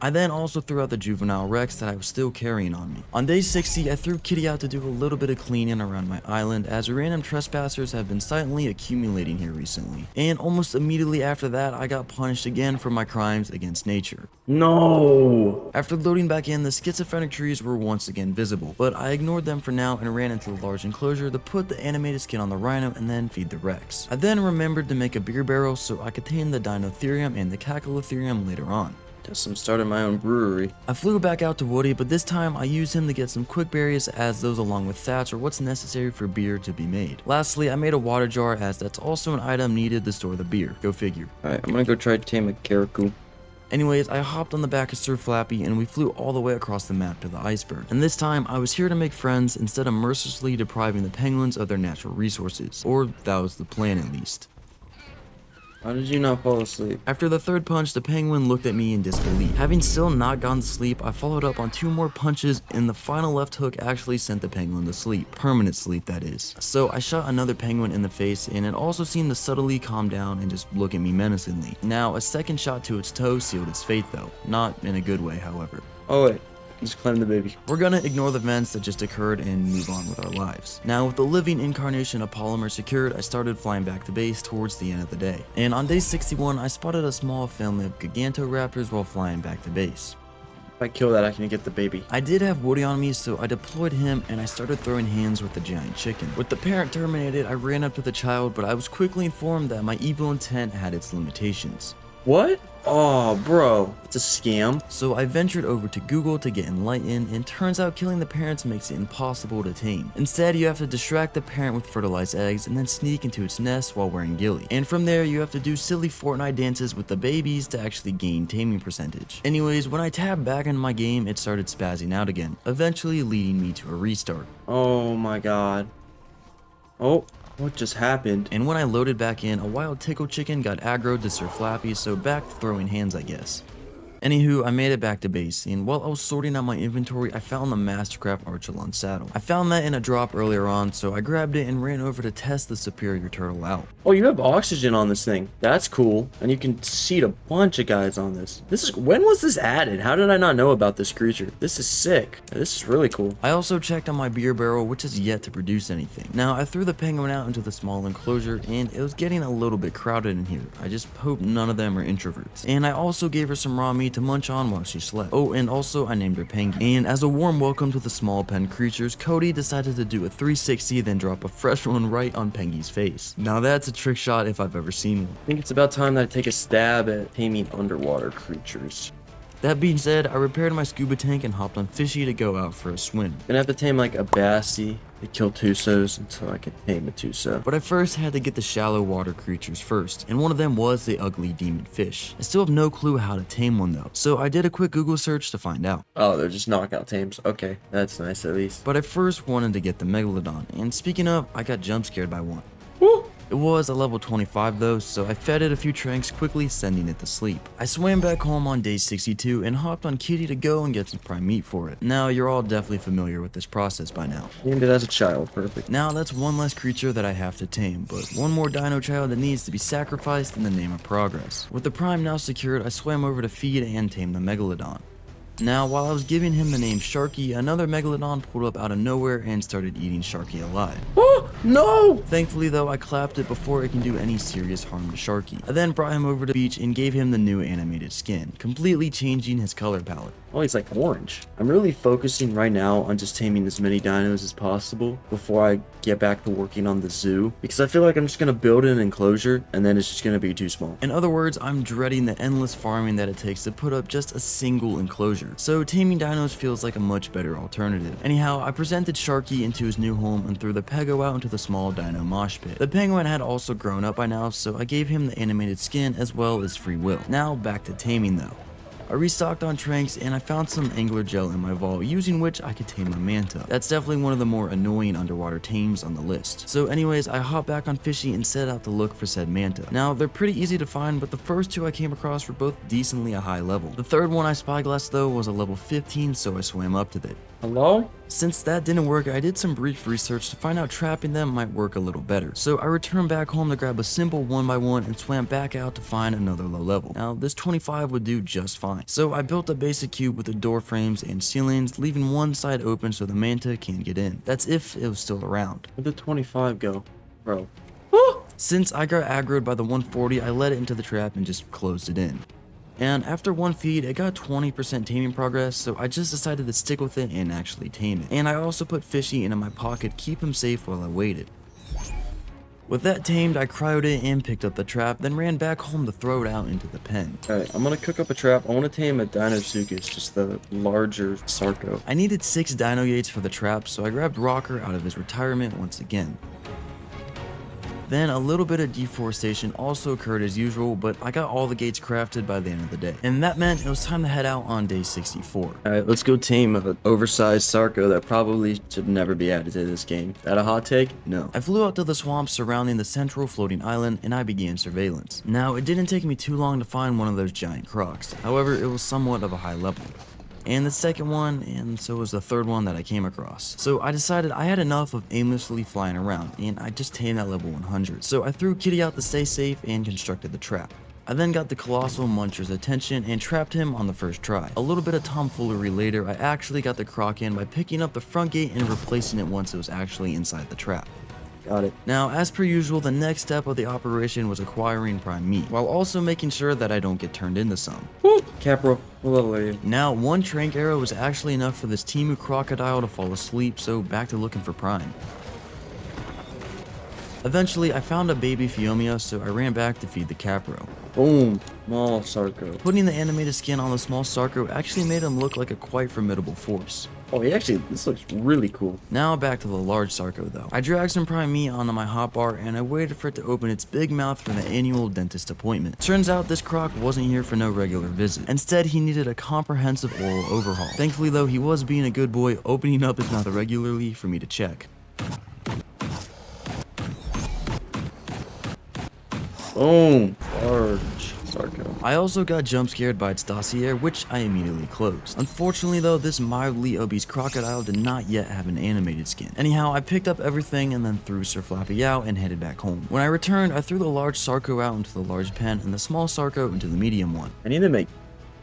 I then also threw out the juvenile Rex that I was still carrying on me. On day 60, I threw Kitty out to do a little bit of cleaning around my island as random trespassers have been silently accumulating here recently. And almost immediately after that, I got punished again for my crimes against nature. No! After loading back in, the schizophrenic trees were once again visible, but I ignored them for now and ran into the large enclosure to put the animated skin on the rhino and then feed the Rex. I then remembered to make a beer barrel so I could tame the Dinotherium and the Cacolotherium later on. Guess I'm starting my own brewery. I flew back out to Woody, but this time I used him to get some quick berries as those along with thatch are what's necessary for beer to be made. Lastly, I made a water jar as that's also an item needed to store the beer. Go figure. Alright, I'm gonna go try to tame a Caracu. Anyways, I hopped on the back of Sir Flappy and we flew all the way across the map to the iceberg. And this time, I was here to make friends instead of mercilessly depriving the penguins of their natural resources. Or that was the plan at least. How did you not fall asleep? After the 3rd punch, the penguin looked at me in disbelief. Having still not gone to sleep, I followed up on 2 more punches and the final left hook actually sent the penguin to sleep. Permanent sleep, that is. So I shot another penguin in the face and it also seemed to subtly calm down and just look at me menacingly. Now, a second shot to its toe sealed its fate though. Not in a good way, however. Oh wait. Just claim the baby. We're gonna ignore the events that just occurred and move on with our lives. Now, with the living incarnation of Polymer secured, I started flying back to base towards the end of the day. And on day 61, I spotted a small family of Gigantoraptors while flying back to base. If I kill that, I can get the baby. I did have Woody on me, so I deployed him and I started throwing hands with the giant chicken. With the parent terminated, I ran up to the child, but I was quickly informed that my evil intent had its limitations. What? Oh, bro, it's a scam. So I ventured over to Google to get enlightened, and turns out killing the parents makes it impossible to tame. Instead, you have to distract the parent with fertilized eggs and then sneak into its nest while wearing ghillie. And from there, you have to do silly Fortnite dances with the babies to actually gain taming percentage. Anyways, when I tabbed back into my game, it started spazzing out again, eventually leading me to a restart. Oh my god. Oh, what just happened? And when I loaded back in, a wild tickle chicken got aggroed to Sir Flappy, so back to throwing hands, I guess. Anywho, I made it back to base, and while I was sorting out my inventory, I found the Mastercraft Archelon saddle. I found that in a drop earlier on, so I grabbed it and ran over to test the superior turtle out. Oh, you have oxygen on this thing. That's cool. And you can seat a bunch of guys on this. When was this added? How did I not know about this creature? This is sick. This is really cool. I also checked on my beer barrel, which is yet to produce anything. Now, I threw the penguin out into the small enclosure, and it was getting a little bit crowded in here. I just hope none of them are introverts. And I also gave her some raw meat to munch on while she slept. Oh, and also I named her Penguin. And as a warm welcome to the small pen creatures, Cody decided to do a 360, then drop a fresh one right on Pengy's face. Now that's a trick shot if I've ever seen one. I think it's about time that I take a stab at taming underwater creatures. That being said, I repaired my scuba tank and hopped on Fishy to go out for a swim. Gonna have to tame like a Bassie to kill Tusos until I can tame a Tuso. But I first had to get the shallow water creatures first, and one of them was the ugly demon fish. I still have no clue how to tame one though, so I did a quick Google search to find out. Oh, they're just knockout tames. Okay, that's nice at least. But I first wanted to get the Megalodon, and speaking of, I got jump scared by one. Woo! It was a level 25 though, so I fed it a few tranks, quickly sending it to sleep. I swam back home on day 62 and hopped on Kitty to go and get some prime meat for it. Now, you're all definitely familiar with this process by now. Named it as a child, perfect. Now, that's one less creature that I have to tame, but one more dino child that needs to be sacrificed in the name of progress. With the prime now secured, I swam over to feed and tame the Megalodon. Now, while I was giving him the name Sharky, another Megalodon pulled up out of nowhere and started eating Sharky alive. Oh, no! Thankfully though, I clapped it before it can do any serious harm to Sharky. I then brought him over to the beach and gave him the new animated skin, completely changing his color palette. Oh, he's like orange. I'm really focusing right now on just taming as many dinos as possible before I get back to working on the zoo, because I feel like I'm just gonna build an enclosure and then it's just gonna be too small. In other words, I'm dreading the endless farming that it takes to put up just a single enclosure. So taming dinos feels like a much better alternative. Anyhow, I presented Sharky into his new home and threw the Pego out into the small dino mosh pit. The penguin had also grown up by now, so I gave him the animated skin as well as free will. Now back to taming though. I restocked on tranks and I found some angler gel in my vault, using which I could tame a manta. That's definitely one of the more annoying underwater tames on the list. So anyways, I hopped back on Fishy and set out to look for said manta. Now, they're pretty easy to find, but the first two I came across were both decently a high level. The third one I spyglassed though was a level 15, so I swam up to it. Hello? Since that didn't work, I did some brief research to find out trapping them might work a little better. So I returned back home to grab a simple 1x1 and swam back out to find another low level. Now this 25 would do just fine. So I built a basic cube with the door frames and ceilings, leaving one side open so the manta can't get in. That's if it was still around. Where'd the 25 go? Bro. Since I got aggroed by the 140, I let it into the trap and just closed it in. And after one feed, it got 20% taming progress, so I just decided to stick with it and actually tame it. And I also put Fishy into my pocket to keep him safe while I waited. With that tamed, I cryoed it and picked up the trap, then ran back home to throw it out into the pen. Alright, I'm gonna cook up a trap. I wanna tame a Dinosuchus, just the larger Sarco. I needed 6 dino gates for the trap, so I grabbed Rocker out of his retirement once again. Then a little bit of deforestation also occurred as usual, but I got all the gates crafted by the end of the day. And that meant it was time to head out on day 64. Alright, let's go tame an oversized Sarco that probably should never be added to this game. Is that a hot take? No. I flew out to the swamp surrounding the central floating island and I began surveillance. Now, it didn't take me too long to find one of those giant crocs. However, it was somewhat of a high level. And the second one, and so was the third one that I came across. So I decided I had enough of aimlessly flying around, and I just tamed at level 100. So I threw Kitty out to stay safe and constructed the trap. I then got the colossal muncher's attention and trapped him on the first try. A little bit of tomfoolery later, I actually got the croc in by picking up the front gate and replacing it once it was actually inside the trap. Got it. Now, as per usual, the next step of the operation was acquiring prime meat, while also making sure that I don't get turned into some. Woo! Capro, what level are you? Now, one trank arrow was actually enough for this Timu crocodile to fall asleep, so back to looking for prime. Eventually, I found a baby Phiomia, so I ran back to feed the Capro. Boom. Small Sarco. Putting the animated skin on the small Sarco actually made him look like a quite formidable force. Oh, this looks really cool. Now back to the large Sarco though. I dragged some prime meat onto my hotbar and I waited for it to open its big mouth for the annual dentist appointment. Turns out this croc wasn't here for no regular visit. Instead, he needed a comprehensive oral overhaul. Thankfully though, he was being a good boy, opening up his mouth regularly for me to check. Boom. Large Sarco. I also got jump scared by its dossier, which I immediately closed. Unfortunately though, this mildly obese crocodile did not yet have an animated skin. Anyhow, I picked up everything and then threw Sir Flappy out and headed back home. When I returned, I threw the large Sarco out into the large pen and the small Sarco into the medium one. I need to make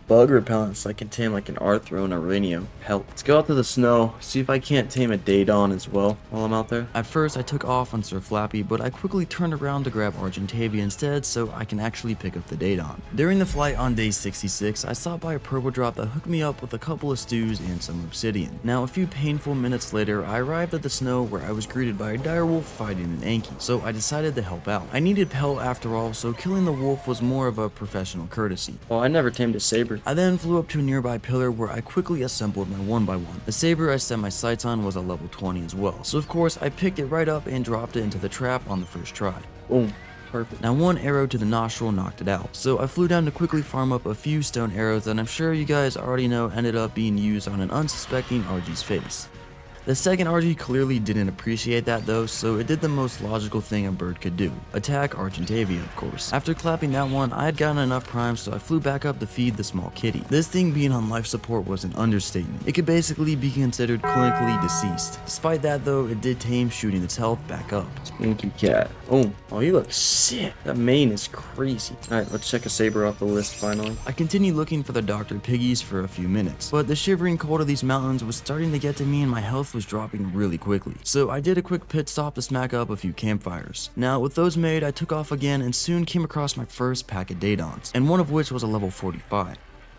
bug repellent so I can tame like an Arthro and a Rhino pelt. Let's go out to the snow, see if I can't tame a Dodo as well while I'm out there. At first, I took off on Sir Flappy, but I quickly turned around to grab Argentavia instead so I can actually pick up the Dodo. During the flight on day 66, I stopped by a purple drop that hooked me up with a couple of stews and some obsidian. Now, a few painful minutes later, I arrived at the snow where I was greeted by a direwolf fighting an Anki, so I decided to help out. I needed pelt after all, so killing the wolf was more of a professional courtesy. Oh, I never tamed a saber. I then flew up to a nearby pillar where I quickly assembled my 1x1. The saber I set my sights on was a level 20 as well, so of course I picked it right up and dropped it into the trap on the first try. Boom. Perfect. Now one arrow to the nostril knocked it out, so I flew down to quickly farm up a few stone arrows that I'm sure you guys already know ended up being used on an unsuspecting RG's face. The second RG clearly didn't appreciate that though, so it did the most logical thing a bird could do, attack Argentavia of course. After clapping that one, I had gotten enough prime, so I flew back up to feed the small kitty. This thing being on life support was an understatement. It could basically be considered clinically deceased. Despite that though, it did tame, shooting its health back up. Spooky cat. Boom. Oh, you look sick. That mane is crazy. Alright, let's check a saber off the list finally. I continued looking for the Dr. Piggies for a few minutes, but the shivering cold of these mountains was starting to get to me and my health was dropping really quickly. So I did a quick pit stop to smack up a few campfires. Now with those made, I took off again and soon came across my first pack of Dodons, and one of which was a level 45.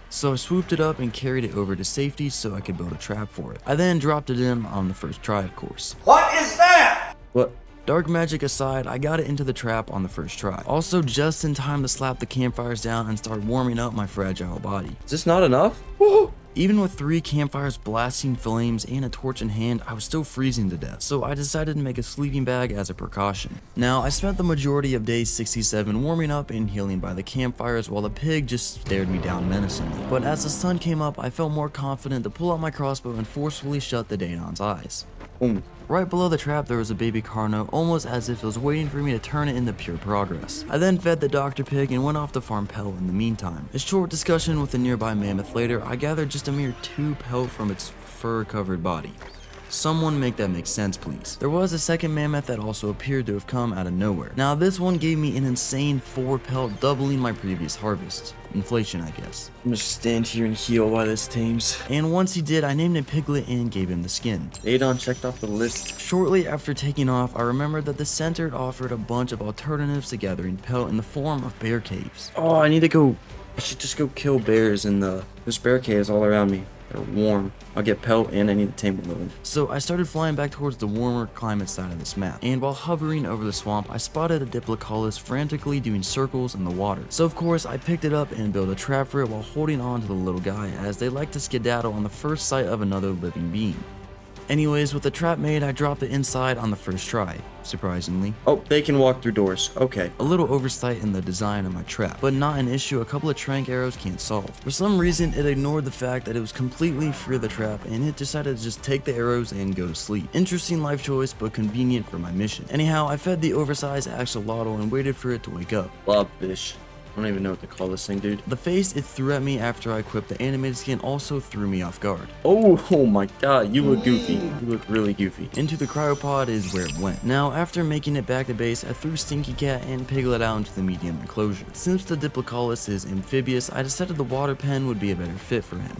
So I swooped it up and carried it over to safety so I could build a trap for it. I then dropped it in on the first try of course. What is that? What? Dark magic aside, I got it into the trap on the first try. Also just in time to slap the campfires down and start warming up my fragile body. Is this not enough? Woo! Even with 3 campfires blasting flames and a torch in hand, I was still freezing to death, so I decided to make a sleeping bag as a precaution. Now, I spent the majority of day 67 warming up and healing by the campfires while the pig just stared me down menacingly. But as the sun came up, I felt more confident to pull out my crossbow and forcefully shut the Dodon's eyes. Boom. Right below the trap there was a baby Carno, almost as if it was waiting for me to turn it into pure progress. I then fed the Dr. Pig and went off to farm pelt in the meantime. A short discussion with a nearby mammoth later, I gathered just a mere 2 pelt from its fur-covered body. Someone make that make sense, please. There was a second mammoth that also appeared to have come out of nowhere. Now this one gave me an insane 4 pelt, doubling my previous harvest. Inflation, I guess. I'm just stand here and heal while this tames. And once he did, I named him Piglet and gave him the skin. Dodon checked off the list. Shortly after taking off, I remembered that the center had offered a bunch of alternatives to gathering pelt in the form of bear caves. Oh, I should just go kill bears in there's bear caves all around me. They're warm. I'll get pelt and I need to tame a little. So I started flying back towards the warmer climate side of this map, and while hovering over the swamp, I spotted a Diplodocus frantically doing circles in the water. So of course, I picked it up and built a trap for it while holding on to the little guy, as they like to skedaddle on the first sight of another living being. Anyways, with the trap made, I dropped it inside on the first try, surprisingly. Oh, they can walk through doors. Okay. A little oversight in the design of my trap, but not an issue a couple of trank arrows can't solve. For some reason, it ignored the fact that it was completely free of the trap, and it decided to just take the arrows and go to sleep. Interesting life choice, but convenient for my mission. Anyhow, I fed the oversized axolotl and waited for it to wake up. Blobfish. I don't even know what to call this thing, dude. The face it threw at me after I equipped the animated skin also threw me off guard. Oh my god, you look goofy. You look really goofy. Into the cryopod is where it went. Now, after making it back to base, I threw Stinky Cat and Piglet out into the medium enclosure. Since the Diplodocus is amphibious, I decided the water pen would be a better fit for him.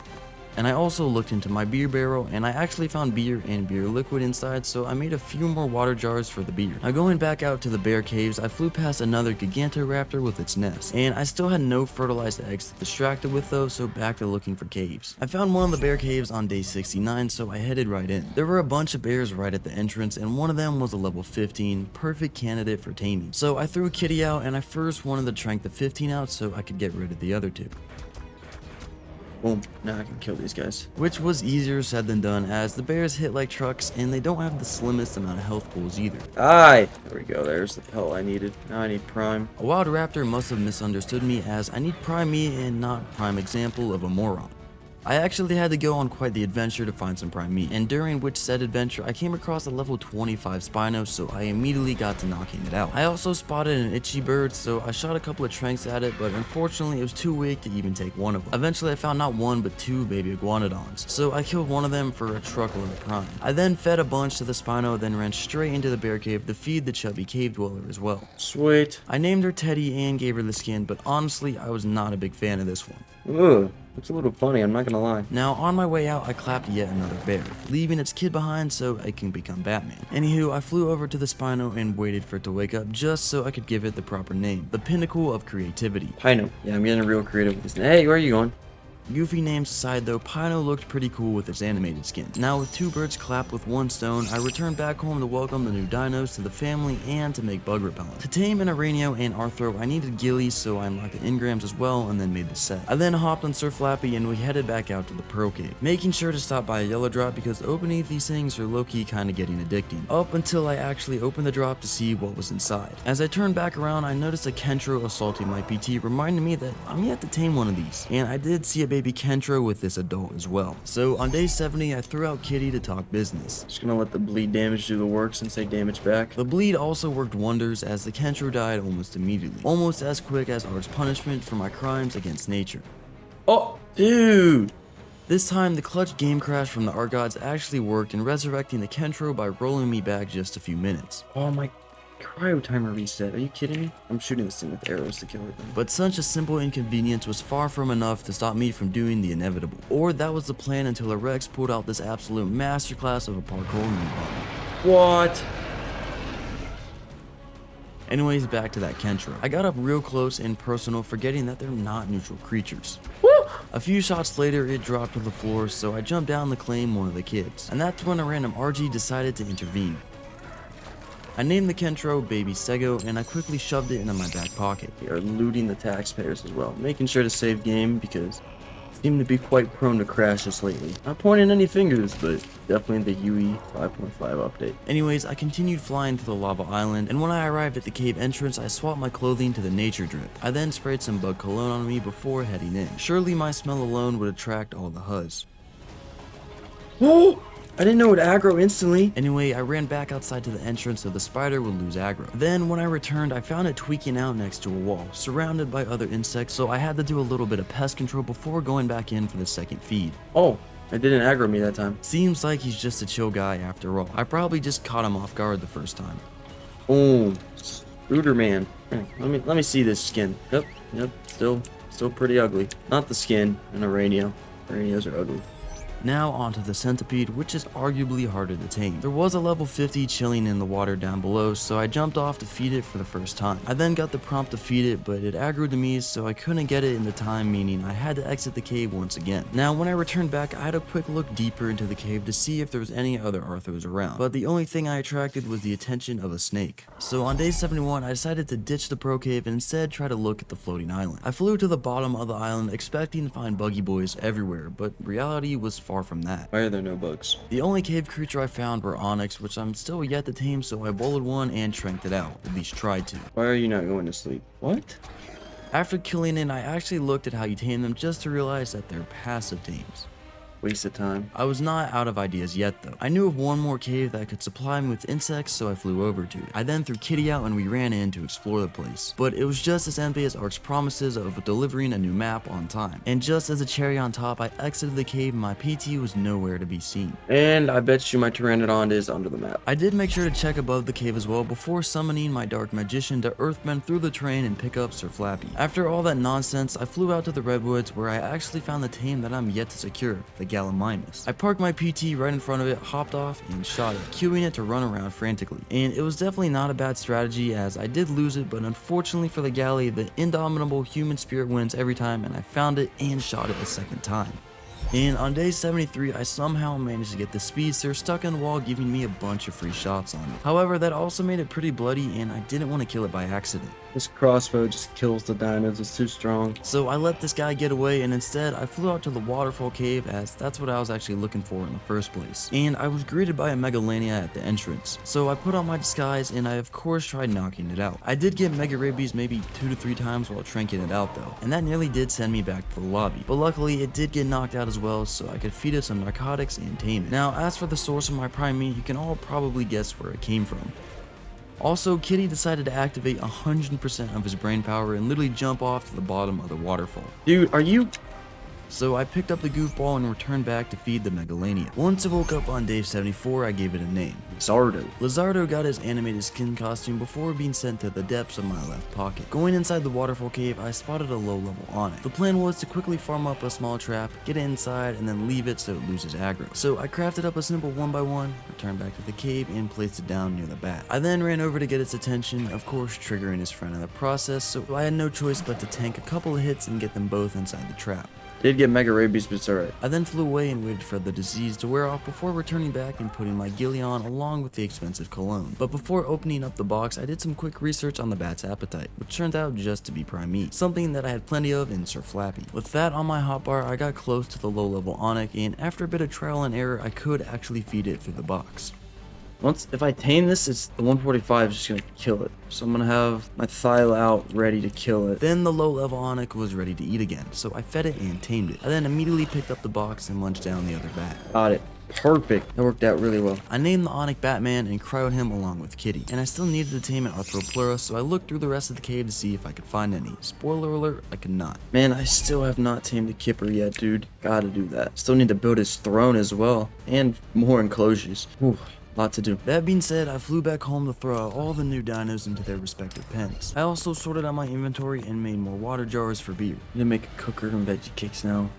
And I also looked into my beer barrel, and I actually found beer and beer liquid inside, so I made a few more water jars for the beer. Now going back out to the bear caves, I flew past another Gigantoraptor with its nest, and I still had no fertilized eggs to distract it with though, so back to looking for caves. I found one of the bear caves on day 69, so I headed right in. There were a bunch of bears right at the entrance, and one of them was a level 15, perfect candidate for taming. So I threw Kitty out, and I first wanted to trank the 15 out so I could get rid of the other two. Boom, now I can kill these guys. Which was easier said than done, as the bears hit like trucks and they don't have the slimmest amount of health pools either. Aye! There we go, there's the pellet I needed. Now I need prime. A wild raptor must have misunderstood me, as I need prime meat and not prime example of a moron. I actually had to go on quite the adventure to find some prime meat, and during which said adventure I came across a level 25 Spino, so I immediately got to knocking it out. I also spotted an itchy bird, so I shot a couple of tranks at it, but unfortunately it was too weak to even take one of them. Eventually I found not one but two baby iguanodons, so I killed one of them for a truckload of prime. I then fed a bunch to the Spino, then ran straight into the bear cave to feed the chubby cave dweller as well. Sweet. I named her Teddy and gave her the skin, but honestly I was not a big fan of this one. Ugh, it's a little funny, I'm not gonna lie. Now, on my way out, I clapped yet another bear, leaving its kid behind so I can become Batman. Anywho, I flew over to the Spino and waited for it to wake up just so I could give it the proper name, the pinnacle of creativity. Pino. Yeah, I'm getting real creative with this. Hey, where are you going? Goofy names aside though, Pino looked pretty cool with its animated skin. Now with two birds clapped with one stone, I returned back home to welcome the new dinos to the family and to make bug repellent. To tame an Aranio and Arthro, I needed gillies, so I unlocked the engrams as well and then made the set. I then hopped on Sir Flappy and we headed back out to the Pearl Cave, making sure to stop by a yellow drop because opening these things are low-key kinda getting addicting, up until I actually opened the drop to see what was inside. As I turned back around, I noticed a Kentro assaulting my PT, reminding me that I'm yet to tame one of these, and I did see a baby Kentro with this adult as well. So on day 70, I threw out Kitty to talk business. Just gonna let the bleed damage do the work since they damage back. The bleed also worked wonders as the Kentro died almost immediately, almost as quick as Art's punishment for my crimes against nature. Oh, dude! This time, the clutch game crash from the Art Gods actually worked in resurrecting the Kentro by rolling me back just a few minutes. Oh my cryo timer reset. Are you kidding me? I'm shooting this thing with arrows to kill it. But such a simple inconvenience was far from enough to stop me from doing the inevitable. Or that was the plan until a Rex pulled out this absolute masterclass of a parkour move. What? Anyways, back to that Kentro. I got up real close and personal, forgetting that they're not neutral creatures. Woo! A few shots later, it dropped to the floor, so I jumped down to claim one of the kids. And that's when a random RG decided to intervene. I named the Kentro Baby Sego, and I quickly shoved it into my back pocket. We are looting the taxpayers as well, making sure to save game because I seem to be quite prone to crashes lately. Not pointing any fingers, but definitely the UE 5.5 update. Anyways, I continued flying to the lava island, and when I arrived at the cave entrance, I swapped my clothing to the nature drip. I then sprayed some bug cologne on me before heading in. Surely my smell alone would attract all the Huzz. Oh! I didn't know it would aggro instantly. Anyway, I ran back outside to the entrance so the spider would lose aggro. Then, when I returned, I found it tweaking out next to a wall, surrounded by other insects, so I had to do a little bit of pest control before going back in for the second feed. Oh, it didn't aggro me that time. Seems like he's just a chill guy after all. I probably just caught him off guard the first time. Boom. Spooderman. Let me see this skin. Yep, still pretty ugly. Not the skin, an Aranio. Aranios are ugly. Now onto the centipede, which is arguably harder to tame. There was a level 50 chilling in the water down below, so I jumped off to feed it for the first time. I then got the prompt to feed it, but it aggroed to me, so I couldn't get it in the time, meaning I had to exit the cave once again. Now when I returned back, I had a quick look deeper into the cave to see if there was any other Arthros around, but the only thing I attracted was the attention of a snake. So on day 71, I decided to ditch the pro cave and instead try to look at the floating island. I flew to the bottom of the island expecting to find buggy boys everywhere, but reality was far from that. Why are there no bugs? The only cave creature I found were onyx, which I'm still yet to tame, so I bolded one and tranked it out, at least tried to. Why are you not going to sleep? What? After killing it, I actually looked at how you tame them just to realize that they're passive tames. Waste of time. I was not out of ideas yet though. I knew of one more cave that could supply me with insects, so I flew over to it. I then threw Kitty out and we ran in to explore the place. But it was just as empty as Ark's promises of delivering a new map on time. And just as a cherry on top, I exited the cave and my PT was nowhere to be seen. And I bet you my Pteranodon is under the map. I did make sure to check above the cave as well before summoning my dark magician to earthbend through the terrain and pick up Sir Flappy. After all that nonsense, I flew out to the redwoods where I actually found the tame that I'm yet to secure, the Gallimimus. I parked my PT right in front of it, hopped off, and shot it, cueing it to run around frantically. And it was definitely not a bad strategy as I did lose it, but unfortunately for the galley, the indomitable human spirit wins every time and I found it and shot it a second time. And on day 73, I somehow managed to get the speedster stuck in the wall, giving me a bunch of free shots on it. However, that also made it pretty bloody and I didn't want to kill it by accident. This crossbow just kills the dinos, it's too strong. So I let this guy get away and instead I flew out to the waterfall cave as that's what I was actually looking for in the first place. And I was greeted by a Megalania at the entrance. So I put on my disguise and I of course tried knocking it out. I did get Mega Rabies maybe 2 to 3 times while tranking it out though, and that nearly did send me back to the lobby. But luckily it did get knocked out as well, so I could feed it some narcotics and tame it. Now as for the source of my prime meat, you can all probably guess where it came from. Also, Kitty decided to activate 100% of his brain power and literally jump off to the bottom of the waterfall. Dude, are you... So I picked up the goofball and returned back to feed the Megalania. Once I woke up on day 74, I gave it a name. Lizardo. Lizardo got his animated skin costume before being sent to the depths of my left pocket. Going inside the waterfall cave, I spotted a low level on it. The plan was to quickly farm up a small trap, get it inside, and then leave it so it loses aggro. So I crafted up a simple 1x1, returned back to the cave, and placed it down near the bat. I then ran over to get its attention, of course triggering his friend in the process, so I had no choice but to tank a couple of hits and get them both inside the trap. Did get Mega Rabies, but it's alright. I then flew away and waited for the disease to wear off before returning back and putting my ghillie on along with the expensive cologne. But before opening up the box, I did some quick research on the bat's appetite, which turned out just to be prime meat, something that I had plenty of in Sir Flappy. With that on my hotbar, I got close to the low level Onyx, and after a bit of trial and error, I could actually feed it through the box. If I tame this, it's the 145 is just gonna kill it. So I'm gonna have my Thyla out ready to kill it. Then the low level Onyx was ready to eat again, so I fed it and tamed it. I then immediately picked up the box and munched down the other bat. Got it. Perfect. That worked out really well. I named the Onyx Batman and cryoed him along with Kitty. And I still needed to tame an Arthropleura, so I looked through the rest of the cave to see if I could find any. Spoiler alert, I could not. Man, I still have not tamed the Kipper yet, dude. Gotta do that. Still need to build his throne as well. And more enclosures. Whew. Lot to do. That being said, I flew back home to throw out all the new dinos into their respective pens. I also sorted out my inventory and made more water jars for beer. I'm gonna make a cooker and veggie cakes now.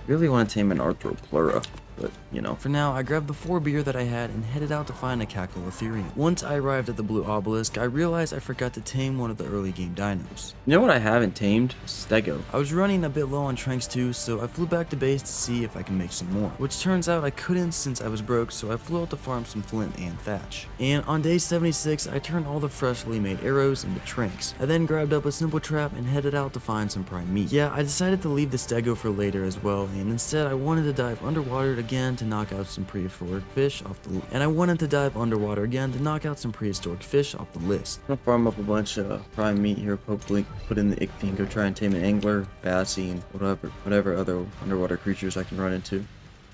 Really want to tame an Arthropleura, but you know. For now, I grabbed the 4 beer that I had and headed out to find a Cacolotherium. Once I arrived at the Blue Obelisk, I realized I forgot to tame one of the early game dinos. You know what I haven't tamed? Stego. I was running a bit low on tranks too, so I flew back to base to see if I can make some more. Which turns out I couldn't since I was broke, so I flew out to farm some flint and thatch. And on day 76, I turned all the freshly made arrows into tranks. I then grabbed up a simple trap and headed out to find some prime meat. Yeah, I decided to leave the Stego for later as well, and instead I wanted to dive underwater again to knock out some prehistoric fish off the list. I'm gonna farm up a bunch of prime meat here, hopefully put in the ichthy and go try and tame an angler, bassy, and whatever other underwater creatures I can run into.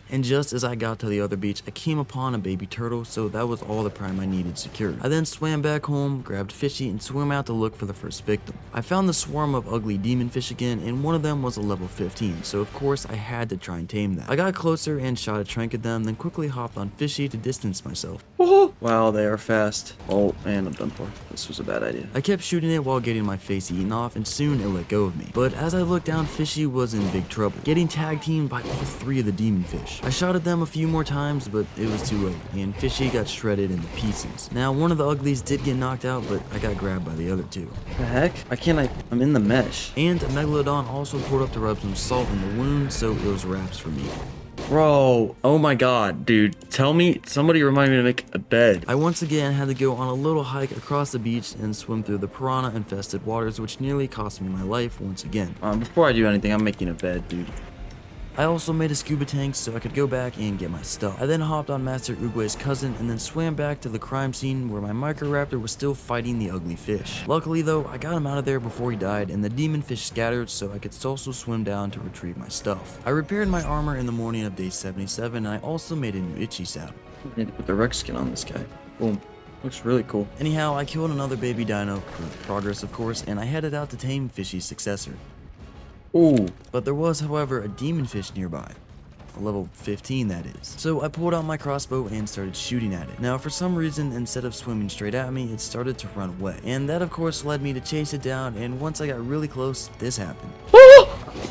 And just as I got to the other beach, I came upon a baby turtle, so that was all the prime I needed secured. I then swam back home, grabbed Fishy, and swam out to look for the first victim. I found the swarm of ugly demon fish again, and one of them was a level 15, so of course I had to try and tame that. I got closer and shot a trank at them, then quickly hopped on Fishy to distance myself. Wow, they are fast. Oh, and I'm done for. This was a bad idea. I kept shooting it while getting my face eaten off, and soon it let go of me. But as I looked down, Fishy was in big trouble, getting tag teamed by all 3 of the demon fish. I shot at them a few more times, but it was too late, and Fishy got shredded into pieces. Now, one of the uglies did get knocked out, but I got grabbed by the other 2. The heck? I'm in the mesh. And a Megalodon also pulled up to rub some salt in the wound, so it was wraps for me. Bro, oh my god, dude. Somebody remind me to make a bed. I once again had to go on a little hike across the beach and swim through the piranha-infested waters, which nearly cost me my life once again. Before I do anything, I'm making a bed, dude. I also made a scuba tank so I could go back and get my stuff. I then hopped on Master Uguay's cousin and then swam back to the crime scene where my Microraptor was still fighting the ugly fish. Luckily though, I got him out of there before he died and the demon fish scattered so I could also swim down to retrieve my stuff. I repaired my armor in the morning of day 77 and I also made a new itchy saddle. I need to put the Rex skin on this guy. Boom. Looks really cool. Anyhow, I killed another baby dino for progress of course and I headed out to tame Fishy's successor. Ooh. But there was, however, a demon fish nearby. A level 15 that is. So I pulled out my crossbow and started shooting at it. Now for some reason, instead of swimming straight at me, it started to run away. And that of course led me to chase it down, and once I got really close, this happened.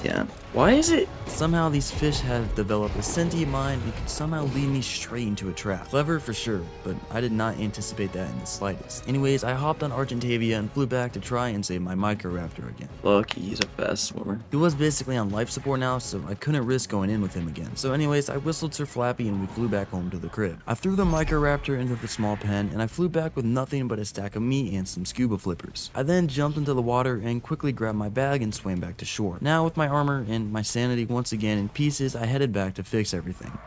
Yeah. Why is it? Somehow these fish have developed a sentient mind and could somehow lead me straight into a trap. Clever for sure, but I did not anticipate that in the slightest. Anyways, I hopped on Argentavia and flew back to try and save my Microraptor again. Lucky he's a fast swimmer. He was basically on life support now, so I couldn't risk going in with him again. So anyways, I whistled Sir Flappy and we flew back home to the crib. I threw the Microraptor into the small pen and I flew back with nothing but a stack of meat and some scuba flippers. I then jumped into the water and quickly grabbed my bag and swam back to shore. Now with my armor and my sanity once again in pieces, I headed back to fix everything.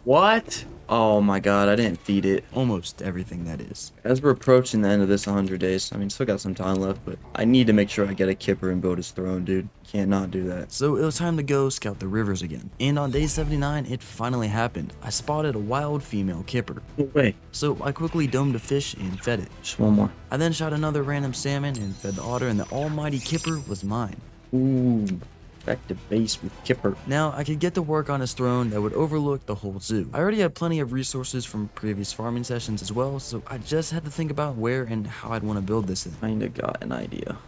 What? Oh my god, I didn't feed it. Almost everything, that is. As we're approaching the end of this 100 days, I mean, still got some time left, but I need to make sure I get a kipper and build his throne, dude. Can't not do that. So it was time to go scout the rivers again. And on day 79, it finally happened. I spotted a wild female kipper. No way. So I quickly domed a fish and fed it. Just one more. I then shot another random salmon and fed the otter, and the almighty kipper was mine. Ooh. Back to base with Kipper. Now I could get to work on his throne that would overlook the whole zoo. I already had plenty of resources from previous farming sessions as well, so I just had to think about where and how I'd want to build this thing. Kinda got an idea.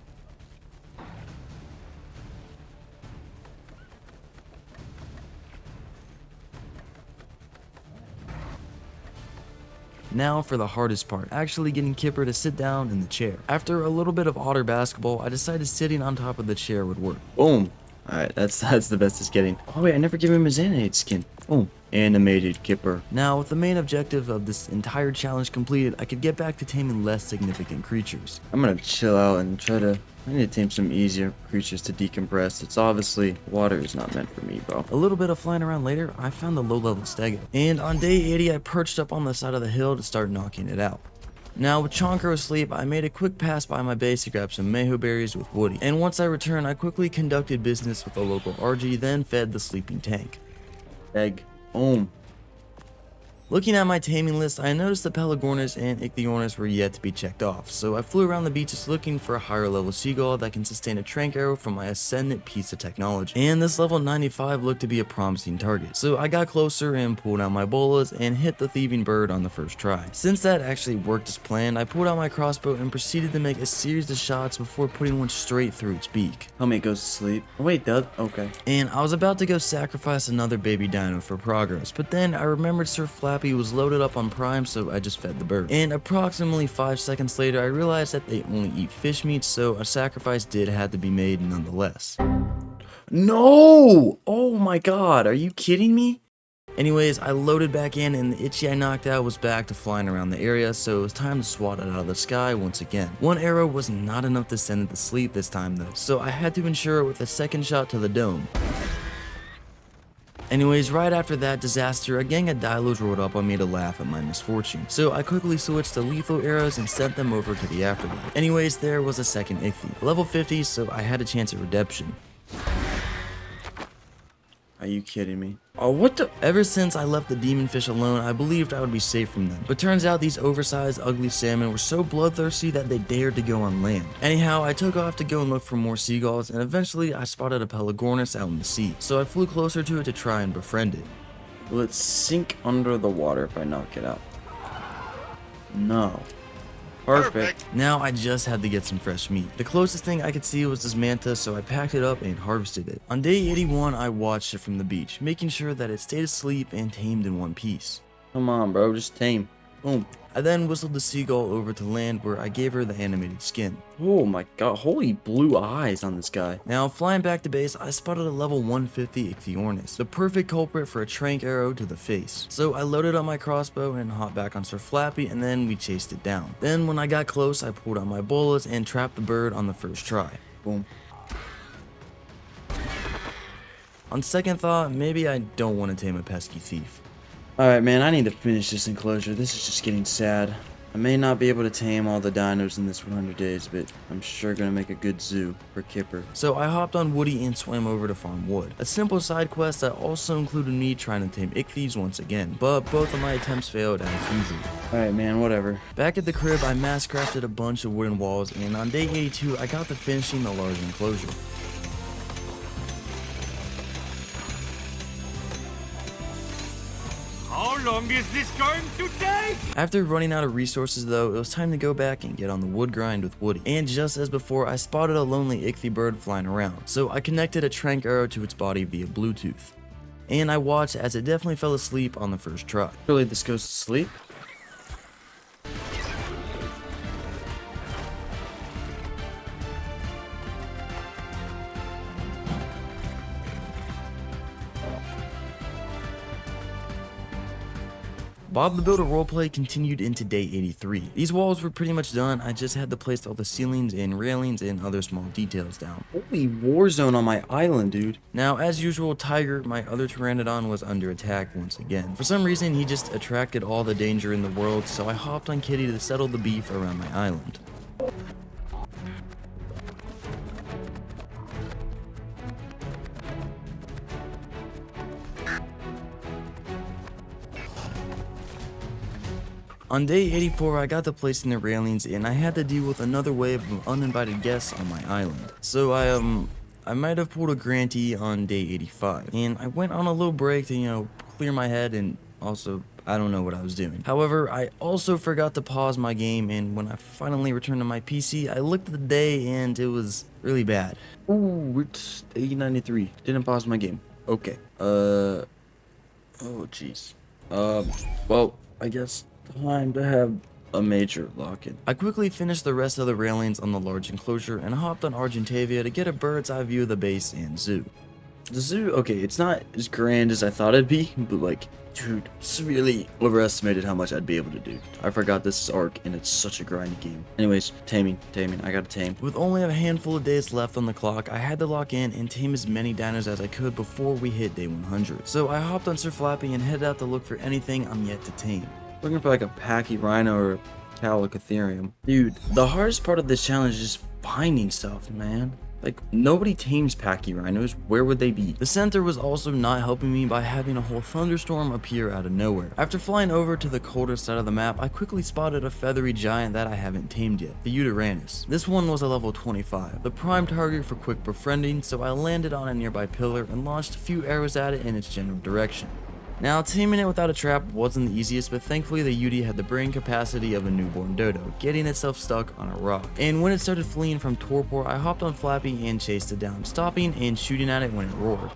Now for the hardest part, actually getting Kipper to sit down in the chair. After a little bit of otter basketball, I decided sitting on top of the chair would work. Boom. Alright, that's the best it's getting. Oh wait, I never gave him his animated skin. Boom. Animated Kipper. Now, with the main objective of this entire challenge completed, I could get back to taming less significant creatures. I'm gonna chill out and I need to tame some easier creatures to decompress. It's obviously, water is not meant for me, bro. A little bit of flying around later, I found the low-level stego. And on day 80, I perched up on the side of the hill to start knocking it out. Now, with Chonker asleep, I made a quick pass by my base to grab some Mayho berries with Woody. And once I returned, I quickly conducted business with a local RG, then fed the sleeping tank. Egg. Boom. Looking at my taming list, I noticed the Pelagornis and Ichthyornis were yet to be checked off, so I flew around the beaches looking for a higher level seagull that can sustain a trank arrow from my Ascendant piece of technology. And this level 95 looked to be a promising target, so I got closer and pulled out my bolas and hit the thieving bird on the first try. Since that actually worked as planned, I pulled out my crossbow and proceeded to make a series of shots before putting one straight through its beak. Homie goes to sleep. Oh, wait, that? Okay. And I was about to go sacrifice another baby dino for progress, but then I remembered Sir Flappy was loaded up on Prime, so I just fed the bird. And approximately 5 seconds later, I realized that they only eat fish meat, so a sacrifice did have to be made nonetheless. No! Oh my god, are you kidding me? Anyways, I loaded back in and the itchy I knocked out was back to flying around the area, so it was time to swat it out of the sky once again. One arrow was not enough to send it to sleep this time though, so I had to ensure it with a second shot to the dome. Anyways, right after that disaster, a gang of Dilos rode up on me to laugh at my misfortune. So I quickly switched to lethal arrows and sent them over to the afterlife. Anyways, there was a second Ichthy. Level 50, so I had a chance at redemption. Are you kidding me? Oh, what the? Ever since I left the demon fish alone, I believed I would be safe from them. But turns out these oversized, ugly salmon were so bloodthirsty that they dared to go on land. Anyhow, I took off to go and look for more seagulls, and eventually I spotted a Pelagornis out in the sea. So I flew closer to it to try and befriend it. Will it sink under the water if I knock it out? No. Perfect. Now I just had to get some fresh meat. The closest thing I could see was this manta, so I packed it up and harvested it. On day 81, I watched it from the beach, making sure that it stayed asleep and tamed in one piece. Come on, bro, just tame. Boom. I then whistled the seagull over to land where I gave her the animated skin. Oh my god, holy blue eyes on this guy. Now, flying back to base, I spotted a level 150 Ichtyornis, the perfect culprit for a trank arrow to the face. So I loaded up my crossbow and hopped back on Sir Flappy, and then we chased it down. Then when I got close, I pulled out my bolas and trapped the bird on the first try. Boom. On On second thought, maybe I don't want to tame a pesky thief. Alright, man, I need to finish this enclosure. This is just getting sad. I may not be able to tame all the dinos in this 100 days, but I'm sure gonna make a good zoo for Kipper. So I hopped on Woody and swam over to farm wood. A simple side quest that also included me trying to tame ichthyes once again, but both of my attempts failed as usual. Alright, man, whatever. Back at the crib, I mass crafted a bunch of wooden walls, and on day 82, I got to finishing the large enclosure. How long is this going to take? After running out of resources though, it was time to go back and get on the wood grind with Woody. And just as before, I spotted a lonely ichthy bird flying around, so I connected a trank arrow to its body via Bluetooth. And I watched as it definitely fell asleep on the first try. Surely this goes to sleep? Bob the Builder roleplay continued into day 83. These walls were pretty much done, I just had to place all the ceilings and railings and other small details down. Holy Warzone on my island, dude. Now, as usual, Tiger, my other Pteranodon, was under attack once again. For some reason, he just attracted all the danger in the world, so I hopped on Kitty to settle the beef around my island. On day 84, I got to placing the railings and I had to deal with another wave of uninvited guests on my island. So I might have pulled a Grantee on day 85. And I went on a little break to, clear my head, and also, I don't know what I was doing. However, I also forgot to pause my game, and when I finally returned to my PC, I looked at the day and it was really bad. Ooh, it's day 93. Didn't pause my game. Okay. Oh, jeez. Well, I guess time to have a major lock-in. I quickly finished the rest of the railings on the large enclosure and hopped on Argentavia to get a bird's eye view of the base and zoo. The zoo, okay, it's not as grand as I thought it'd be, but dude, severely overestimated how much I'd be able to do. I forgot this is Ark, and it's such a grindy game. Anyways, taming, I gotta tame. With only a handful of days left on the clock, I had to lock in and tame as many dinos as I could before we hit day 100. So I hopped on Sir Flappy and headed out to look for anything I'm yet to tame. Looking for a Packy Rhino or a Thylacoleo. Dude, the hardest part of this challenge is just finding stuff, man. Nobody tames Packy Rhinos. Where would they be? The center was also not helping me by having a whole thunderstorm appear out of nowhere. After flying over to the colder side of the map, I quickly spotted a feathery giant that I haven't tamed yet, the Uranus. This one was a level 25, the prime target for quick befriending, so I landed on a nearby pillar and launched a few arrows at it in its general direction. Now, taming it without a trap wasn't the easiest, but thankfully the UD had the brain capacity of a newborn Dodo, getting itself stuck on a rock. And when it started fleeing from torpor, I hopped on Flappy and chased it down, stopping and shooting at it when it roared.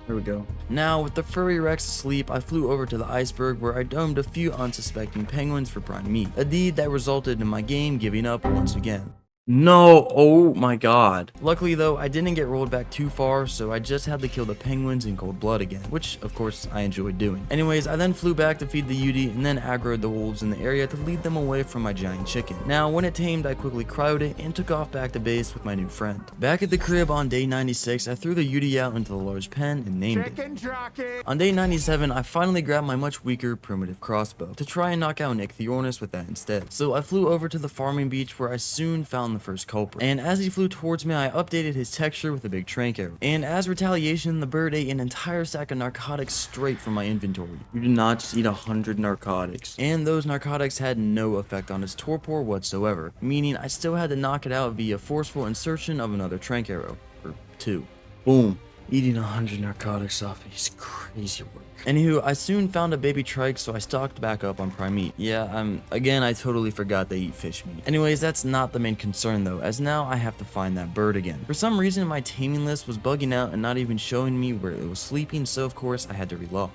There we go. Now, with the furry Rex asleep, I flew over to the iceberg where I domed a few unsuspecting penguins for prime meat, a deed that resulted in my game giving up once again. No, oh my god. Luckily though, I didn't get rolled back too far, so I just had to kill the penguins in cold blood again, which of course I enjoyed doing. Anyways, I then flew back to feed the UD and then aggroed the wolves in the area to lead them away from my giant chicken. Now, when it tamed, I quickly cryoed it and took off back to base with my new friend. Back at the crib on day 96, I threw the UD out into the large pen and named it. On day 97, I finally grabbed my much weaker primitive crossbow to try and knock out an Ichthyornis with that instead. So I flew over to the farming beach where I soon found the first culprit, and as he flew towards me, I updated his texture with a big trank arrow, and as retaliation, the bird ate an entire sack of narcotics straight from my inventory. You did not just eat 100 narcotics. And those narcotics had no effect on his torpor whatsoever, meaning I still had to knock it out via forceful insertion of another trank arrow, or two. Boom. Eating 100 narcotics off is crazy work. Anywho, I soon found a baby trike, so I stocked back up on prime meat. Yeah, again, I totally forgot they eat fish meat. Anyways, that's not the main concern though, as now I have to find that bird again. For some reason, my taming list was bugging out and not even showing me where it was sleeping, so of course I had to relog.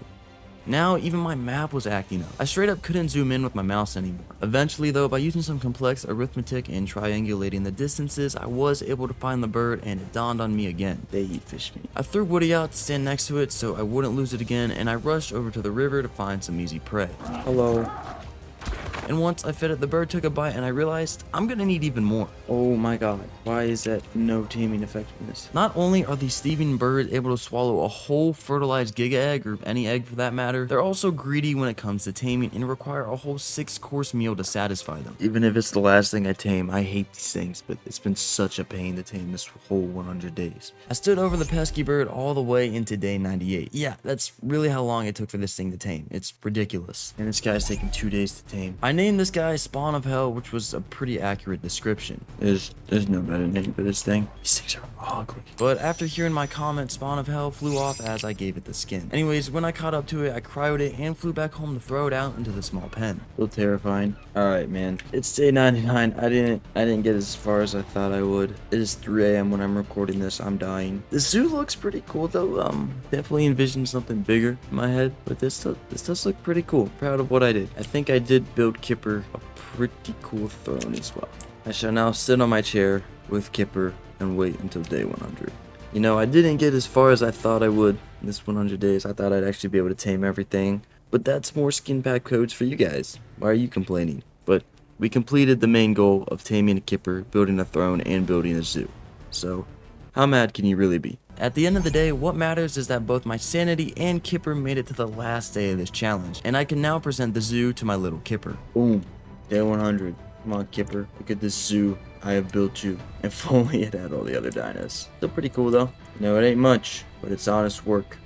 Now, even my map was acting up. I straight up couldn't zoom in with my mouse anymore. Eventually though, by using some complex arithmetic and triangulating the distances, I was able to find the bird, and it dawned on me again. They eat fish meat. I threw Woody out to stand next to it so I wouldn't lose it again, and I rushed over to the river to find some easy prey. Hello. And once I fed it, the bird took a bite and I realized I'm gonna need even more. Oh my god. Why is that no taming effectiveness? Not only are these thieving birds able to swallow a whole fertilized giga egg, or any egg for that matter, they're also greedy when it comes to taming and require a whole 6-course meal to satisfy them. Even if it's the last thing I tame, I hate these things, but it's been such a pain to tame this whole 100 days. I stood over the pesky bird all the way into day 98. Yeah, that's really how long it took for this thing to tame. It's ridiculous. And this guy's taking 2 days to tame. I named this guy Spawn of Hell, which was a pretty accurate description. There's no better name for this thing. These things are ugly. But after hearing my comment, Spawn of Hell flew off as I gave it the skin. Anyways, when I caught up to it, I cryoed it and flew back home to throw it out into the small pen. So terrifying. Alright, man. It's day 99. I didn't get as far as I thought I would. It is 3 a.m. when I'm recording this. I'm dying. The zoo looks pretty cool though. Definitely envisioned something bigger in my head, but this does look pretty cool. Proud of what I did. I think I did build Kipper a pretty cool throne as well. I shall now sit on my chair with Kipper and wait until day 100. You know, I didn't get as far as I thought I would in this 100 days. I thought I'd actually be able to tame everything, but that's more skin pack codes for you guys. Why are you complaining? But we completed the main goal of taming a Kipper, building a throne, and building a zoo. So, how mad can you really be? At the end of the day, what matters is that both my sanity and Kipper made it to the last day of this challenge, and I can now present the zoo to my little Kipper. Boom. Day 100. Come on, Kipper. Look at this zoo I have built you. If only it had all the other dinos. Still pretty cool though. No, it ain't much, but it's honest work.